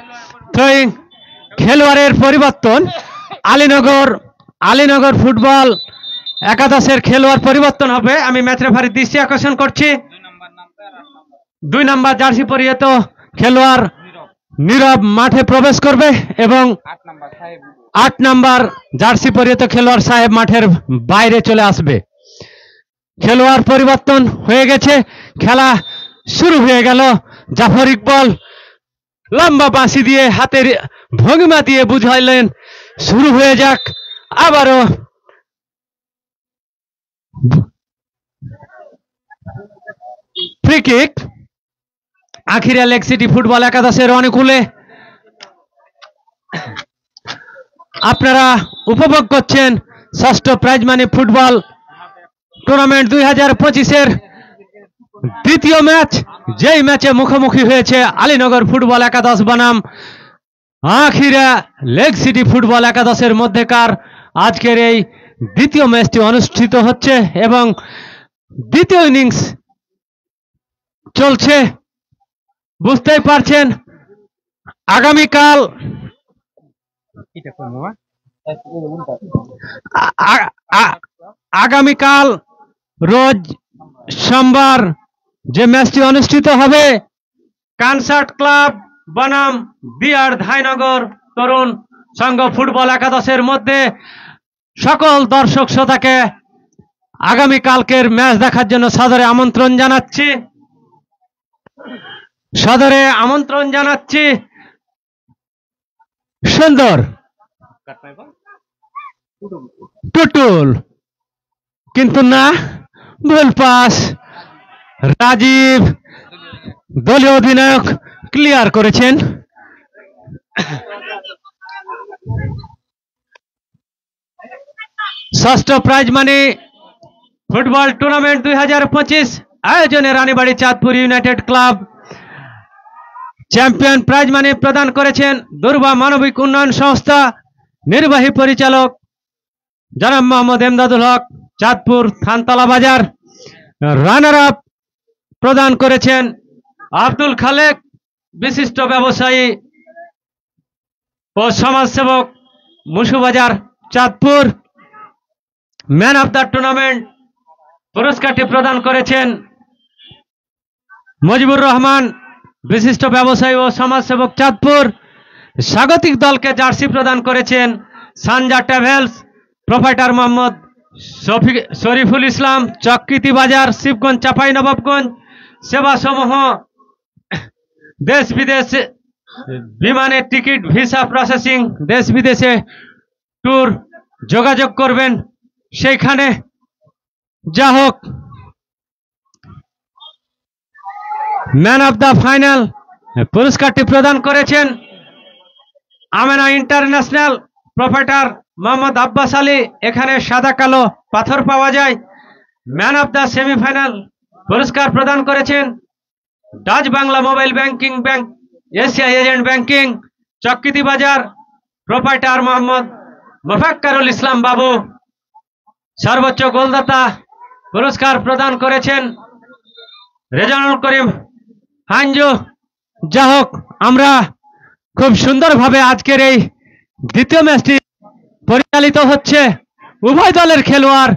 Throwing খেলোয়াড়ের পরিবর্তন, আলীনগর ফুটবল একাদশের খেলোয়াড় পরিবর্তন হবে। আমি ম্যাচ রেফারির দৃষ্টি আকর্ষণ করছি। 2 নম্বর জার্সি পরিহিত খেলোয়াড় নীরব মাঠে প্রবেশ করবে এবং 8 নম্বর জার্সি পরিহিত খেলোয়াড় সাহেব মাঠের বাইরে চলে আসবে। খেলোয়াড় পরিবর্তন হয়ে গেছে, খেলা শুরু হয়ে গেল। জাফর ইকবাল লম্বা বাঁশি দিয়ে হাতের ভঙ্গিমা দিয়ে বুঝাইলেন শুরু হয়ে যাক। আবারও free kick Akhira lake city football একাদশের অনুকূলে। আপনারা উপভোগ করছেন ষষ্ঠ প্রাইজ মানি ফুটবল টুর্নামেন্ট 2025-এর দ্বিতীয় ম্যাচ, যেই ম্যাচে মুখোমুখি হয়েছে আলীনগর ফুটবল একাদশ বনাম আখিরা লেগ সিটি ফুটবল একাদশের মধ্যেকার আজকের এই দ্বিতীয় ম্যাচটি অনুষ্ঠিত হচ্ছে এবং দ্বিতীয় ইনিংস চলছে। বুঝতেই পারছেন, আগামীকাল রোজ সোমবার যে ম্যাচটি অনুষ্ঠিত হবে কনসার্ট ক্লাব বনাম বিআর ধাইনগর তরুণ সংঘ ফুটবল একাদশের মধ্যে, সকল দর্শক শ্রোতাকে আগামীকালকের ম্যাচ দেখার জন্য সাদরে আমন্ত্রণ জানাচ্ছি। সুন্দর টুটুল, কিন্তু না, ভুল পাস। রাজীব দলীয় অধিনায়ক ক্লিয়ার করেছেন। ষষ্ঠ প্রাইজ মানি ফুটবল টুর্নামেন্ট 2025 আয়োজনে Ranibari Chandpur United club champion prize money প্রদান করেছেন দুর্বা মানবিক উন্নয়ন সংস্থা, নির্বাহী পরিচালক জনাব মোহাম্মদ এমদাদুল হক, চাঁদপুর থানতলা বাজার। রানার আপ প্রদান করেছেন আব্দুল খালেক, বিশিষ্ট ব্যবসায়ী ও সমাজসেবক, Musubazar, Chandpur. Man of the tournament পুরস্কারটি প্রদান করেছেন মুজিবুর রহমান, বিশিষ্ট ব্যবসায়ী ও সমাজসেবক, চাঁদপুর। স্বাগতিক দলকে জার্সি প্রদান করেছেন সানজা ট্রাভেলস, প্রোপাইটার মোহাম্মদ শরীফুল ইসলাম, চকৃতি বাজার, শিবগঞ্জ, চাঁপাইনবাবগঞ্জ। সেবা সমূহ দেশ বিদেশ বিমানের টিকিট, ভিসা প্রসেসিং, দেশ বিদেশে ট্যুর যোগাযোগ করবেন সেইখানে। যা হোক, ম্যান অফ দ্য ফাইনাল পুরস্কারটি প্রদান করেছেন আমেনা ইন্টারন্যাশনাল, প্রোপাইটার মোহাম্মদ আব্বাস আলী। এখানে সাদা কালো পাথর পাওয়া যায়। ম্যান অফ দ্য সেমিফাইনাল পুরস্কার প্রদান করেছেন Dutch Bangla mobile banking bank, Asia agent banking, চকৃতি বাজার, প্রোপাইটার মোহাম্মদ মোফাক্কারুল ইসলাম বাবু। সর্বোচ্চ গোলদাতা পুরস্কার প্রদান করেছেন রেজানুল করিম হাঞ্জু। যা হোক, আমরা খুব সুন্দরভাবে আজকের এই দ্বিতীয় ম্যাচটি পরিচালিত হচ্ছে। উভয় দলের খেলোয়াড়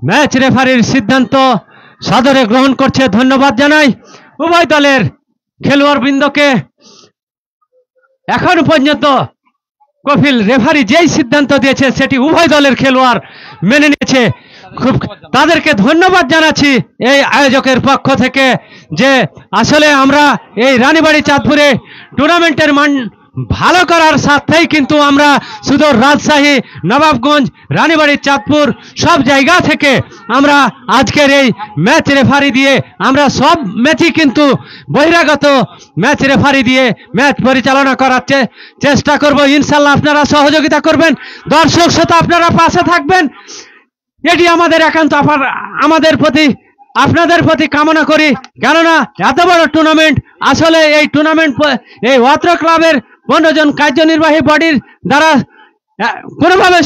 ম্যাচ রেফারির সিদ্ধান্ত সাদরে গ্রহণ করছে। ধন্যবাদ জানাই উভয় দলের খেলোয়াড়বৃন্দকে। এখন পর্যন্ত কপিল রেফারি যেই সিদ্ধান্ত দিয়েছে সেটি উভয় দলের খেলোয়াড় মেনে নিয়েছে। খুব তাদেরকে ধন্যবাদ জানাচ্ছি এই আয়োজকের পক্ষ থেকে, যে আসলে আমরা এই রানীবাড়ি চাঁদপুরে টুর্নামেন্টের মান ভালো করার সাথেই কিন্তু আমরা শুধু রাজশাহী, নবাবগঞ্জ, রানীবাড়ি, চাঁদপুর সব জায়গা থেকে আমরা আজকের এই ম্যাচ রেফারি দিয়ে আমরা সব ম্যাচই কিন্তু বহিরাগত ম্যাচ রেফারি দিয়ে ম্যাচ পরিচালনা করার চেষ্টা করব। ইনশাল্লাহ আপনারা সহযোগিতা করবেন, দর্শক শ্রোতা আপনারা পাশে থাকবেন, এটি আমাদের একান্ত আমাদের প্রতি আপনাদের প্রতি কামনা করি। কেননা এত বড় টুর্নামেন্ট, আসলে এই টুর্নামেন্ট এই ওয়াত্র ক্লাবের 15 জন কার্যনির্বাহী বডির দ্বারা কোনোভাবে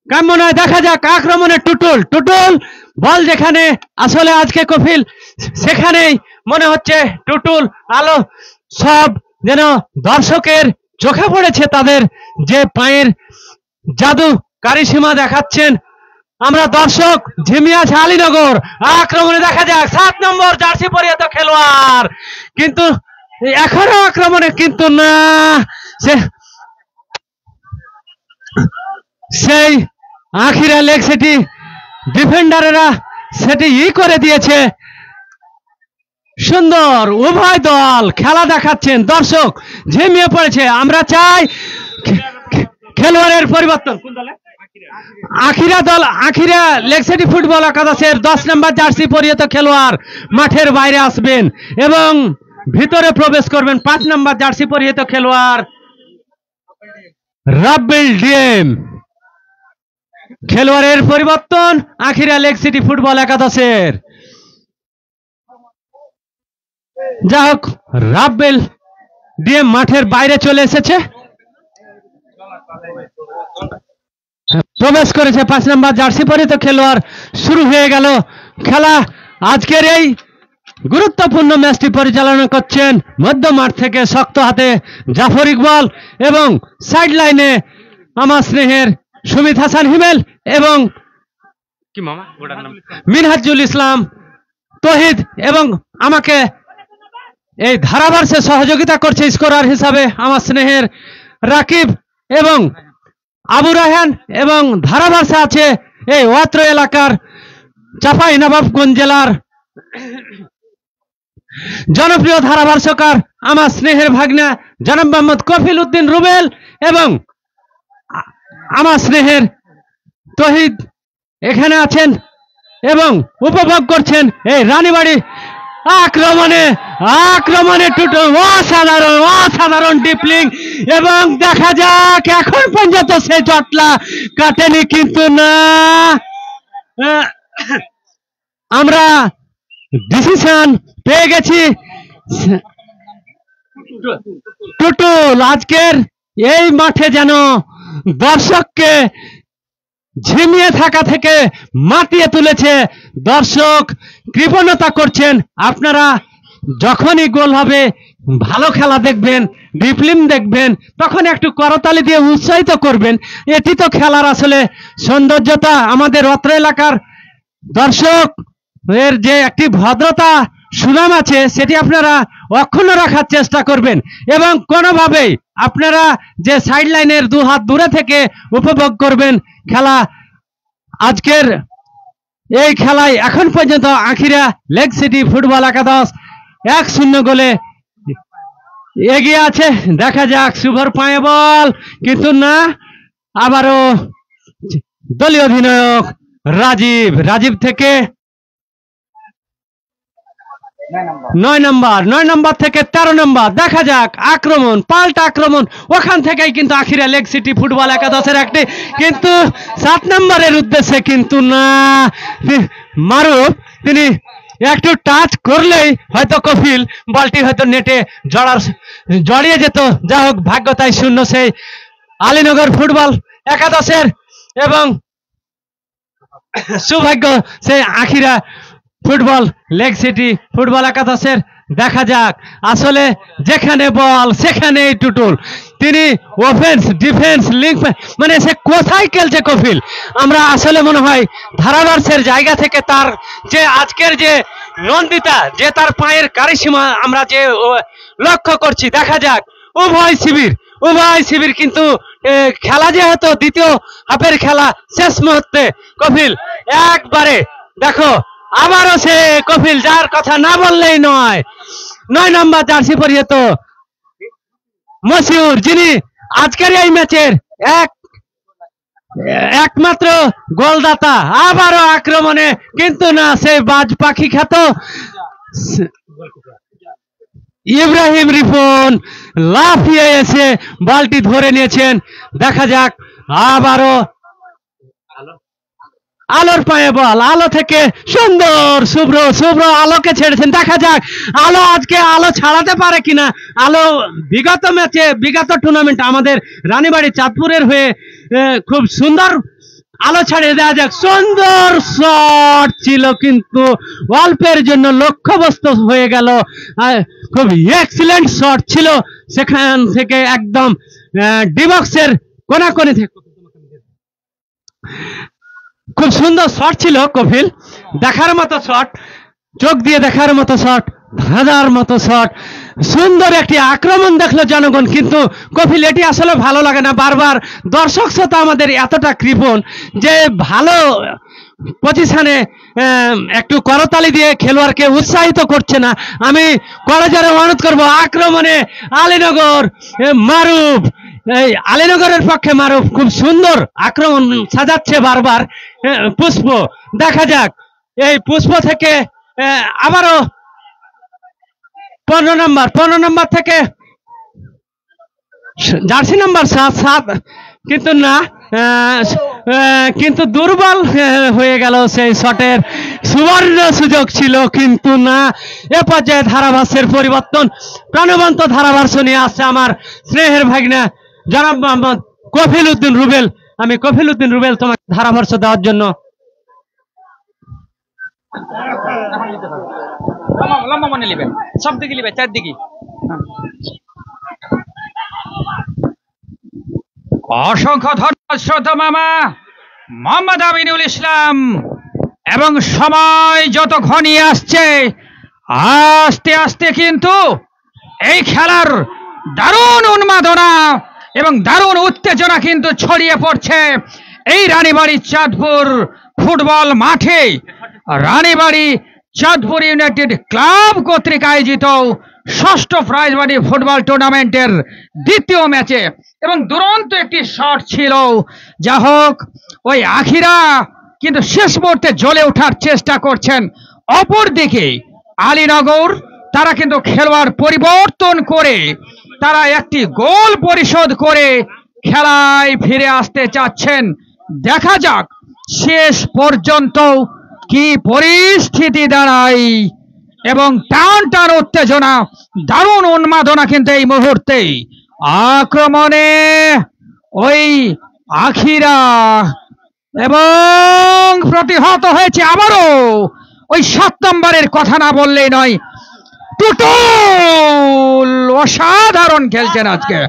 কাম্য নয়। দেখা যাক আক্রমণে টুটুল বল যেখানে আসলে আজকে কপিল সেখানেই মনে হচ্ছে টুটুল আলো সব যেন দর্শকের চোখে পড়েছে, তাদের যে পায়ের জাদু কারিসীমা দেখাচ্ছেন। আমরা দর্শক ঝিমিয়ে আছে আলীনগর। আক্রমণে দেখা যাক 7 নম্বর জার্সি পরিহিত খেলোয়াড়, কিন্তু এখনো আক্রমণে কিন্তু না, সেই আখিরা লেগ সেটি ডিফেন্ডারেরা সেটি করে দিয়েছে। সুন্দর উভয় দল খেলা দেখাচ্ছেন, দর্শক ঝিমিয়ে পড়েছে। আমরা চাই খেলোয়াড়ের পরিবর্তন। আখিরা লেগ সিটি ফুটবল একাদশের 10 নম্বর জার্সি পরিহিত খেলোয়াড় মাঠের বাইরে আসবেন এবং ভিতরে প্রবেশ করবেন 5 নম্বর জার্সি পরিহিত খেলোয়াড় রাব্বিল ডিএম। খেলোয়াড়ের পরিবর্তন আখিরা লেগ সিটি ফুটবল একাদশের। যা হোক, রাব্বিল ডিএম মাঠের বাইরে চলে এসেছে, প্রবেশ করেছে 5 নম্বর জার্সি পরিহিত খেলোয়াড়। শুরু হয়ে গেল খেলা। আজকের এই গুরুত্বপূর্ণ ম্যাচটি পরিচালনা করছেন মধ্য মাঠ থেকে শক্ত হাতে জাফর ইকবাল এবং সাইড লাইনে আমার স্নেহের সুমিত হাসান হিমেল এবং মিনহাজুল ইসলাম তহিদ, এবং আমাকে এই ধারাভাষ্যে সহযোগিতা করছে স্কোরার হিসাবে আমার স্নেহের রাকিব এবং আবু রায়হান, এবং ধারাভাষ্যে আছে এই ওয়াত্র এলাকার চাঁপাইনবাবগঞ্জ জেলার জনপ্রিয় ধারাভাষ্যকার আমার স্নেহের ভাগ্না জনাব মোহাম্মদ কফিল উদ্দিন রুবেল এবং আমার স্নেহের তহিদ এখানে আছেন এবং উপভোগ করছেন এই রানীবাড়ি আক্রমণে টুটুল অসাধারণ ডিপলিং, এবং দেখা যাক এখন পর্যন্ত সে জটলা কাটেনি, কিন্তু না, আমরা ডিসিশন পেয়ে গেছি। টুটুল আজকের এই মাঠে যেন দর্শককে ঝিমিয়ে থাকা থেকে মাতিয়ে তুলেছে। দর্শক কৃপণতা করছেন। আপনারা যখনই গোল হবে, ভালো খেলা দেখবেন, ডিফিল্ম দেখবেন, তখন একটু করতালি দিয়ে উৎসাহিত করবেন। এটি তো খেলার আসলে সৌন্দর্যতা। আমাদের অত্র এলাকার দর্শক এর যে একটি ভদ্রতা সুনাম আছে, সেটি আপনারা অক্ষুণ্ণ রাখার চেষ্টা করবেন এবং কোনোভাবেই আপনারা যে সাইড লাইনের 2 হাত দূরে থেকে উপভোগ করবেন খেলা। আজকের এই খেলায় এখন পর্যন্ত আখিরা লেগ সিটি ফুটবল একাদশ 1-0 গোলে এগিয়ে আছে। দেখা যাক, শুভর পায়ে বল, কিন্তু না, আবারও দলীয় অধিনায়ক রাজীব থেকে 9 নম্বর থেকে 13 নম্বর। দেখা যাক, আক্রমণ, পাল্টা আক্রমণ, ওখান থেকেই কিন্তু আখিরা লেগ সিটি ফুটবল একাদশের একটি, কিন্তু 7 নম্বরের উদ্দেশ্যে, কিন্তু না, মারুফ তিনি একটু টাচ করলেই হয়তো কফিল বলটি হয়তো নেটে জড়িয়ে যেত। যা হোক, ভাগ্য তাই শূন্য সেই আলীনগর ফুটবল একাদশের এবং সৌভাগ্য সেই আখিরা ফুটবল লেগ সিটি ফুটবল একাদশের। দেখা যাক, আসলে যেখানে বল সেখানেই টুটুল। তিনি অফেন্স ডিফেন্স লিঙ্ক, মানে সে কোথায় খেলছে কফিল। আমরা আসলে মনে হয় ধারাভাষ্যের জায়গা থেকে তার যে আজকের যে নন্দিতা, যে তার পায়ের কারিসীমা আমরা যে লক্ষ্য করছি। দেখা যাক, উভয় শিবির কিন্তু খেলা যেহেতু দ্বিতীয় হাফের খেলা শেষ মুহূর্তে কফিল একবারে, দেখো আবারও সে কফিল, যার কথা না বললেই নয়, 9 নম্বর জার্সি পরিহিত মশিউর, যিনি আজকের এই ম্যাচের একমাত্র গোলদাতা। আবারও আক্রমণে, কিন্তু না, সেই বাজ পাখি খ্যাত ইব্রাহিম রিপন লাফিয়ে এসে বলটি ধরে নিয়েছেন। দেখা যাক, আবারও আলোর পায়ে বল, আলো থেকে সুন্দর শুভ্র আলোকে ছেড়েছেন। দেখা যাক, আজকে আলো ছাড়াতে পারে কিনা। আলো বিগত ম্যাচে, বিগত টুর্নামেন্ট আমাদের রানীবাড়ি চাঁদপুরের হয়ে খুব সুন্দর আলো ছাড়িয়ে দেওয়া যাক। সুন্দর শট ছিল, কিন্তু অল্পের জন্য লক্ষ্যবস্তু হয়ে গেল। খুব এক্সিলেন্ট শট ছিল, সেখান থেকে একদম ডিবক্সের কোনাকোনি থেকে খুব সুন্দর শট ছিল কফিল, দেখার মতো শট, চোখ দিয়ে দেখার মতো শট, ধাঁধার মতো শট, সুন্দর একটি আক্রমণ দেখলো জনগণ। কিন্তু কফিল, এটি আসলে ভালো লাগে না। বারবার দর্শক শ্রোতা আমাদের এতটা কৃপণ যে ভালো পজিশনে একটু করতালি দিয়ে খেলোয়াড়কে উৎসাহিত করছে না। আমি করজোরে অনুরোধ করবো, আক্রমণে আলীনগর মারুফ, এই আলীনগরের পক্ষে মারুফ খুব সুন্দর আক্রমণ সাজাচ্ছে বারবার। পুষ্প, দেখা যাক, এই পুষ্প থেকে আবারও 15 নম্বর থেকে জার্সি নাম্বার 7, কিন্তু না, কিন্তু দুর্বল হয়ে গেল সেই শটের সুবর্ণ সুযোগ ছিল, কিন্তু না। এ পর্যায়ে ধারাভাষ্যের পরিবর্তন, প্রাণবন্ত ধারাভাষ্য নিয়ে আসছে আমার স্নেহের ভাগনা জনাব মোহাম্মদ কফিল উদ্দিন রুবেল। আমি কফিল উদ্দিন রুবেল তোমাকে ধারাভাষ্য দেওয়ার জন্য। লম্বা মনে নিবেন, সব দিকে নিবে, চারদিকে। অসংখ্য ধন্যবাদ শ্রদ্ধা মামা মোহাম্মদ আমিনুল ইসলাম। এবং সময় যত ঘনিয়ে আসছে, আস্তে আস্তে কিন্তু এই খেলার দারুণ উন্মাদনা এবং দারুণ উত্তেজনা কিন্তু ছড়িয়ে পড়ছে এই রানীবাড়ি চাঁদপুর ফুটবল মাঠে। রানীবাড়ি চাঁদপুর ইউনাইটেড ক্লাব কর্তৃক আয়োজিত ষষ্ঠ প্রাইজমানি ফুটবল টুর্নামেন্টের দ্বিতীয় ম্যাচে, এবং দুরন্ত একটি শট ছিল। যা হোক, ওই আখিরা কিন্তু শেষ মুহূর্তে জ্বলে ওঠার চেষ্টা করছেন। অপরদিকে আলীনগর, তারা কিন্তু খেলোয়াড় পরিবর্তন করে তারা একটি গোল পরিশোধ করে খেলায় ফিরে আসতে চাচ্ছেন। দেখা যাক শেষ পর্যন্ত কি পরিস্থিতি দাঁড়ায়, এবং টান টান উত্তেজনা, দারুণ উন্মাদনা কিন্তু এই মুহূর্তে। আক্রমণে ওই আখিরা এবং প্রতিহত হয়েছে আবারও ওই 7 নম্বরের কথা না বললেই নয়। টুটুল অসাধারণ খেলছেন আজকে,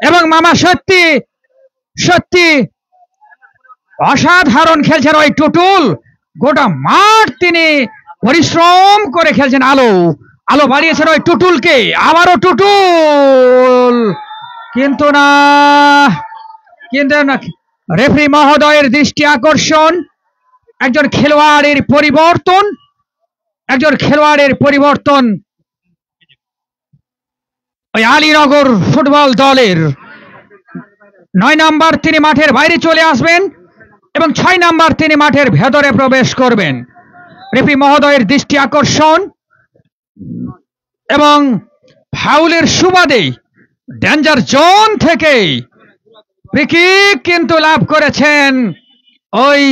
এবং মামা সত্যি সত্যি অসাধারণ খেলছেন ওই টুটুল। গোটা মাঠ তিনি পরিশ্রম করে খেলছেন। আলো বাড়িয়েছেন ওই টুটুলকে, আবারও টুটুল, কিন্তু না রেফারি মহোদয়ের দৃষ্টি আকর্ষণ। একজন খেলোয়াড়ের পরিবর্তন ওই আলীনগর ফুটবল দলের 9 নম্বর তিনি মাঠের বাইরে চলে আসবেন এবং 6 নম্বর তিনি মাঠের ভেতরে প্রবেশ করবেন। রেফারি মহোদয়ের দৃষ্টি আকর্ষণ এবং ফাউলের সুবাদে ডেঞ্জার জোন থেকে ফ্রি কিক কিন্তু লাভ করেছেন ওই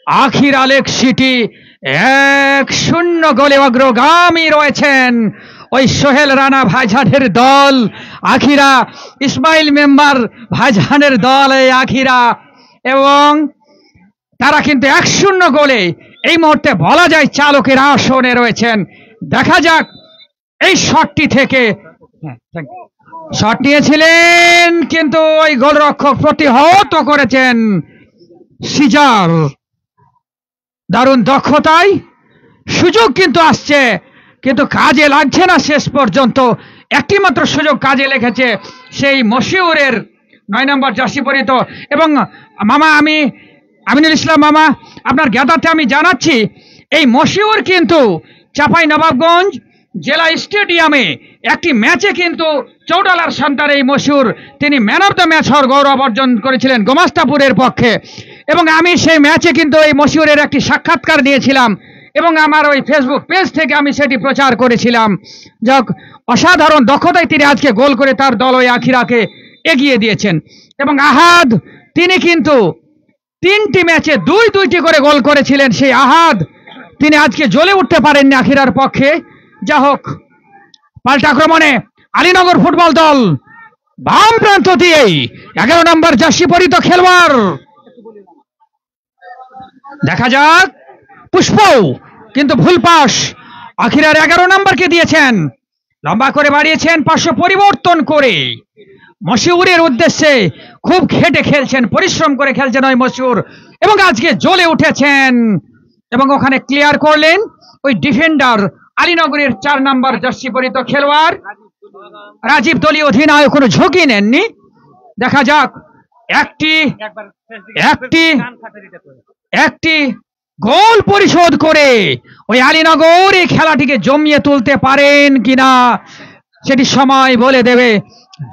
আখিরা লেক সিটি। 1-0 গোলে অগ্রগামী রয়েছেন ওই সোহেল রানা ভাইজানের দল আখিরা, ইসমাইল মেম্বার ভাইজানের দল এই আখিরা, এবং তারা কিন্তু 1-0 গোলে এই মুহূর্তে বলা যায় চালকের আসনে রয়েছেন। দেখা যাক এই শটটি থেকে শট নিয়েছিলেন কিন্তু ওই গোলরক্ষক প্রতিহত করেছেন সিজার। দারুণ দক্ষতায় সুযোগ কিন্তু আসছে কিন্তু কাজে লাগছে না শেষ পর্যন্ত। একটি মাত্র সুযোগ কাজে লেগেছে সেই মশিউরের 9 নম্বর জার্সি পরিহিত। এবং মামা আমিনুল ইসলাম মামা, আপনার জ্ঞাতার্থে আমি জানাচ্ছি এই মশিউর কিন্তু চাঁপাইনবাবগঞ্জ জেলা স্টেডিয়ামে একটি ম্যাচে কিন্তু চৌডালার সন্তান এই মশিউর তিনি ম্যান অফ দ্য ম্যাচ হওয়ার গৌরব অর্জন করেছিলেন গোমাস্তাপুরের পক্ষে। এবং আমি সেই ম্যাচে কিন্তু এই মশিউরের একটি সাক্ষাৎকার নিয়েছিলাম এবং আমার ওই ফেসবুক পেজ থেকে আমি সেটি প্রচার করেছিলাম। যাক, অসাধারণ দক্ষতায় তিনি আজকে গোল করে তার দল ওই আখিরাকে এগিয়ে দিয়েছেন। এবং আহাদ তিনি কিন্তু 3টি ম্যাচে 2-2টি করে গোল করেছিলেন। সেই আহাদ তিনি আজকে জ্বলে উঠতে পারেননি আখিরার পক্ষে। যা হোক, পাল্টা আক্রমণে আলীনগর ফুটবল দল বাম প্রান্ত দিয়েই 11 নম্বর জার্সি পরিহিত খেলোয়াড়, দেখা যাক পুষ্প, কিন্তু ভুল পাস আখিরার 11 নম্বরকে দিয়েছেন, লম্বা করে বাড়িয়েছেন, পার্শ্ব পরিবর্তন করে মশিউরের উদ্দেশ্যে খুব খেটে খেলছেন, পরিশ্রম করে খেলছেন ওই মশিউর এবং আজকে জ্বলে উঠেছেন। এবং ওখানে ক্লিয়ার করলেন ওই ডিফেন্ডার আলীনগরের 4 নম্বর জার্সি পরিহিত খেলোয়াড় রাজীব। দলীয় অধিনায়ক কোনো ঝুঁকি নেননি। দেখা যাক একটি গোল পরিশোধ করে ওই আলীনগর এই খেলাটিকে জমিয়ে তুলতে পারেন কিনা সেটি সময় বলে দেবে।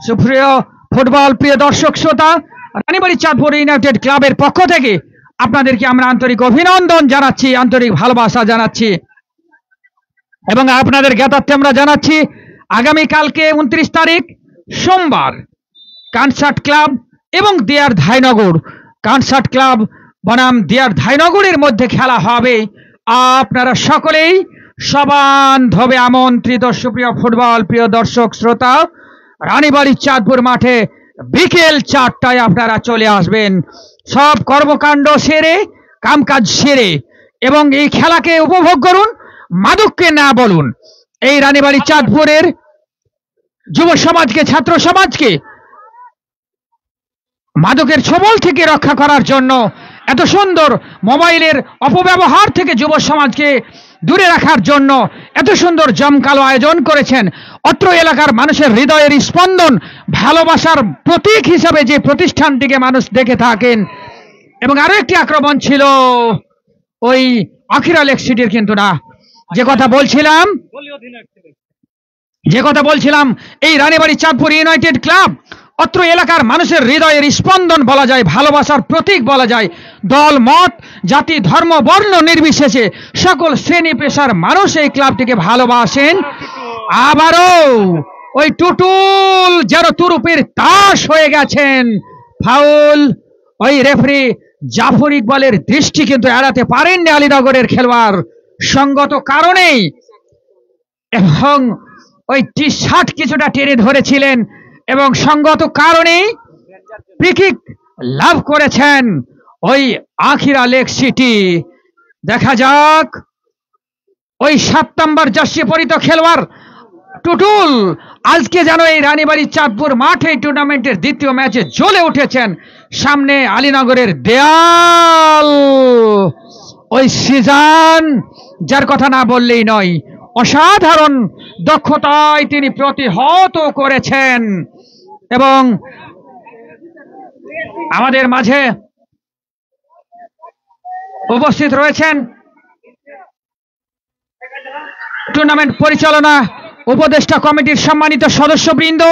সুপ্রিয় ফুটবল প্রিয় দর্শক শ্রোতা, রানীবাড়ি চাঁদপুর ইউনাইটেড ক্লাবের পক্ষ থেকে আপনাদেরকে আমরা আন্তরিক অভিনন্দন জানাচ্ছি, আন্তরিক ভালোবাসা জানাচ্ছি এবং আপনাদের জ্ঞাতার্থে আমরা জানাচ্ছি আগামীকালকে 29 তারিখ সোমবার কনসার্ট ক্লাব এবং দিয়ার ধাইনগর, কনসার্ট ক্লাব বনাম দিয়ার ধাইনগরের মধ্যে খেলা হবে। আপনারা সকলেই সবান্ধবে আমন্ত্রিত। সুপ্রিয় ফুটবল প্রিয় দর্শক শ্রোতা, রানীবাড়ি চাঁদপুর মাঠে বিকেল 4টায় আপনারা চলে আসবেন, সব কর্মকাণ্ড সেরে কামকাজ সেরে, এবং এই খেলাকে উপভোগ করুন, মাদককে না বলুন। এই রানীবাড়ি চাঁদপুরের যুব সমাজকে, ছাত্র সমাজকে মাদকের ছোবল থেকে রক্ষা করার জন্য, এত সুন্দর মোবাইলের অপব্যবহার থেকে যুব সমাজকে দূরে রাখার জন্য এত সুন্দর জমকালো আয়োজন করেছেন। অত্র এলাকার মানুষের হৃদয়ের স্পন্দন, ভালোবাসার প্রতীক হিসাবে যে প্রতিষ্ঠানটিকে মানুষ দেখে থাকেন। এবং আরো একটি আক্রমণ ছিল ওই আখিরা লেক সিটির, কিন্তু না, যে কথা বলছিলাম এই রানীবাড়ি চাঁদপুর ইউনাইটেড ক্লাব অত্র এলাকার মানুষের হৃদয়ের স্পন্দন বলা যায়, ভালোবাসার প্রতীক বলা যায়। দল মত জাতি ধর্ম বর্ণ নির্বিশেষে সকল শ্রেণী পেশার মানুষ এই ক্লাবটিকে ভালোবাসেন। আবারও ওই টুটুল যেন তুরুপের তাস হয়ে গেছেন। ফাউল ওই রেফারি জাফর ইকবালের দৃষ্টি কিন্তু এড়াতে পারেননি আলীনগরের খেলোয়াড় সঙ্গত কারণেই, এবং ওই টি-শার্ট কিছুটা টেনে ধরেছিলেন এবং সঙ্গত কারণেই ফ্রি কিক লাভ করেছেন ওই আখিরা লেক সিটি। দেখা যাক ওই 7 নম্বর জার্সি পরিহিত খেলোয়াড় টুটুল আজকে যেন এই রানীবাড়ি চাঁদপুর মাঠে টুর্নামেন্টের দ্বিতীয় ম্যাচে জ্বলে উঠেছেন। সামনে আলীনগরের দেয়াল ওই সিজান, যার কথা না বললেই নয়, অসাধারণ দক্ষতায় তিনি প্রতিহত করেছেন। এবং আমাদের মাঝে উপস্থিত রয়েছেন টুর্নামেন্ট পরিচালনা উপদেষ্টা কমিটির সম্মানিত সদস্যবৃন্দ,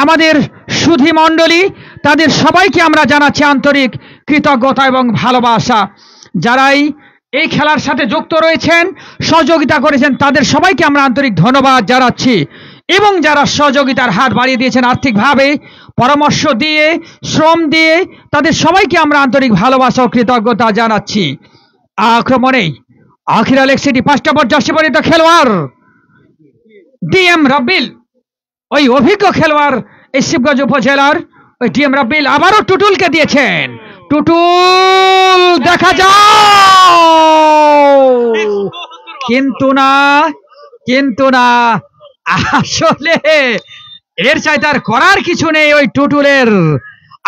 আমাদের সুধী মণ্ডলী, তাদের সবাইকে আমরা জানাচ্ছি আন্তরিক কৃতজ্ঞতা এবং ভালোবাসা। যারাই এই খেলার সাথে যুক্ত রয়েছেন, সহযোগিতা করেছেন, তাদের সবাইকে আমরা আন্তরিক ধন্যবাদ জানাচ্ছি। এবং যারা সহযোগিতার হাত বাড়িয়ে দিয়েছেন আর্থিকভাবে, পরামর্শ দিয়ে, শ্রম দিয়ে, তাদের সবাইকে আমরা আন্তরিক ভালোবাসা ও কৃতজ্ঞতা জানাচ্ছি। আক্রমণে আখিরা লেক সিটি 5 নম্বর জার্সি পরিহিত খেলোয়াড় ডিএম রাব্বিল, ওই অভিজ্ঞ খেলোয়াড় এই শিবগঞ্জ উপজেলার ওই ডিএম রাব্বিল আবারও টুটুলকে দিয়েছেন। টুটুল দেখা যাও, কিন্তু না আসলে এর চাইতে আর করার কিছু নেই। ওই টুটুলের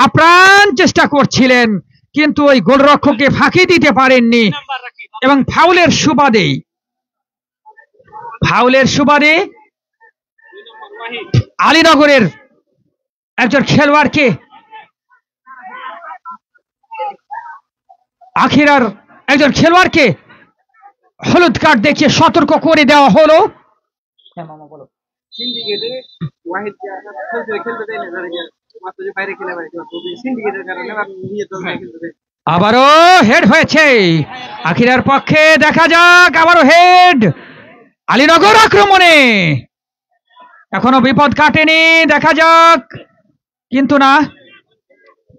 আপ্রাণ চেষ্টা করছিলেন, কিন্তু ওই গোলরক্ষককে ফাঁকি দিতে পারেননি। এবং ফাউলের সুবাদে আলীনগরের একজন খেলোয়াড়কে, আখিরার একজন খেলোয়াড়কে হলুদ কার্ড দেখিয়ে সতর্ক করে দেওয়া হলো। আবারও হেড হয়েছে আখিরার পক্ষে। দেখা যাক, আবারও হেড আলীনগর আক্রমণে। এখনো বিপদ কাটেনি, দেখা যাক। কিন্তু না,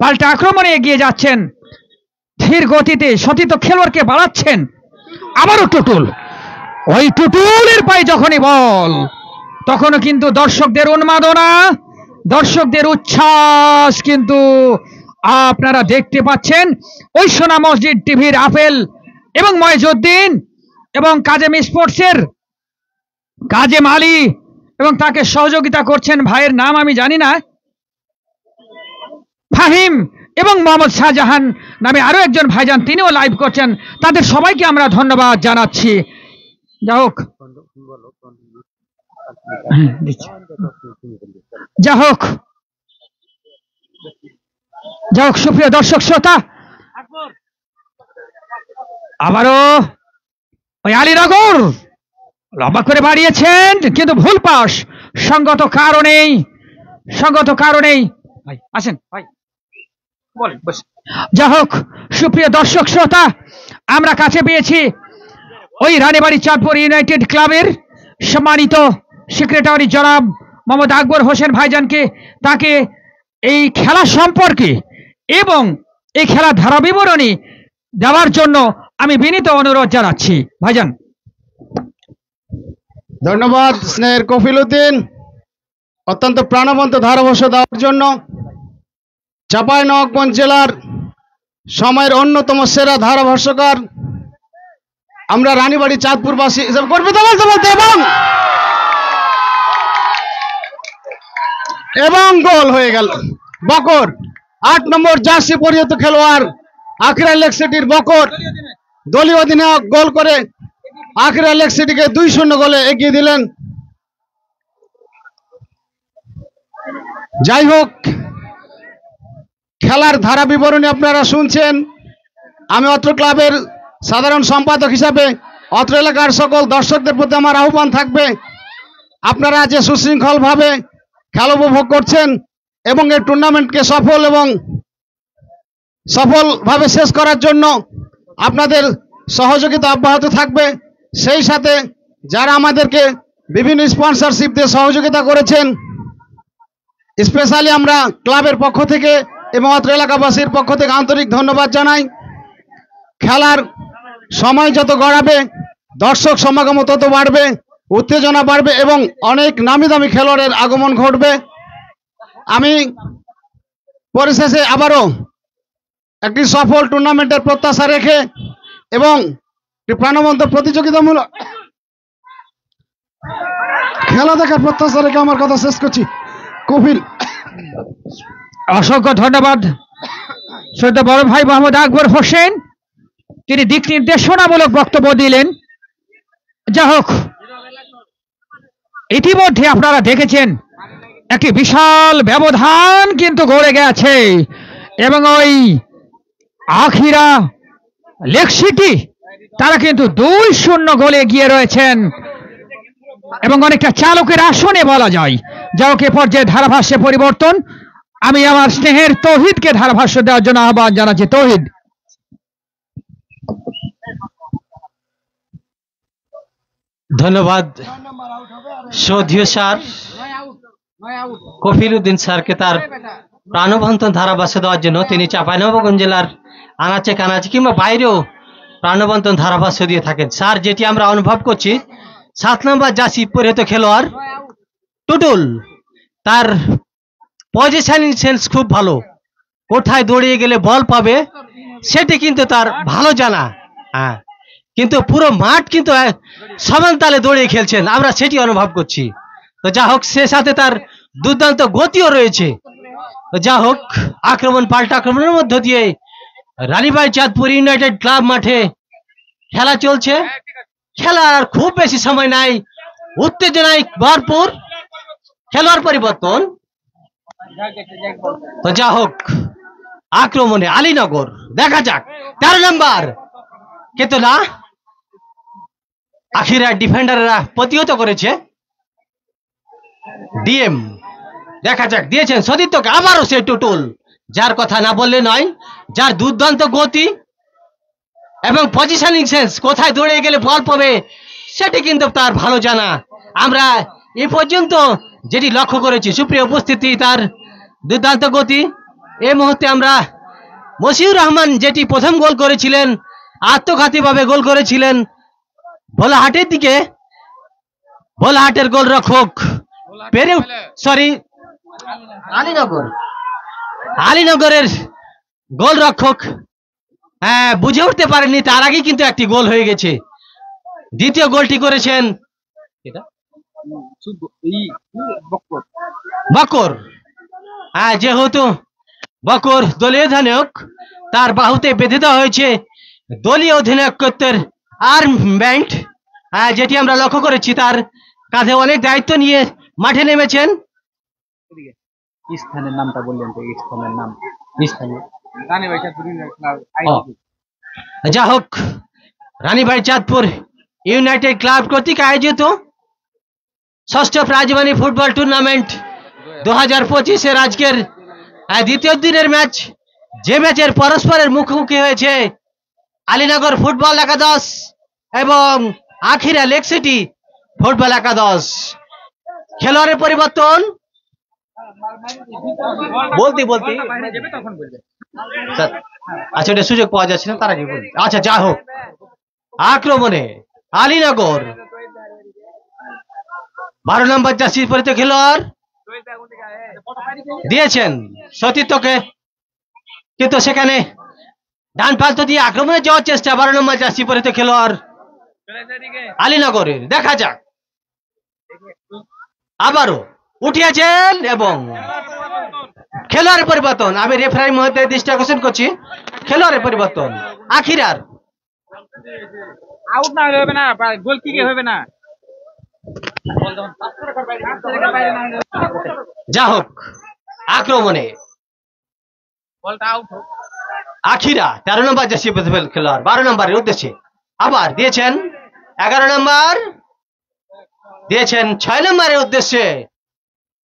পাল্টা আক্রমণে এগিয়ে যাচ্ছেন, ধীর গতিতে সতীর্থ খেলোয়াড়কে বাড়াচ্ছেন। আবারও টুটুল, ওই টুটুলের পায়ে যখনই বল, তখনও কিন্তু দর্শকদের উন্মাদনা, দর্শকদের উচ্ছ্বাস কিন্তু আপনারা দেখতে পাচ্ছেন। ওই সোনা মসজিদ টিভির আপেল এবং ময়জউদ্দিন এবং কাজেম স্পোর্টসের কাজেম আলী এবং তাকে সহযোগিতা করছেন, ভাইয়ের নাম আমি জানি না, ফাহিম এবং মোহাম্মদ শাহজাহান নামে আরো একজন ভাইজান, তিনিও লাইভ করছেন। তাদের সবাইকে আমরা ধন্যবাদ জানাচ্ছি। যা হোক সুপ্রিয় দর্শক শ্রোতা, আবারও ওই আলীনগর লম্বা করে বাড়িয়েছেন, কিন্তু ভুল পাস সঙ্গত কারণেই ভাই আসেন ভাই বলেন। যা হোক সুপ্রিয় দর্শক শ্রোতা, আমরা কাছে পেয়েছি ওই রানীবাড়ি চাঁদপুর ইউনাইটেড ক্লাবের সম্মানিত সেক্রেটারি জনাব মোহাম্মদ আকবর হোসেন ভাইজানকে। তাকে এই খেলা সম্পর্কে এবং এই খেলা ধারা বিবরণী দেওয়ার জন্য আমি বিনীত অনুরোধ জানাচ্ছি। ভাইজান। ধন্যবাদ স্নেহের কফিল উদ্দিন, অত্যন্ত প্রাণবন্ত ধারাভাষ্য দেওয়ার জন্য। চাঁপাইনবাবগঞ্জ জেলার সময়ের অন্যতম সেরা ধারাভাষ্যকার, আমরা রানীবাড়ি চাঁদপুরবাসী হিসেবে গর্বিত বলতে এবং গোল হয়ে গেল। বকর 8 নম্বর জার্সি পরিহিত খেলোয়াড় আখিরা লেক সিটির বকর দলীয় অধিনায়ক গোল করে আখিরা লেক সিটিকে 2-0 গোলে এগিয়ে দিলেন। যাই হোক, খেলার ধারা বিবরণী আপনারা শুনছেন। আমি অত্র ক্লাবের সাধারণ সম্পাদক হিসাবে অত্র এলাকার সকল দর্শকদের প্রতি আমার আহ্বান থাকবে, আপনারা যে সুশৃঙ্খলভাবে খেলা উপভোগ করছেন এবং এই টুর্নামেন্টকে সফলভাবে শেষ করার জন্য আপনাদের সহযোগিতা অব্যাহত থাকবে। সেই সাথে যারা আমাদেরকে বিভিন্ন স্পন্সরশিপ দিয়ে সহযোগিতা করেছেন, স্পেশালি আমরা ক্লাবের পক্ষ থেকে এবং অত্র এলাকাবাসীর পক্ষ থেকে আন্তরিক ধন্যবাদ জানাই। খেলার সময় যত গড়াবে, দর্শক সমাগম তত বাড়বে, উত্তেজনা বাড়বে এবং অনেক নামি দামি খেলোয়াড়ের আগমন ঘটবে। আমি পরিশেষে আবারও একটি সফল টুর্নামেন্টের প্রত্যাশা রেখে এবং একটি প্রাণবন্ত প্রতিযোগিতামূলক খেলা দেখার প্রত্যাশা রেখে আমার কথা শেষ করছি। কপিল। অসংখ্য ধন্যবাদ শ্রদ্ধা বড় ভাই মোহাম্মদ আকবর হোসেন, তিনি দিক নির্দেশনামূলক বক্তব্য দিলেন। যা হোক, ইতিমধ্যে আপনারা দেখেছেন একটি বিশাল ব্যবধান কিন্তু গড়ে গেছে এবং ওই আখিরা লেক সিটি তারা কিন্তু 2-0 গোলে এগিয়ে রয়েছেন এবং অনেকটা চালকের আসনে বলা যায়। যা হোক, এ পর্যায়ে ধারাভাষ্যে পরিবর্তন। আমি আমার স্নেহের তৌহিদকে ধারাভাষ্য দেওয়ার জন্য আহ্বান জানাচ্ছি। তৌহিদ। ধন্যবাদ সৌধীয় স্যার কফিল উদ্দিন স্যারকে তার প্রাণবন্ত ধারাভাষ্য দেওয়ার জন্য। তিনি চাঁপাইনবাবগঞ্জ জেলার আনাচে কানাচে কিংবা বাইরেও প্রাণবন্ত ধারাভাষ্য দিয়ে থাকেন। স্যার, যেটি আমরা অনুভব করছি, 7 নম্বর জার্সি পরিহিত খেলোয়াড় টুটুল, তার পজিশনিং সেন্স খুব ভালো। কোথায় দৌড়িয়ে গেলে বল পাবে সেটি কিন্তু তার ভালো জানা। হ্যাঁ, কিন্তু পুরো মাঠ কিন্তু সমান তালে দৌড়িয়ে খেলছেন, আমরা সেটি অনুভব করছি। তো যা হোক, সে সাথে তার দুর্দান্ত গতিও রয়েছে। তো যা হোক, আক্রমণ পাল্টা আক্রমণের মধ্য দিয়ে রানীবাই চাঁদপুর ইউনাইটেড ক্লাব মাঠে খেলা চলছে। খেলার খুব বেশি সময় নাই, উত্তেজনায় ভরপুর। খেলোয়াড় পরিবর্তন। তো যা হোক, আক্রমণে আলীনগর, দেখা যাক 13 নম্বর কিন্তু না, আখিরা ডিফেন্ডাররা প্রতিহত করেছে। ডিএম দেখা যাক, দিয়েছেন সতীর্থকে, আবারও সে টুটুল, যার কথা না বললে নয়, যার দুর্দান্ত গতি এবং পজিশনিং সেন্স, কোথায় দৌড়ে গেলে বল পাবে সেটি কিন্তু তার ভালো জানা। আমরা এ পর্যন্ত যেটি লক্ষ্য করেছি, সুপ্রিয় উপস্থিতি, তার দুর্দান্ত গতি। এই মুহূর্তে আমরা মশিউর রহমান যেটি প্রথম গোল করেছিলেন, আত্মঘাতীভাবে গোল করেছিলেন ভোলাহাটের দিকে, ভোলাহাটের গোলরক্ষক আলীনগরের গোলরক্ষক বুঝে উঠতে পারেননি, তার আগে কিন্তু একটি গোল হয়ে গেছে। দ্বিতীয় গোলটি করেছেন বকর। যেহেতু বকর দলীয় অধিনায়ক, তার বাহুতে বেঁধে দেওয়া হয়েছে দলীয় অধিনায়কত্বের আর্ম ব্যান্ড, যেটি আমরা লক্ষ্য করেছি। তার কাঁধে অনেক দায়িত্ব নিয়ে মাঠে নেমেছেন। স্থানের নামটা বললেন তো, স্থানের নাম যা হোক, রানীবাই চাঁদপুর ইউনাইটেড ক্লাব কর্তৃক আয়োজিত 6ষ্ঠ প্রাইজমানি ফুটবল টুর্নামেন্ট 2025-এর আজকের দ্বিতীয় দিনের ম্যাচ, যে ম্যাচের পরস্পরের মুখোমুখি হয়েছে আলীনগর ফুটবল একাদশ এবং আখিরা লেক সিটি ফুটবল একাদশ। খেলোয়াড়ের পরিবর্তন বলতে আচ্ছা, এটা সুযোগ পাওয়া যাচ্ছে না, তারা কি বলবে? আচ্ছা, যা হোক, আক্রমণে আলীনগর 12 নম্বর জার্সি পরিহিত খেলোয়াড় দিয়েছেন সতীর্থকে, কিন্তু সেখানে ডান প্রান্ত দিয়ে আক্রমণে যাওয়ার চেষ্টা 12 নম্বর জার্সি পরিহিত খেলোয়াড় আলীনগরের। দেখা যাক, আবারও উঠিয়েছেন এবং খেলোয়াড়ের পরিবর্তন। আমি রেফারি মহোদয়ের দৃষ্টি আকর্ষণ করছি, খেলোয়াড়ের পরিবর্তন। আখিরার আউট না হলে হবে না, গোল কিক হবে না। যা হোক, আক্রমণে আখিরা 13 নম্বর জার্সি খেলোয়াড় 12 নম্বরের উদ্দেশ্যে আবার দিয়েছেন 11 নম্বর, দিয়েছেন 6 নম্বরের উদ্দেশ্যে,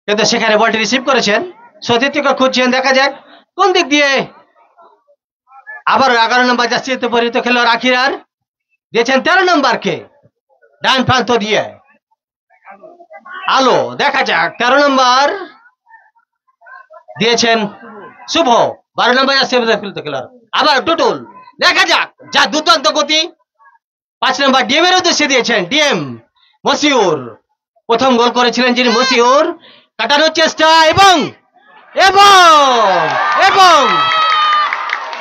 কিন্তু সেখানে বলটি রিসিভ করেছেন, সতীর্থকে খুঁজছেন। দেখা যাক কোন দিক দিয়ে। আবার 11 নম্বর জার্সিতে পরিহিত খেলোয়াড় আখিরার দিয়েছেন 13 নম্বরকে ডান প্রান্ত দিয়ে আলো। দেখা যাক, 13 নম্বর দিয়েছেন শুভ, 12 নম্বর খেলোয়াড় আবার টুটুল। দেখা যাক, যা দুর্দান্ত গতি, 5 নম্বর ডিএম এর উদ্দেশ্যে দিয়েছেন ডিএম মশিউর। প্রথম গোল করেছিলেন যিনি মশিউর, কাটানোর চেষ্টা এবং এবং এবং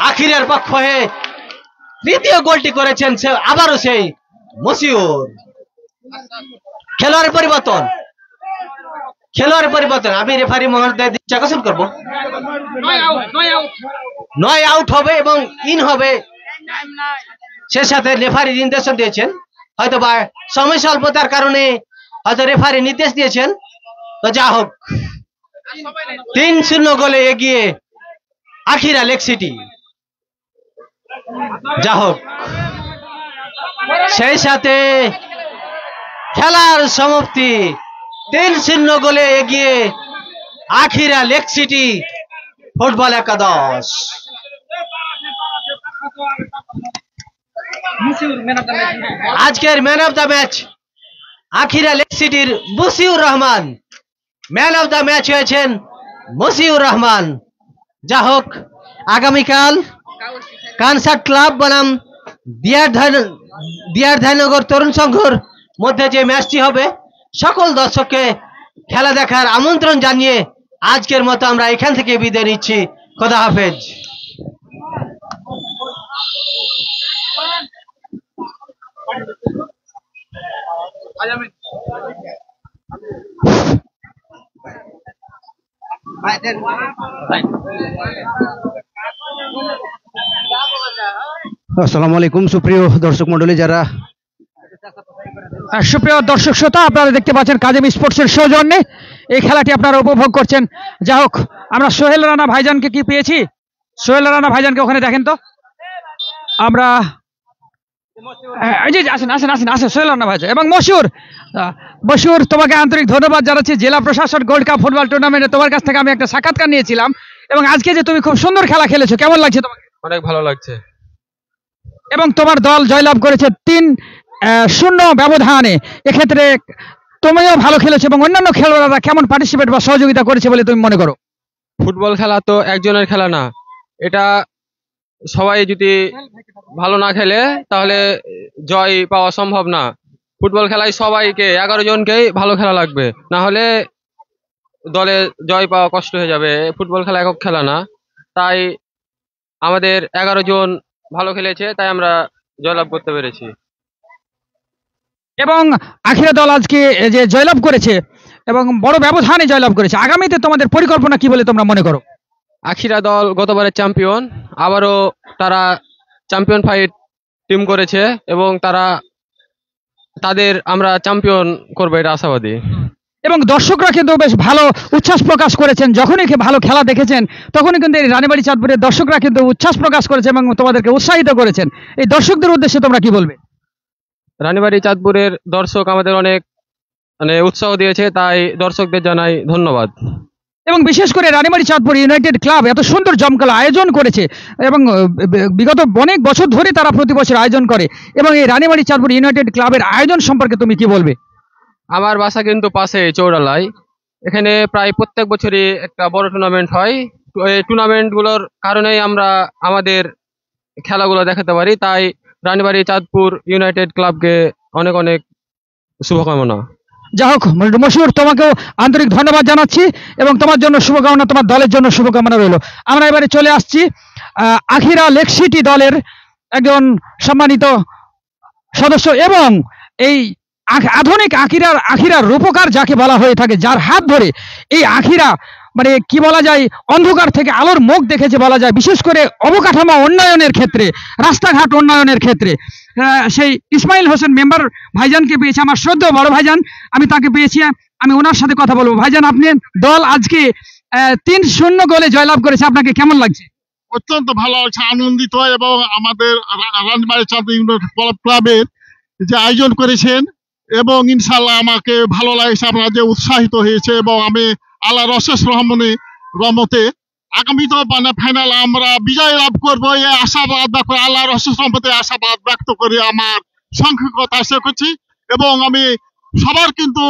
আখিরের পক্ষ হয়ে তৃতীয় গোলটি করেছেন আবারও সেই মশিউর। খেলোয়াড়ের পরিবর্তন আমি রেফারি মহোদয় দৃষ্টি আকর্ষণ করবো। 9 আউট হবে এবং ইন হবে, সে সাথে রেফারি নির্দেশন দিয়েছেন, হয়তো বা সময় স্বল্পতার কারণে হয়তো রেফারি নির্দেশ দিয়েছেন। তো যা হোক, 3-0 গোলে এগিয়ে আখিরা লেক সিটি। যা হোক, সেই সাথে খেলার সমাপ্তি 3-0 গোলে এগিয়ে আখিরা লেক সিটি ফুটবল একাদশ। আজকের man of the match Akhira lake সিটির Musiur Rahman. Man of the match হয়েছেন মুসিউর রহমান। যা হোক, আগামীকাল কনসার্ট ক্লাব বনাম দিয়ার ধাইনগর তরুণ সংঘর মধ্যে যে ম্যাচটি হবে, সকল দর্শককে খেলা দেখার আমন্ত্রণ জানিয়ে আজকের মতো আমরা এখান থেকে বিদায় নিচ্ছি। খোদা হাফেজ। আসসালামু আলাইকুম সুপ্রিয় দর্শক মণ্ডলী, যারা সুপ্রিয় দর্শক শ্রোতা, আপনারা দেখতে পাচ্ছেন কাজেম স্পোর্টসের সৌজন্যে এই খেলাটি আপনারা উপভোগ করছেন। যা হোক, আমরা সোহেল রানা ভাইজানকে কি পেয়েছি? সোহেল রানা ভাইজানকে ওখানে দেখেন তো। আমরা এই যে আসেন আসেন আসেন আসেন সোহেল রানা ভাইজান এবং মশিউর, তোমাকে আন্তরিক ধন্যবাদ জানাচ্ছি। জেলা প্রশাসন গোল্ড কাপ ফুটবল টুর্নামেন্টে তোমার কাছ থেকে আমি একটা সাক্ষাৎকার নিয়েছিলাম এবং আজকে যে তুমি খুব সুন্দর খেলা খেলেছো, কেমন লাগছে তোমাকে? অনেক ভালো লাগছে। এবং তোমার দল জয়লাভ করেছে 3-0 ব্যবধানে। এক্ষেত্রে তুমিও ভালো খেলেছো এবং অন্যান্য খেলোয়াড়রা কেমন পার্টিসিপেট বা সহযোগিতা করেছে বলে তুমি মনে করো? ফুটবল খেলা তো একজনের খেলা না, এটা সবাই যদি ভালো না খেলে তাহলে জয় পাওয়া সম্ভব না। ফুটবল খেলায় সবাইকে 11 জনকেই ভালো খেলা লাগবে, না হলে দলে জয় পাওয়া কষ্ট হয়ে যাবে। ফুটবল খেলা একক খেলা না, তাই আমাদের 11 জন ভালো খেলেছে, তাই আমরা জয়লাভ করতে পেরেছি। এবং আখিরা দল আজকে যে জয়লাভ করেছে এবং বড় ব্যবধানে জয়লাভ করেছে, আগামীতে তোমাদের পরিকল্পনা কি বলে তোমরা মনে করো? আখিরা দল গতবারের চ্যাম্পিয়ন, আবারও তারা চ্যাম্পিয়ন ফাইট টিম করেছে এবং তাদের আমরা চ্যাম্পিয়ন করবো, এটা আশাবাদী। এবং দর্শকরা কিন্তু বেশ ভালো উচ্ছ্বাস প্রকাশ করেছেন, যখনই ভালো খেলা দেখেছেন তখনই কিন্তু এই রানীবাড়ি চাঁদপুরের দর্শকরা কিন্তু উচ্ছ্বাস প্রকাশ করেছে এবং তোমাদেরকে উৎসাহিত করেছেন। এই দর্শকদের উদ্দেশ্যে তোমরা কি বলবে? রানীবাড়ি চাঁদপুরের দর্শক আমাদের অনেক উৎসাহ দিয়েছে, তাই দর্শকদের জানাই ধন্যবাদ। এবং বিশেষ করে রানীবাড়ি চাঁদপুর ইউনাইটেড ক্লাব এত সুন্দর জমকালো আয়োজন করেছে এবং বিগত অনেক বছর ধরে তারা প্রতি বছর আয়োজন করে, এবং এই রানীবাড়ি চাঁদপুর ইউনাইটেড ক্লাবের আয়োজন সম্পর্কে তুমি কি বলবে? আমার বাসা কিন্তু পাশে চৌরালায়, এখানে প্রায় প্রত্যেক বছরই একটা বড় টুর্নামেন্ট হয়। এই টুর্নামেন্টগুলোর কারণেই আমরা আমাদের খেলাগুলো দেখাতে পারি, তাই রানীবাড়ি চাঁদপুর ইউনাইটেড ক্লাবকে অনেক অনেক শুভকামনা। যা হোক মশিউর, তোমাকেও আন্তরিক ধন্যবাদ জানাচ্ছি এবং তোমার জন্য শুভকামনা, তোমার দলের জন্য শুভকামনা রইল। আমরা এবারে চলে আসছি আখিরা লেক সিটি দলের একজন সম্মানিত সদস্য এবং এই আধুনিক আখিরার রূপকার যাকে বলা হয়ে থাকে, যার হাত ধরে এই আখিরা মানে কি বলা যায়, অন্ধকার থেকে আলোর মুখ দেখেছে বলা যায়, বিশেষ করে অবকাঠামো উন্নয়নের ক্ষেত্রে, রাস্তাঘাট উন্নয়নের ক্ষেত্রে। সেই ইসমাইল হোসেন মেম্বার ভাইজানকে পেয়েছি, আমার শ্রদ্ধেয় বড় ভাইজান, আমি তাকে পেয়েছি, আমি ওনার সাথে কথা বলবো। ভাইজান, আপনি দল আজকে 3-0 গোলে জয়লাভ করেছে, আপনাকে কেমন লাগছে? অত্যন্ত ভালো লাগছে, আনন্দিত, এবং আমাদের রানীবাড়ি চাঁদপুর ইউনাইটেড ক্লাবের যে আয়োজন করেছেন এবং ইনশাল্লাহ আমাকে ভালো লাগছে, আপনারা যে উৎসাহিত হয়েছে, এবং আমি আল্লাহর অশেষ রহমতে আগামী তো ফাইনাল আমরা বিজয় লাভ করবো এই আশাবাদ ব্যক্ত করে, আল্লাহর অশেষ রহমতে আশাবাদ ব্যক্ত করে আমার সংক্ষিপ্ততা শেষ করছি, এবং আমি সবার কিন্তু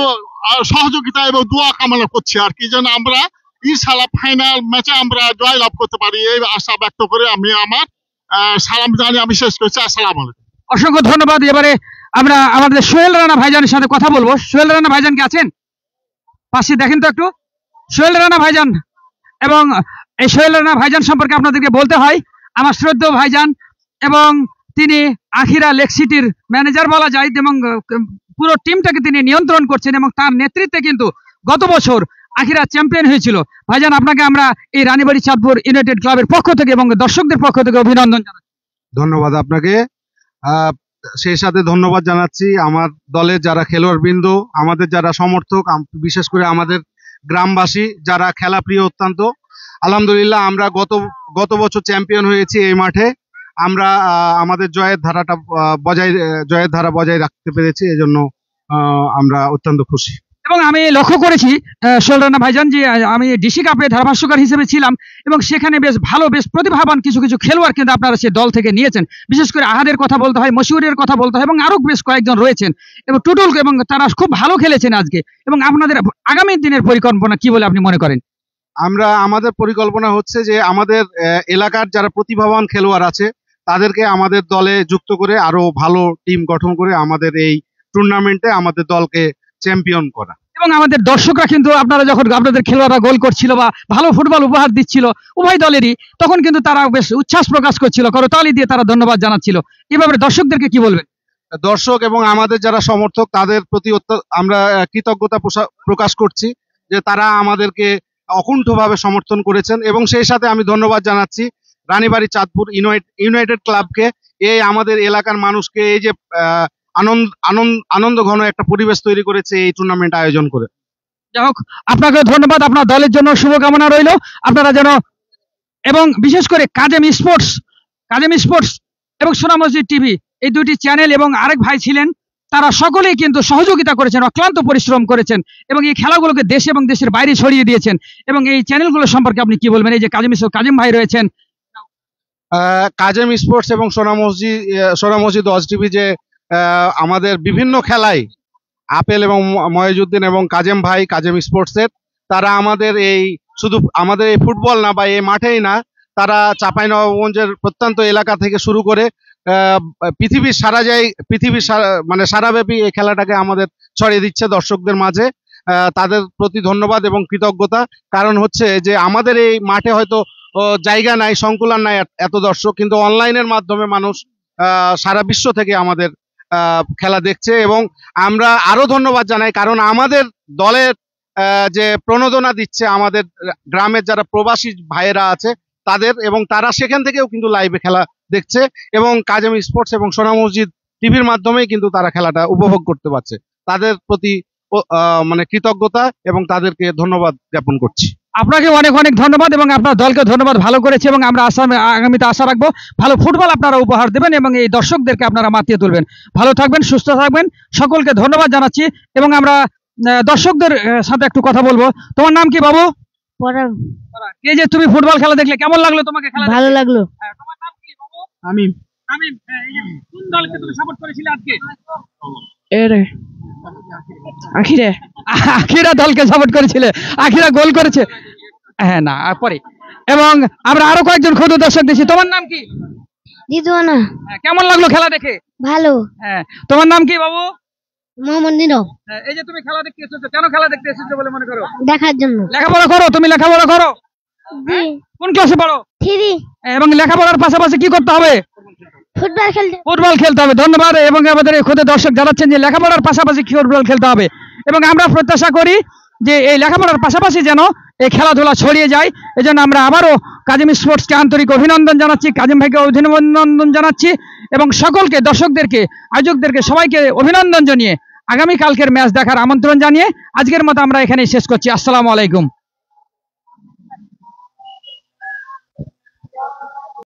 সহযোগিতা এবং দোয়া কামনা করছি আর কি, যেন আমরা ইনশাল্লাহ ফাইনাল ম্যাচে আমরা জয় লাভ করতে পারি, এই আশা ব্যক্ত করে আমি আমার সালাম জানিয়ে আমি শেষ করছি। আসসালামু আলাইকুম। অসংখ্য ধন্যবাদ। এবারে আমরা আমাদের সোহেল রানা ভাইজানের সাথে কথা বলবো। সোহেল রানা ভাইজান কি আছেন? পাশে দেখেন তো একটু সোহেল রানা ভাইজান। এবং এই সোহেল রানা ভাইজান সম্পর্কে আপনাদেরকে বলতে হয়, আমার শ্রদ্ধেয় ভাইজান, এবং তিনি আখিরা লেক সিটির ম্যানেজার বলা যায়, এবং পুরো টিমটাকে তিনি নিয়ন্ত্রণ করছেন, এবং তার নেতৃত্বে কিন্তু গত বছর আখিরা চ্যাম্পিয়ন হয়েছিল। ভাইজান, আপনাকে আমরা এই রানীবাড়ি চাঁদপুর ইউনাইটেড ক্লাবের পক্ষ থেকে এবং দর্শকদের পক্ষ থেকে অভিনন্দন জানাচ্ছি। ধন্যবাদ আপনাকে। সেই সাথে ধন্যবাদ জানাচ্ছি আমার দলের যারা খেলোয়াড়বৃন্দ, আমাদের যারা সমর্থক, বিশেষ করে আমাদের গ্রামবাসী যারা খেলা প্রিয় অত্যন্ত। আলহামদুলিল্লাহ, আমরা গত বছর চ্যাম্পিয়ন হয়েছি এই মাঠে। আমরা আমাদের জয়ের ধারা বজায় রাখতে পেরেছি, এজন্য আমরা অত্যন্ত খুশি। এবং আমি লক্ষ্য করেছি সোলরানা ভাইজান যে আমি ডিসি কাপে ধারাভাষ্যকার হিসেবে ছিলাম, এবং সেখানে বেশ প্রতিভাবান কিছু খেলোয়াড় কিন্তু আপনারা সে দল থেকে নিয়েছেন। বিশেষ করে আহাদের কথা বলতে হয়, মশিউরের কথা বলতে হয়, এবং আরো বেশ কয়েকজন রয়েছেন, এবং টুটুল, এবং তারা খুব ভালো খেলেছেন আজকে। এবং আপনাদের আগামী দিনের পরিকল্পনা কি বলে আপনি মনে করেন? আমাদের পরিকল্পনা হচ্ছে যে আমাদের এলাকার যারা প্রতিভাবান খেলোয়াড় আছে তাদেরকে আমাদের দলে যুক্ত করে আরো ভালো টিম গঠন করে আমাদের এই টুর্নামেন্টে আমাদের দলকে চ্যাম্পিয়ন করা। এবং আমাদের দর্শকরা কিন্তু আপনারা যখন আপনাদের খেলোয়াড়রা গোল করছিল বা ভালো ফুটবল উপহার দিচ্ছিল উভয় দলেরই, তখন কিন্তু তারা বেশ উচ্ছ্বাস প্রকাশ করছিল, করতালি দিয়ে তারা ধন্যবাদ জানাচ্ছিল। এভাবে দর্শকদেরকে কি বলবেন? দর্শক এবং আমাদের যারা সমর্থক তাদের প্রতি আমরা কৃতজ্ঞতা প্রকাশ করছি যে তারা আমাদেরকে অকুণ্ঠভাবে সমর্থন করেছেন। এবং সেই সাথে আমি ধন্যবাদ জানাচ্ছি রানীবাড়ি চাঁদপুর ইউনাইটেড ক্লাবকে, এই আমাদের এলাকার মানুষকে এই যে আনন্দ ঘন একটা পরিবেশ তৈরি করেছে এই টুর্নামেন্ট আয়োজন করে। যাই হোক, আপনাকে ধন্যবাদ, আপনার দলের জন্য শুভকামনা রইল। আপনারা যেন, এবং বিশেষ করে কাজেম স্পোর্টস এবং সোনা মসজিদ টিভি, এই দুটি চ্যানেল এবং আরেক ভাই ছিলেন, তারা সকলেই কিন্তু সহযোগিতা করেছেন, অক্লান্ত পরিশ্রম করেছেন, এবং এই খেলাগুলোকে দেশে এবং দেশের বাইরে ছড়িয়ে দিয়েছেন। এবং এই চ্যানেলগুলো সম্পর্কে আপনি কি বলবেন? এই যে কাজেম ভাই রয়েছেন, কাজেম স্পোর্টস এবং সোনা মসজিদ ওয়াজ টিভি যে আমাদের বিভিন্ন খেলায় আপেল এবং ময়েজউদ্দিন এবং কাজেম ভাই কাজেম স্পোর্টসের, তারা আমাদের শুধু আমাদের এই ফুটবল না বা এই মাঠেই না, তারা চাঁপাইনবাবগঞ্জের প্রত্যন্ত এলাকা থেকে শুরু করে পৃথিবীর সারাব্যাপী এই খেলাটাকে আমাদের ছড়িয়ে দিচ্ছে দর্শকদের মাঝে। তাদের প্রতি ধন্যবাদ এবং কৃতজ্ঞতা। কারণ হচ্ছে যে আমাদের এই মাঠে হয়তো জায়গা নাই, সংকুলান নাই এত দর্শক, কিন্তু অনলাইনের মাধ্যমে মানুষ সারা বিশ্ব থেকে আমাদের খেলা দেখছে। এবং আমরা আরো ধন্যবাদ জানাই, কারণ আমাদের দলের যে প্রণোদনা দিচ্ছে আমাদের গ্রামের যারা প্রবাসী ভাইয়েরা আছে তাদের, এবং তারা সেখান থেকেও কিন্তু লাইভে খেলা দেখছে, এবং কাজেম স্পোর্টস এবং সোনা মসজিদ টিভির মাধ্যমেই কিন্তু তারা খেলাটা উপভোগ করতে পারছে। তাদের প্রতি কৃতজ্ঞতা এবং তাদেরকে ধন্যবাদ জ্ঞাপন করছি। আপনাকে অনেক অনেক ধন্যবাদ, এবং আপনার দলকে ধন্যবাদ, ভালো করেছে, এবং আমরা আগামীতে আশা রাখবো ভালো ফুটবল আপনারা উপহার দেবেন এবং এই দর্শকদেরকে আপনারা মাতিয়ে তুলবেন। ভালো থাকবেন, সুস্থ থাকবেন, সকলকে ধন্যবাদ জানাচ্ছি। এবং আমরা দর্শকদের সাথে একটু কথা বলবো। তোমার নাম কি বাবু? এই যে তুমি ফুটবল খেলা দেখলে, কেমন লাগলো তোমাকে? ভালো লাগলো। তোমার নাম কি বাবু? আমিন। কোন দলকে তুমি সাপোর্ট করেছিলে আজকে? আখিরা দলকে সাপোর্ট করেছিলে, আখিরা গোল করেছে। হ্যাঁ, না পরে। এবং আমরা আরো কয়েকজন ক্ষুদ্র দর্শক দেখছি। তোমার নাম কি? রিজওয়ানা। কেমন লাগলো খেলা দেখে? ভালো। হ্যাঁ, তোমার নাম কি বাবু? মোহাম্মদ নীরব। এই যে তুমি খেলা দেখতে এসেছো, কেন খেলা দেখতে এসেছো বলে মনে করো? দেখার জন্য। লেখাপড়া করো? তুমি লেখাপড়া করো? জি। কোন ক্লাসে পড়ো? 3। এবং লেখাপড়ার পাশাপাশি কি করতে হবে? ফুটবল খেলতে হবে। ধন্যবাদ। এবং আমাদের এই ক্ষুদ্র দর্শক জানাচ্ছেন যে লেখাপড়ার পাশাপাশি ফুটবল খেলতে হবে, এবং আমরা প্রত্যাশা করি যে এই লেখাপড়ার পাশাপাশি যেন এই খেলাধুলা ছড়িয়ে যায়। এজন্য আমরা আবারও কাজেম স্পোর্টসকে আন্তরিক অভিনন্দন জানাচ্ছি, কাজেম ভাইকে অভিনন্দন জানাচ্ছি, এবং সকলকে, দর্শকদেরকে, আয়োজকদেরকে সবাইকে অভিনন্দন জানিয়ে আগামীকালকের ম্যাচ দেখার আমন্ত্রণ জানিয়ে আজকের মতো আমরা এখানেই শেষ করছি। আসসালামু আলাইকুম।